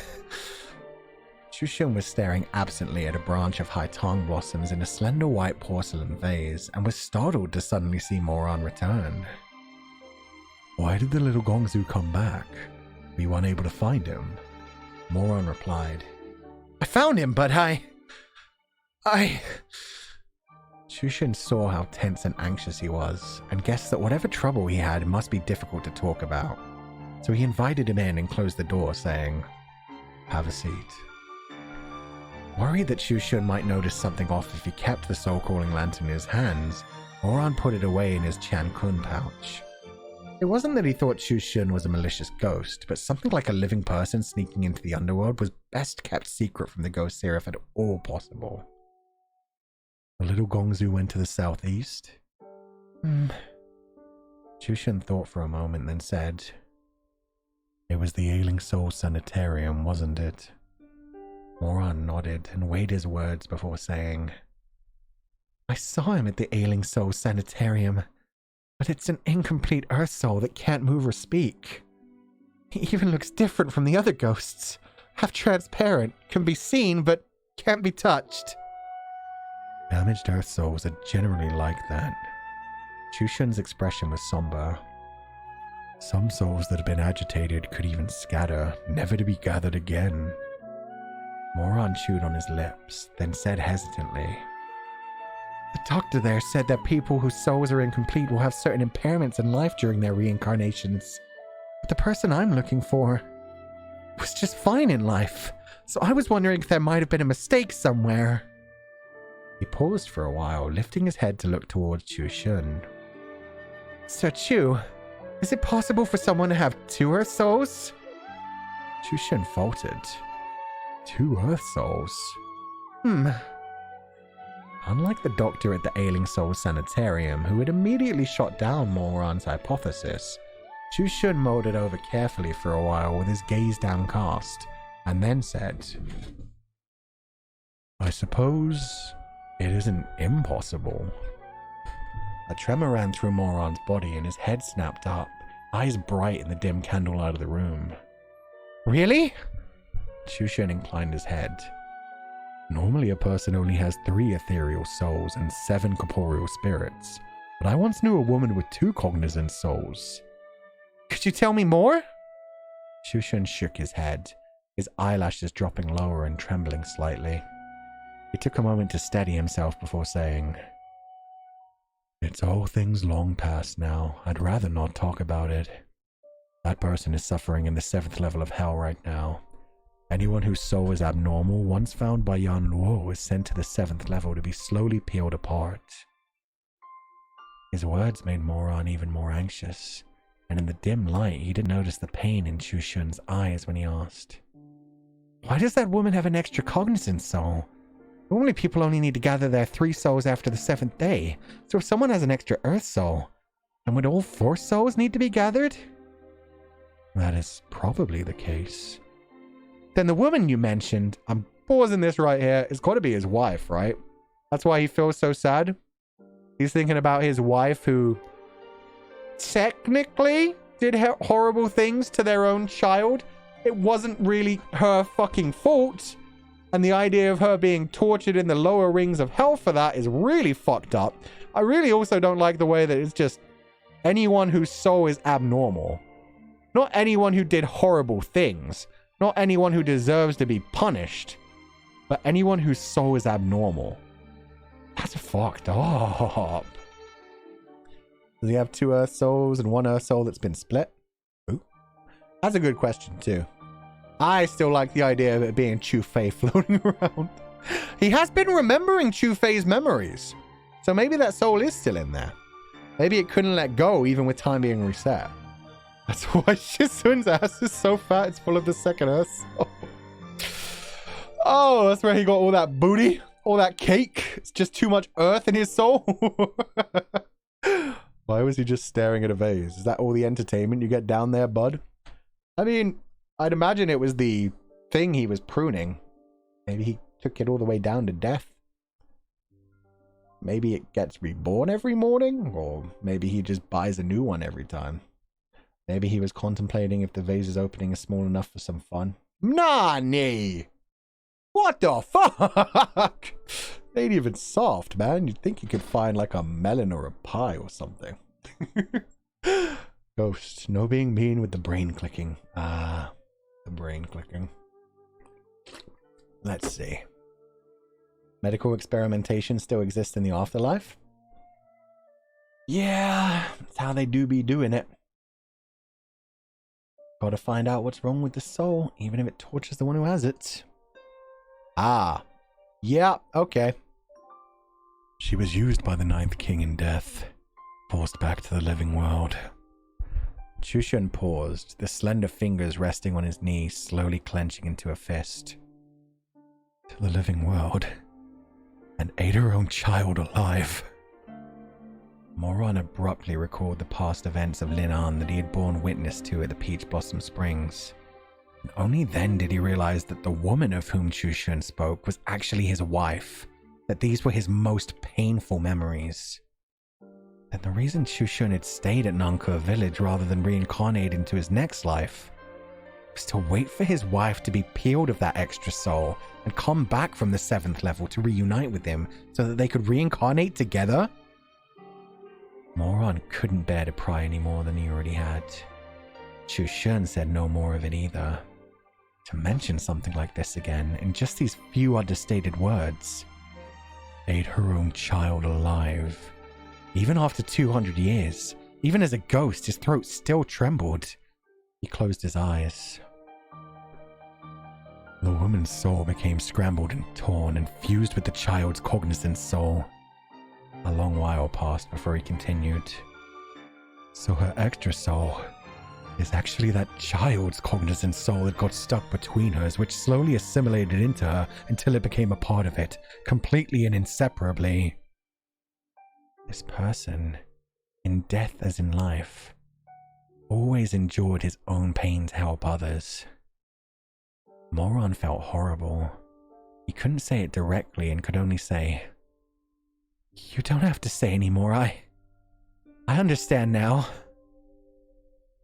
Chushan was staring absently at a branch of Haitong blossoms in a slender white porcelain vase and was startled to suddenly see Moran return. "Why did the little Gongzu come back? Were you unable to find him?" Moran replied, "I found him, but I... Chushan saw how tense and anxious he was, and guessed that whatever trouble he had must be difficult to talk about. So he invited him in and closed the door, saying, "Have a seat." Worried that Chushan might notice something off if he kept the soul-calling lantern in his hands, Moran put it away in his Chan Kun pouch. It wasn't that he thought Chushan was a malicious ghost, but something like a living person sneaking into the underworld was best kept secret from the ghost seer if at all possible. The little Gongzu went to the southeast? Chushan thought for a moment, then said, "It was the Ailing Soul Sanitarium, wasn't it?" Moran nodded and weighed his words before saying, "I saw him at the Ailing Soul Sanitarium, but it's an incomplete Earth Soul that can't move or speak. He even looks different from the other ghosts, half transparent, can be seen but can't be touched." Damaged Earth Souls are generally like that. Chushan's expression was somber. Some souls that have been agitated could even scatter, never to be gathered again. Moran chewed on his lips, then said hesitantly, "The doctor there said that people whose souls are incomplete will have certain impairments in life during their reincarnations. But the person I'm looking for was just fine in life, so I was wondering if there might have been a mistake somewhere." He paused for a while, lifting his head to look towards Chushan. "Sir Chu, is it possible for someone to have 2 Earth Souls?" Chushan faltered. 2 Earth Souls? Unlike the doctor at the Ailing Soul Sanitarium, who had immediately shot down Moran's hypothesis, Chushan mulled it over carefully for a while with his gaze downcast, and then said, "I suppose it isn't impossible." A tremor ran through Moran's body and his head snapped up, eyes bright in the dim candlelight of the room. "Really?" Chushan inclined his head. "Normally a person only has 3 ethereal souls and 7 corporeal spirits, but I once knew a woman with 2 cognizant souls." "Could you tell me more?" Chushan shook his head, his eyelashes dropping lower and trembling slightly. He took a moment to steady himself before saying, "It's all things long past now. I'd rather not talk about it. That person is suffering in the 7th level of hell right now. Anyone whose soul is abnormal, once found by Yan Luo, is sent to the 7th level to be slowly peeled apart." His words made Moran even more anxious, and in the dim light he didn't notice the pain in Chushan's eyes when he asked, "Why does that woman have an extra cognizant soul? Normally people only need to gather their 3 souls after the 7th day, so if someone has an extra Earth soul, then would all 4 souls need to be gathered?" "That is probably the case." "Then the woman you mentioned," I'm pausing this right here, it's got to be his wife, right? That's why he feels so sad. He's thinking about his wife who technically did horrible things to their own child. It wasn't really her fucking fault. And the idea of her being tortured in the lower rings of hell for that is really fucked up. I really also don't like the way that it's just anyone whose soul is abnormal. Not anyone who did horrible things. Not anyone who deserves to be punished, but anyone whose soul is abnormal. That's fucked up. Does he have 2 Earth Souls and 1 Earth Soul that's been split? Ooh. That's a good question too. I still like the idea of it being Chu Fei floating around. He has been remembering Chu Fei's memories. So maybe that soul is still in there. Maybe it couldn't let go even with time being reset. That's why Shisun's ass is so fat it's full of the second Earth soul. Oh, that's where he got all that booty, all that cake. It's just too much earth in his soul. Why was he just staring at a vase? Is that all the entertainment you get down there, bud? I mean, I'd imagine it was the thing he was pruning. Maybe he took it all the way down to death. Maybe it gets reborn every morning, or maybe he just buys a new one every time. Maybe he was contemplating if the vase's opening is small enough for some fun. Nani! What the fuck? They ain't even soft, man. You'd think you could find like a melon or a pie or something. Ghost, no being mean with the brain clicking. Ah, the brain clicking. Let's see. Medical experimentation still exists in the afterlife? Yeah, that's how they do be doing it. Gotta find out what's wrong with the soul, even if it tortures the one who has it. Ah. Yeah, okay. She was used by the Ninth King in death, forced back to the living world. Chushan paused, the slender fingers resting on his knees, slowly clenching into a fist. To the living world, and ate her own child alive. Moron abruptly recalled the past events of Linan that he had borne witness to at the Peach Blossom Springs. And only then did he realize that the woman of whom Chushan spoke was actually his wife, that these were his most painful memories. And the reason Chushan had stayed at Nankur village rather than reincarnate into his next life was to wait for his wife to be peeled of that extra soul and come back from the 7th level to reunite with him so that they could reincarnate together? Moron couldn't bear to pry any more than he already had. Chushan said no more of it either. To mention something like this again, in just these few understated words. Ate her own child alive. Even after 200 years, even as a ghost, his throat still trembled. He closed his eyes. The woman's soul became scrambled and torn and fused with the child's cognizant soul. A long while passed before he continued. So her extra soul is actually that child's cognizant soul that got stuck between hers, which slowly assimilated into her until it became a part of it, completely and inseparably. This person, in death as in life, always endured his own pain to help others. Moron felt horrible. He couldn't say it directly and could only say, "You don't have to say anymore, I understand now."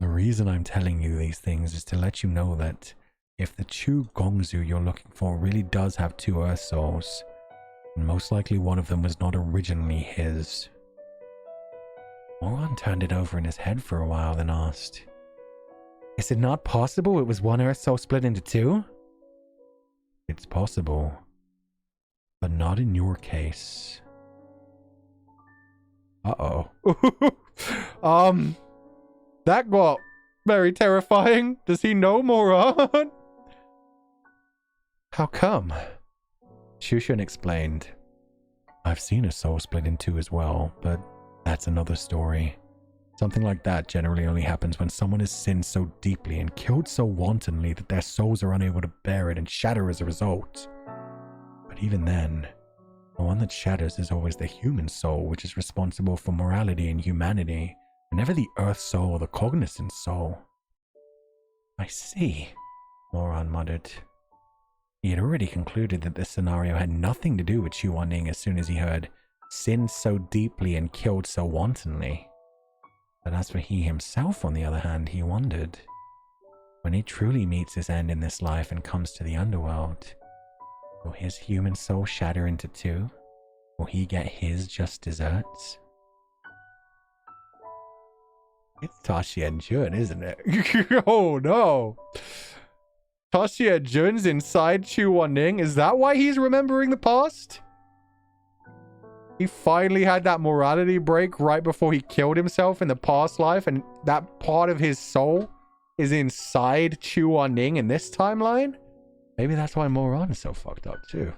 The reason I'm telling you these things is to let you know that if the Chu Gongzu you're looking for really does have 2 Earth Souls, and most likely one of them was not originally his. Moron turned it over in his head for a while, then asked, "Is it not possible it was 1 Earth Soul split into 2? It's possible, but not in your case. Uh-oh. That got very terrifying. Does he know Moron? How come? Chushan explained. I've seen a soul split in 2 as well, but that's another story. Something like that generally only happens when someone has sinned so deeply and killed so wantonly that their souls are unable to bear it and shatter as a result. But even then, the one that shatters is always the human soul, which is responsible for morality and humanity, and never the Earth Soul or the cognizant soul. I see, Moron muttered. He had already concluded that this scenario had nothing to do with Chu Wanning as soon as he heard, sinned so deeply and killed so wantonly. But as for he himself, on the other hand, he wondered. When he truly meets his end in this life and comes to the underworld, will his human soul shatter into 2? Will he get his just desserts? It's Tashi Jun, isn't it? Oh no! Tashi Jun's inside Chu Wanning? Is that why he's remembering the past? He finally had that morality break right before he killed himself in the past life, and that part of his soul is inside Chu Wanning in this timeline? Maybe that's why Moron is so fucked up too.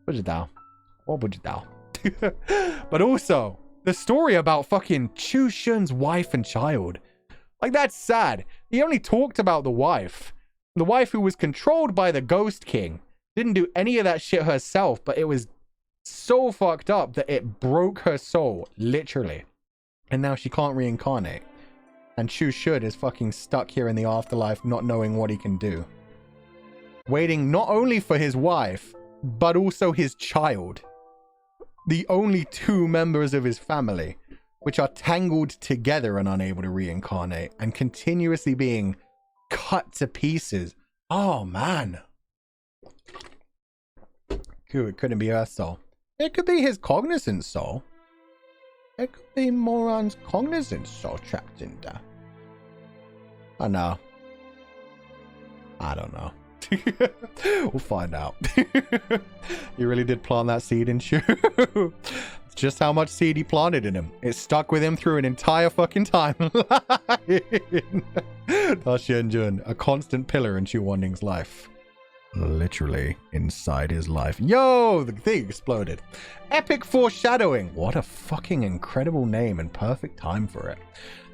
Bujidao. Or Bujidao. But also, the story about fucking Chu Shun's wife and child. Like, that's sad. He only talked about the wife. The wife who was controlled by the Ghost King. Didn't do any of that shit herself, but it was so fucked up that it broke her soul, literally. And now she can't reincarnate. And Chu Shun is fucking stuck here in the afterlife, not knowing what he can do. Waiting not only for his wife, but also his child. The only two members of his family, which are tangled together and unable to reincarnate, and continuously being cut to pieces. Oh, man. It couldn't be Earth Soul. It could be his cognizant soul. It could be Moron's cognizant soul trapped in there. I know. I don't know. We'll find out. You really did plant that seed in Shu. Just how much seed he planted in him. It stuck with him through an entire fucking timeline. Jun, a constant pillar in Chu Wanning's life. Literally inside his life. Yo, the thing exploded. Epic foreshadowing. What a fucking incredible name and perfect time for it.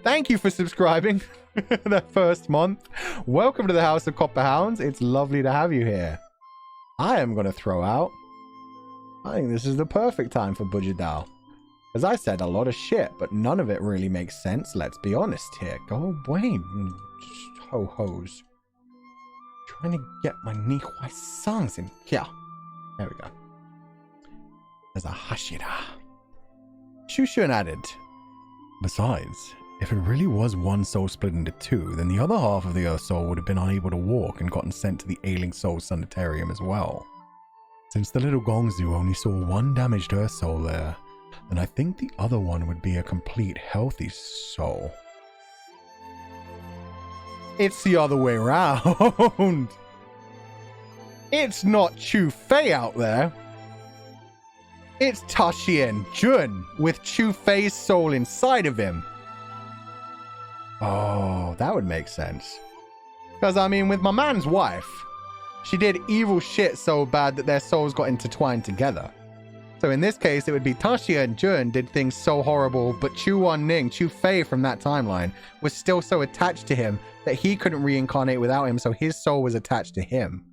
Thank you for subscribing that first month. Welcome to the House of Copper Hounds. It's lovely to have you here. I am going to throw out. I think this is the perfect time for Bujidao. As I said a lot of shit, but none of it really makes sense. Let's be honest here. Go away, ho-hos. Trying to get my Nihuai songs in here. There we go. There's a Hashira. Shushun added. Besides, if it really was one soul split into two, then the other half of the Earth Soul would have been unable to walk and gotten sent to the Ailing Soul Sanitarium as well. Since the little Gongzu only saw one damaged Earth Soul there, then I think the other one would be a complete healthy soul. It's the other way around. It's not Chu Fei out there. It's Taxian Jun with Chu Fei's soul inside of him. Oh, that would make sense. Because, I mean, with my man's wife, she did evil shit so bad that their souls got intertwined together. So in this case, it would be Taxia and Jun did things so horrible, but Chu Wanning, Chu Fei from that timeline, was still so attached to him that he couldn't reincarnate without him, so his soul was attached to him.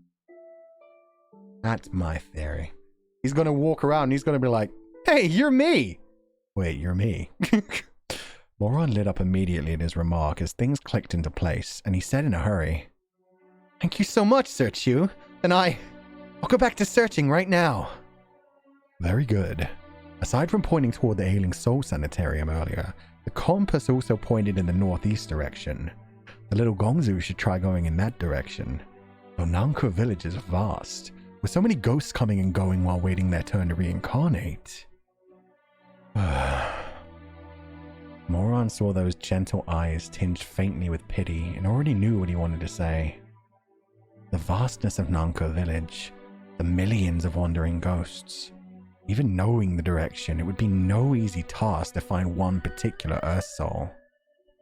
That's my theory. He's going to walk around and he's going to be like, hey, you're me. Wait, you're me. Moron lit up immediately at his remark as things clicked into place, and he said in a hurry, thank you so much, Sir Chu. And I'll go back to searching right now. Very good. Aside from pointing toward the Ailing Soul Sanitarium earlier, the compass also pointed in the northeast direction. The little Gongzu should try going in that direction. Though Nanko village is vast, with so many ghosts coming and going while waiting their turn to reincarnate. Moron saw those gentle eyes tinged faintly with pity and already knew what he wanted to say. The vastness of Nanko village, the millions of wandering ghosts. Even knowing the direction, it would be no easy task to find one particular Earth Soul.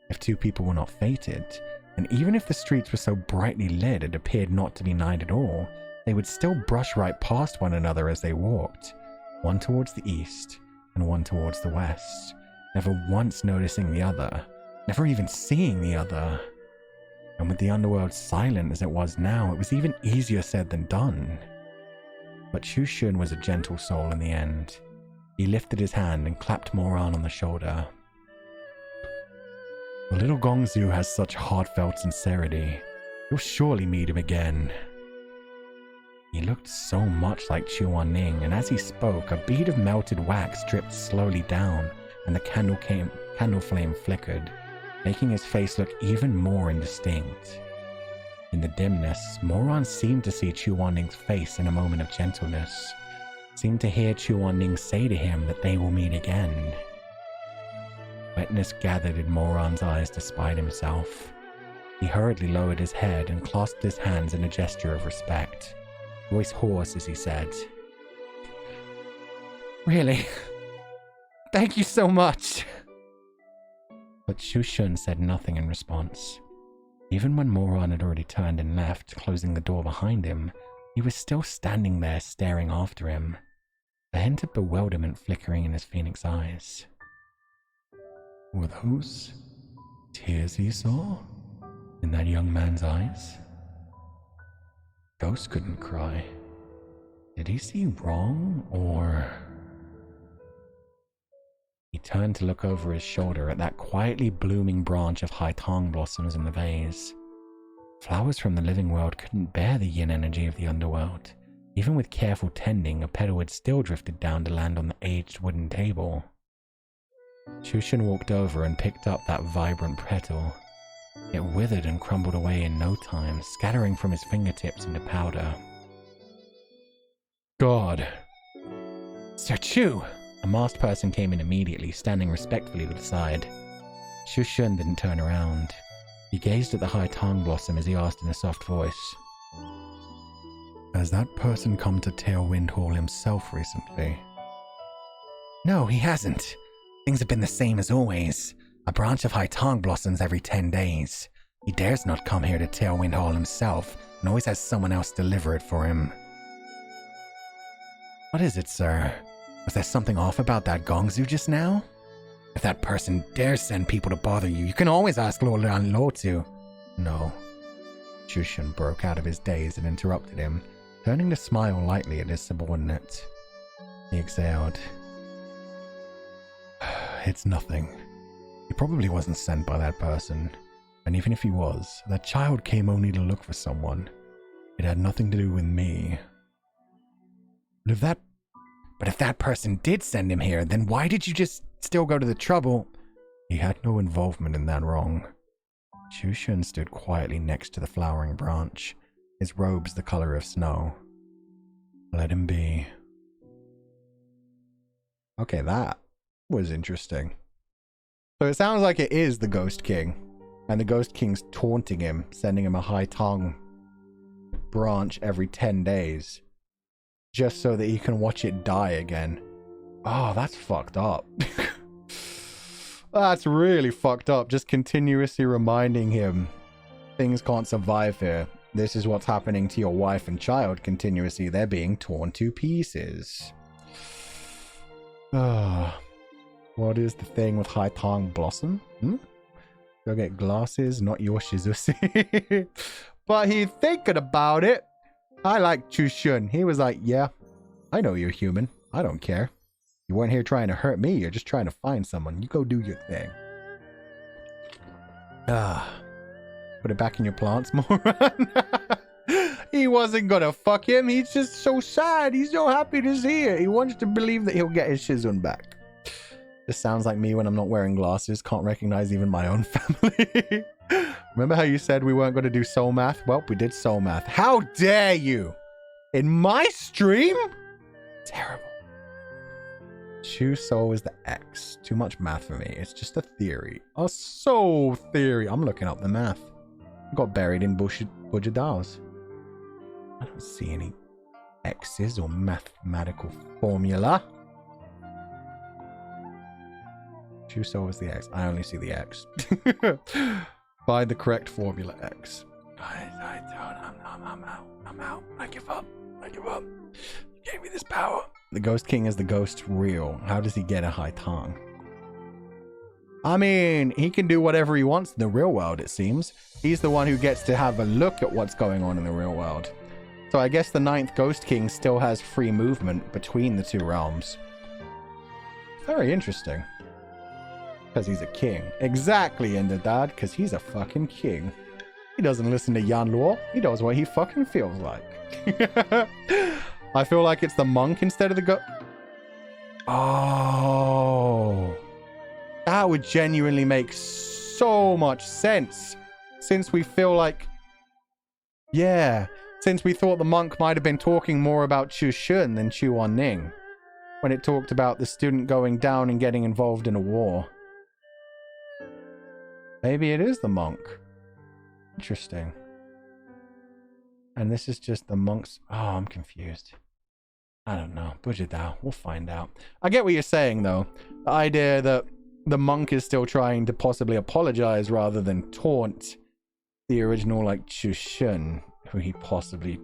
If two people were not fated, and even if the streets were so brightly lit it appeared not to be night at all, they would still brush right past one another as they walked, one towards the east and one towards the west, never once noticing the other, never even seeing the other. And with the underworld silent as it was now, it was even easier said than done. But Chu Shun was a gentle soul in the end. He lifted his hand and clapped Moran on the shoulder. The little Gongzu has such heartfelt sincerity. You'll surely meet him again. He looked so much like Chu Wanning, and as he spoke, a bead of melted wax dripped slowly down, and the candle flame flickered, making his face look even more indistinct. In the dimness, Moran seemed to see Chu Wanning's face in a moment of gentleness, seemed to hear Chu Wanning say to him that they will meet again. Wetness gathered in Moran's eyes despite himself. He hurriedly lowered his head and clasped his hands in a gesture of respect, voice hoarse as he said, "Really? Thank you so much." But Chu Shun said nothing in response. Even when Moran had already turned and left, closing the door behind him, He was still standing there staring after him, a hint of bewilderment flickering in his phoenix eyes. Were those tears he saw in that young man's eyes? Ghost couldn't cry. Did he see wrong, or... He turned to look over his shoulder at that quietly blooming branch of high tong blossoms in the vase. Flowers from the living world couldn't bear the yin energy of the underworld. Even with careful tending, a petal had still drifted down to land on the aged wooden table. Shushan walked over and picked up that vibrant petal. It withered and crumbled away in no time, scattering from his fingertips into powder. God. Sir Chu! A masked person came in immediately, standing respectfully to the side. Shushan didn't turn around. He gazed at the high tong blossom as he asked in a soft voice. Has that person come to Tailwind Hall himself recently? No, he hasn't. Things have been the same as always. A branch of high tong blossoms every 10 days. He dares not come here to Tailwind Hall himself, and always has someone else deliver it for him. What is it, sir? Was there something off about that gongzu just now? If that person dares send people to bother you, you can always ask Lord Lanlo to. No. Shushan broke out of his daze and interrupted him, turning to smile lightly at his subordinate. He exhaled. It's nothing. He probably wasn't sent by that person. And even if he was, that child came only to look for someone. It had nothing to do with me. But if that person did send him here, then why did you just still go to the trouble? He had no involvement in that wrong. Shushan stood quietly next to the flowering branch, his robes the color of snow. Let him be. Okay, that was interesting. So it sounds like it is the Ghost King, and the Ghost King's taunting him, sending him a high tong branch every 10 days, just so that he can watch it die again. Oh, that's fucked up. That's really fucked up. Just continuously reminding him things can't survive here. This is what's happening to your wife and child continuously. They're being torn to pieces. What is the thing with high tong blossom? Go get glasses, not your shizushi. But he thinking about it. I like Chushun. He was like, yeah, I know you're human. I don't care. You weren't here trying to hurt me. You're just trying to find someone. You go do your thing. Put it back in your plants, moron. He wasn't gonna fuck him. He's just so sad. He's so happy to see it. He wants to believe that he'll get his shizun back. This sounds like me when I'm not wearing glasses. Can't recognize even my own family. Remember how you said we weren't going to do soul math? Well, we did soul math. How dare you? In my stream? Terrible. Shu soul is the X. Too much math for me. It's just a theory. A soul theory. I'm looking up the math. Got buried in Bujadaos. I don't see any X's or mathematical formula. Shu soul is the X. I only see the X. Find the correct formula X. I don't. I'm out. I give up. You gave me this power. The Ghost King is the ghost real. How does he get a high tong? I mean, he can do whatever he wants in the real world, it seems. He's the one who gets to have a look at what's going on in the real world. So I guess the 9th Ghost King still has free movement between the two realms. Very interesting. Because he's a king. Exactly, Indadad, because he's a fucking king. He doesn't listen to Yanluo. He does what he fucking feels like. I feel like it's the monk instead of the Oh. That would genuinely make so much sense. Since we feel like... Yeah. Since we thought the monk might have been talking more about Chu Shun than Chu Wanning. When it talked about the student going down and getting involved in a war. Maybe it is the monk. Interesting. And this is just the monks. Oh, I'm confused. I don't know. Bujidao. We'll find out. I get what you're saying, though. The idea that the monk is still trying to possibly apologize rather than taunt the original, like, Chushun, who he possibly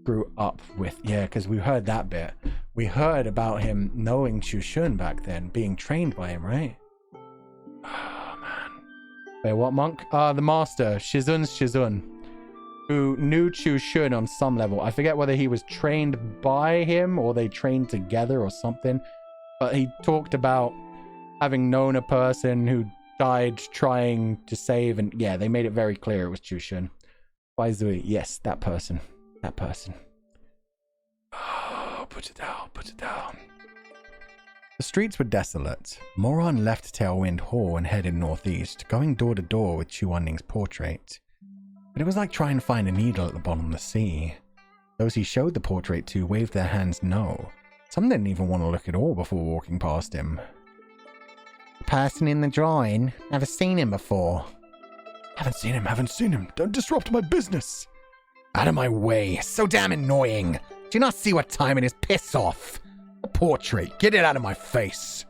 grew up with. Yeah, because we heard that bit. We heard about him knowing Chushan back then, being trained by him, right? Oh, man. Wait, what monk? The master, Shizun, who knew Chushan on some level. I forget whether he was trained by him or they trained together or something. But he talked about having known a person who died trying to save, and yeah, they made it very clear it was Chushan. Bai Zui, yes, that person. That person. Oh, put it down, put it down. The streets were desolate. Moron left Tailwind Hall and headed northeast, going door to door with Chu Wanning's portrait. But it was like trying to find a needle at the bottom of the sea. Those he showed the portrait to waved their hands no. Some didn't even want to look at all before walking past him. The person in the drawing? Never seen him before. Haven't seen him. Don't disrupt my business. Out of my way. So damn annoying. Do you not see what time it is? Piss off. A portrait. Get it out of my face.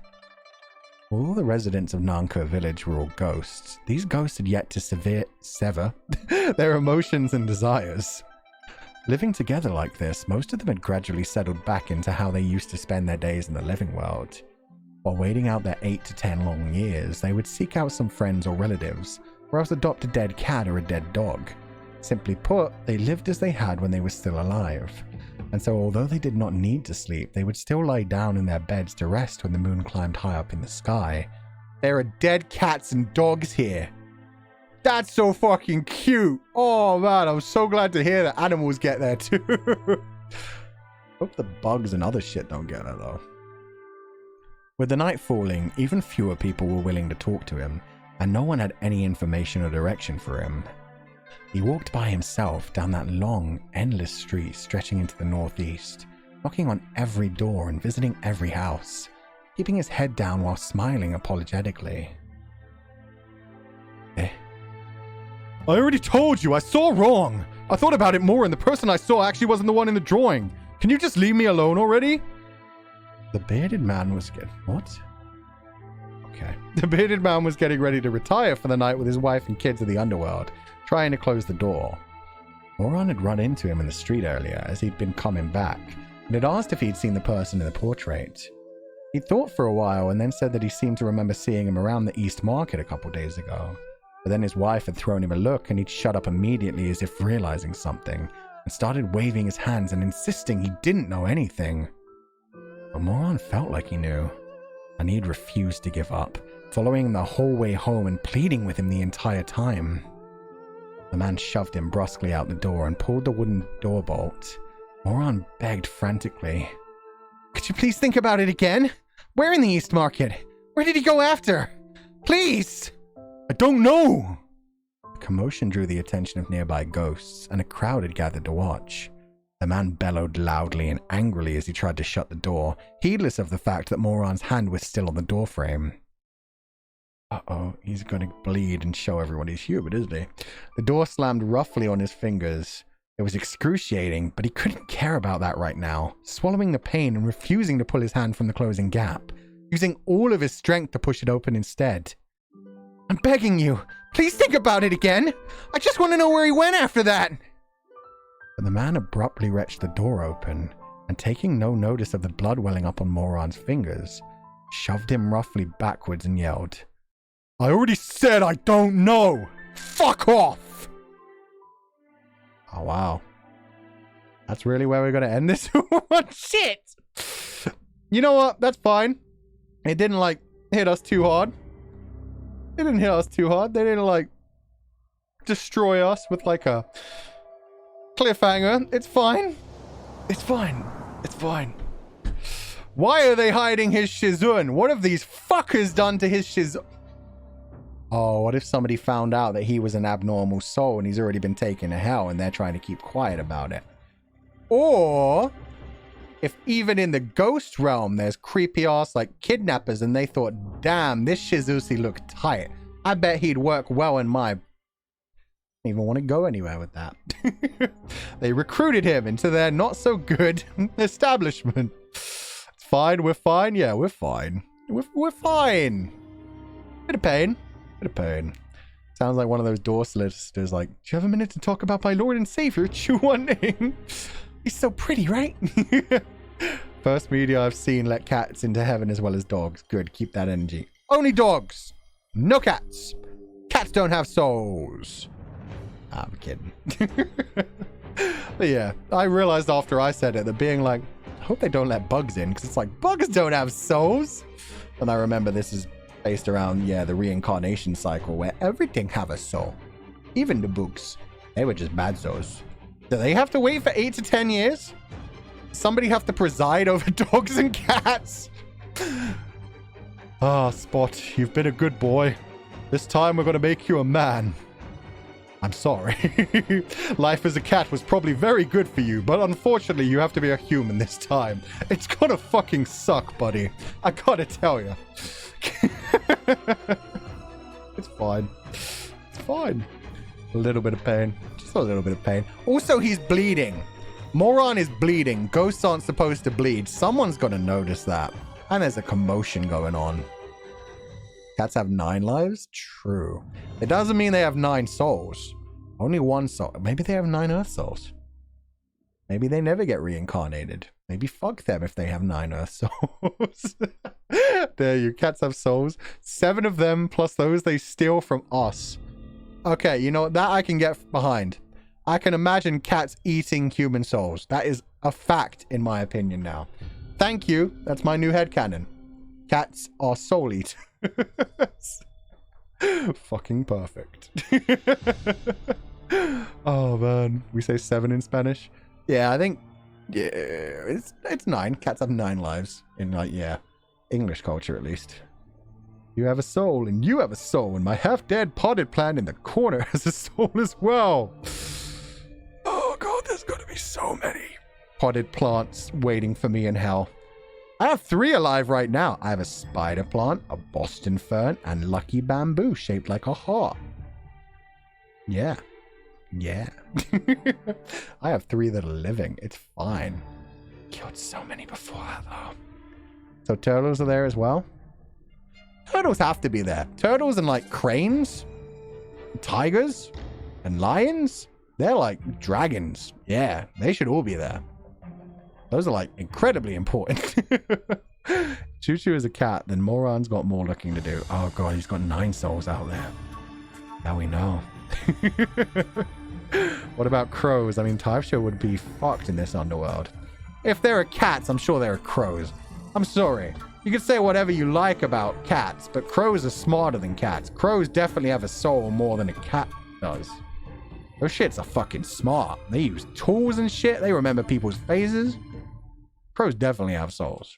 Although the residents of Nanko village were all ghosts, these ghosts had yet to sever their emotions and desires. Living together like this, most of them had gradually settled back into how they used to spend their days in the living world. While waiting out their 8 to 10 long years, they would seek out some friends or relatives, or else adopt a dead cat or a dead dog. Simply put, they lived as they had when they were still alive. And so although they did not need to sleep, they would still lie down in their beds to rest when the moon climbed high up in the sky. There are dead cats and dogs here. That's so fucking cute. Oh man, I'm so glad to hear that animals get there too. Hope the bugs and other shit don't get there though. With the night falling, even fewer people were willing to talk to him, and no one had any information or direction for him. He walked by himself down that long, endless street stretching into the northeast, knocking on every door and visiting every house, keeping his head down while smiling apologetically. I already told you, I saw wrong. I thought about it more and the person I saw actually wasn't the one in the drawing. Can you just leave me alone already? The bearded man was what? Okay. The bearded man was getting ready to retire for the night with his wife and kids of the underworld, trying to close the door. Moron had run into him in the street earlier as he'd been coming back, and had asked if he'd seen the person in the portrait. He'd thought for a while and then said that he seemed to remember seeing him around the East Market a couple days ago. But then his wife had thrown him a look and he'd shut up immediately as if realizing something, and started waving his hands and insisting he didn't know anything. But Moron felt like he knew, and he'd refused to give up, following him the whole way home and pleading with him the entire time. The man shoved him brusquely out the door and pulled the wooden door bolt. Moron begged frantically. Could you please think about it again? Where in the East Market? Where did he go after? Please! I don't know! The commotion drew the attention of nearby ghosts, and a crowd had gathered to watch. The man bellowed loudly and angrily as he tried to shut the door, heedless of the fact that Moron's hand was still on the doorframe. Uh-oh, he's going to bleed and show everyone he's human, isn't he? The door slammed roughly on his fingers. It was excruciating, but he couldn't care about that right now, swallowing the pain and refusing to pull his hand from the closing gap, using all of his strength to push it open instead. I'm begging you, please think about it again. I just want to know where he went after that. But the man abruptly wrenched the door open, and taking no notice of the blood welling up on Moron's fingers, shoved him roughly backwards and yelled, I already said I don't know! Fuck off! Oh wow. That's really where we're going to end this? What shit? You know what? That's fine. It didn't hit us too hard. They didn't hit us too hard. They didn't destroy us with a cliffhanger. It's fine. It's fine. It's fine. Why are they hiding his Shizun? What have these fuckers done to his Shizun? Oh, what if somebody found out that he was an abnormal soul and he's already been taken to hell and they're trying to keep quiet about it? Or if even in the ghost realm there's creepy ass kidnappers and they thought, damn, this Shizusi looked tight. I bet he'd work well in my... I don't even want to go anywhere with that. They recruited him into their not so good establishment. It's fine, we're fine. Yeah, we're fine. We're fine. Bit of pain. Bit of pain. Sounds like one of those door solicitors do you have a minute to talk about my Lord and Savior, Chu Wanning? He's so pretty, right? First media I've seen let cats into heaven as well as dogs. Good, keep that energy. Only dogs! No cats! Cats don't have souls! I'm kidding. But yeah, I realized after I said it that being like, I hope they don't let bugs in, because it's like, bugs don't have souls! And I remember this is based around, yeah, the reincarnation cycle where everything have a soul. Even the books. They were just bad souls. Do they have to wait for 8 to 10 years? Somebody have to preside over dogs and cats? Ah, Spot, you've been a good boy. This time we're going to make you a man. I'm sorry. Life as a cat was probably very good for you, but unfortunately you have to be a human this time. It's gonna fucking suck, buddy. I gotta tell you. It's fine. It's fine. A little bit of pain. Just a little bit of pain. Also, he's bleeding. Moron is bleeding. Ghosts aren't supposed to bleed. Someone's gonna notice that. And there's a commotion going on. Cats have 9 lives? True. It doesn't mean they have 9 souls. Only 1 soul. Maybe they have 9 Earth souls. Maybe they never get reincarnated. Maybe fuck them if they have 9 Earth souls. There you. Cats have souls. 7 of them plus those they steal from us. Okay, you know, that I can get behind. I can imagine cats eating human souls. That is a fact in my opinion now. Thank you. That's my new headcanon. Cats are soul eaters. Fucking perfect. Oh man, we say 7 in Spanish. Yeah, I think it's 9. Cats have 9 lives in, like, yeah, English culture at least. You have a soul and you have a soul, and my half-dead potted plant in the corner has a soul as well. Oh god, there's gotta be so many potted plants waiting for me in hell. I have 3 alive right now. I have a spider plant, a Boston fern, and lucky bamboo shaped like a heart. Yeah. Yeah. I have 3 that are living. It's fine. Killed so many before, though. So turtles are there as well? Turtles have to be there. Turtles and, like, cranes, tigers, and lions. They're like dragons. Yeah, they should all be there. Those are, like, incredibly important. Choo-Choo is a cat, then Moron's got more looking to do. Oh god, he's got 9 souls out there. Now we know. What about crows? I mean, Typhsure would be fucked in this underworld. If there are cats, I'm sure there are crows. I'm sorry. You can say whatever you like about cats, but crows are smarter than cats. Crows definitely have a soul more than a cat does. Those shits are fucking smart. They use tools and shit. They remember people's faces. Crows definitely have souls.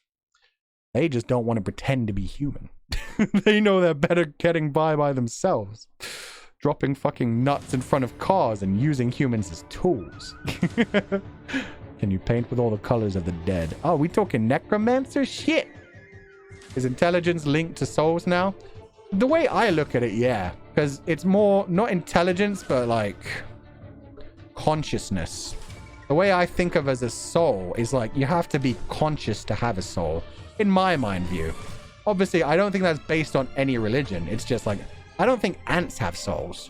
They just don't want to pretend to be human. They know they're better getting by themselves. Dropping fucking nuts in front of cars and using humans as tools. Can you paint with all the colors of the dead? Oh, we talking necromancer? Shit! Is intelligence linked to souls now? The way I look at it, yeah. Because it's more, not intelligence, but like consciousness. The way I think of as a soul is like you have to be conscious to have a soul, in my mind view. Obviously, I don't think that's based on any religion. It's just like, I don't think ants have souls.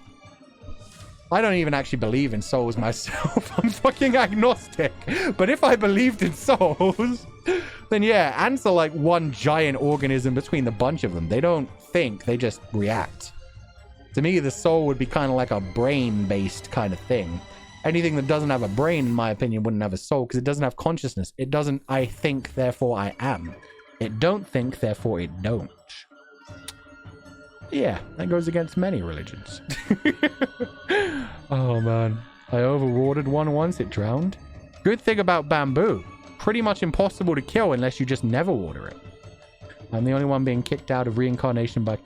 I don't even actually believe in souls myself. I'm fucking agnostic. But if I believed in souls, then yeah, ants are like one giant organism between the bunch of them. They don't think, they just react. To me, the soul would be kind of like a brain-based kind of thing. Anything that doesn't have a brain, in my opinion, wouldn't have a soul because it doesn't have consciousness. It doesn't, I think, therefore I am. It don't think, therefore it don't. Yeah, that goes against many religions. Oh, man. I overwatered one once, it drowned. Good thing about bamboo. Pretty much impossible to kill unless you just never water it. I'm the only one being kicked out of reincarnation by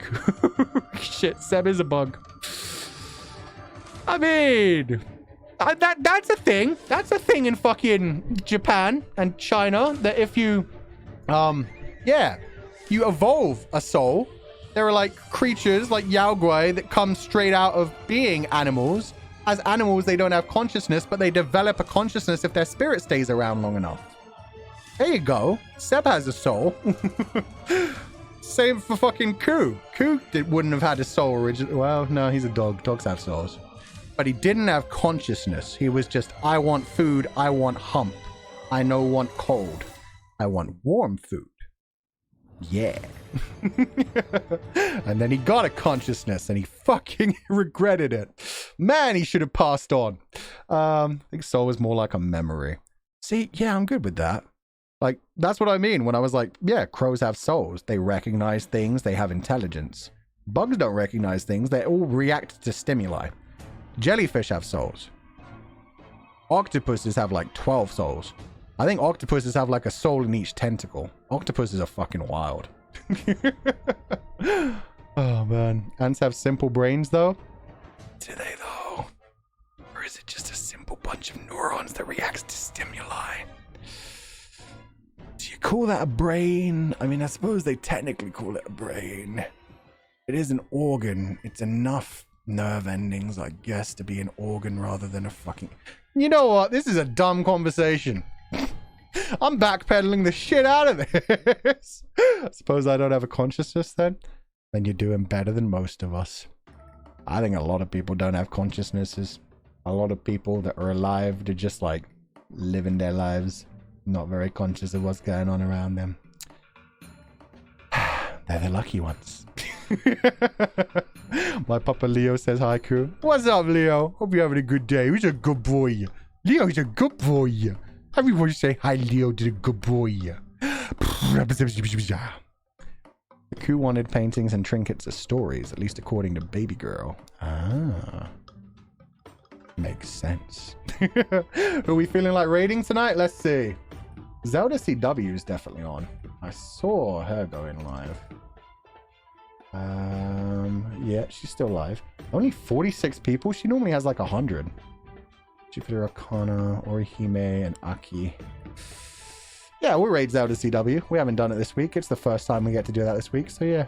shit, Seb is a bug. I mean, that's a thing. That's a thing in fucking Japan and China. That if you, yeah, you evolve a soul. There are like creatures like Yaogui that come straight out of being animals. As animals, they don't have consciousness, but they develop a consciousness if their spirit stays around long enough. There you go. Seb has a soul. Same for fucking Koo. Koo wouldn't have had a soul originally. Well, no, he's a dog. Dogs have souls. but he didn't have consciousness. He was just, I want food, I want hump. I no want cold. I want warm food. Yeah. And then he got a consciousness and he fucking regretted it. Man, he should have passed on. I think soul is more like a memory. See, yeah, I'm good with that. Like, that's what I mean when I was like, yeah, crows have souls. They recognize things. They have intelligence. Bugs don't recognize things. They all react to stimuli. Jellyfish have souls. Octopuses have like 12 souls. I think octopuses have like a soul in each tentacle. Octopuses are fucking wild. Oh, man. Ants have simple brains, though? Do they, though? Or is it just a simple bunch of neurons that reacts to stimuli? Do you call that a brain? I mean, I suppose they technically call it a brain. It is an organ. It's enough nerve endings, I guess, to be an organ rather than a fucking... You know what? This is a dumb conversation. I'm backpedaling the shit out of this. I suppose I don't have a consciousness then? Then you're doing better than most of us. I think a lot of people don't have consciousnesses. A lot of people that are alive, they're just like living their lives, not very conscious of what's going on around them. They're the lucky ones. My Papa Leo says hi, crew. What's up, Leo? Hope you're having a good day. He's a good boy. Leo's a good boy. Everybody say hi, Leo, to the good boy. The crew wanted paintings and trinkets as stories, at least according to Baby Girl. Ah. Makes sense. Are we feeling like raiding tonight? Let's see. Zelda CW is definitely on. I saw her going live. Yeah, she's still live. Only 46 people? She normally has like 100. Jupiter Arcana, Orihime, and Aki. Yeah, we'll raid Zelda CW. We haven't done it this week. It's the first time we get to do that this week, so yeah.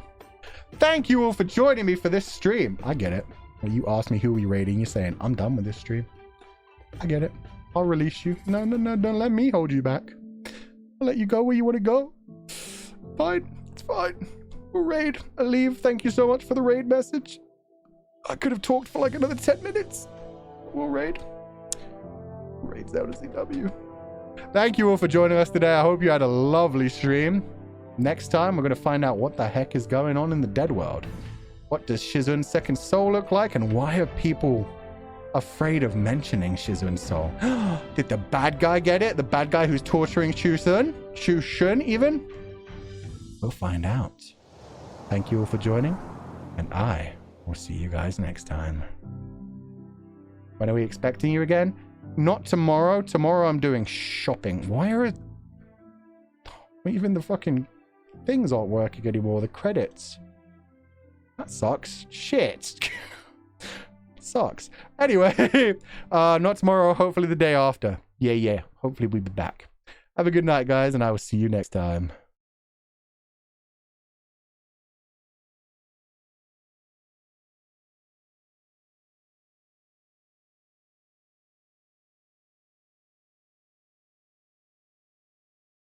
Thank you all for joining me for this stream. I get it. When you ask me who we raiding, you're saying, I'm done with this stream. I get it. I'll release you. No, don't let me hold you back. I'll let you go where you want to go. Fine. It's fine. We'll raid. I'll leave. Thank you so much for the raid message. I could have talked for like another 10 minutes. We'll raid. Raid Zelda CW. Thank you all for joining us today. I hope you had a lovely stream. Next time, we're going to find out what the heck is going on in the dead world. What does Shizun's second soul look like? And why are people afraid of mentioning Shizun's soul? Did the bad guy get it? The bad guy who's torturing Shun even? We'll find out. Thank you all for joining. And I will see you guys next time. When are we expecting you again? Not tomorrow. Tomorrow I'm doing shopping. Why are even the fucking things aren't working anymore? The credits. That sucks. Shit. Sucks. Anyway, not tomorrow. Hopefully the day after. Yeah. Hopefully we'll be back. Have a good night, guys, and I will see you next time.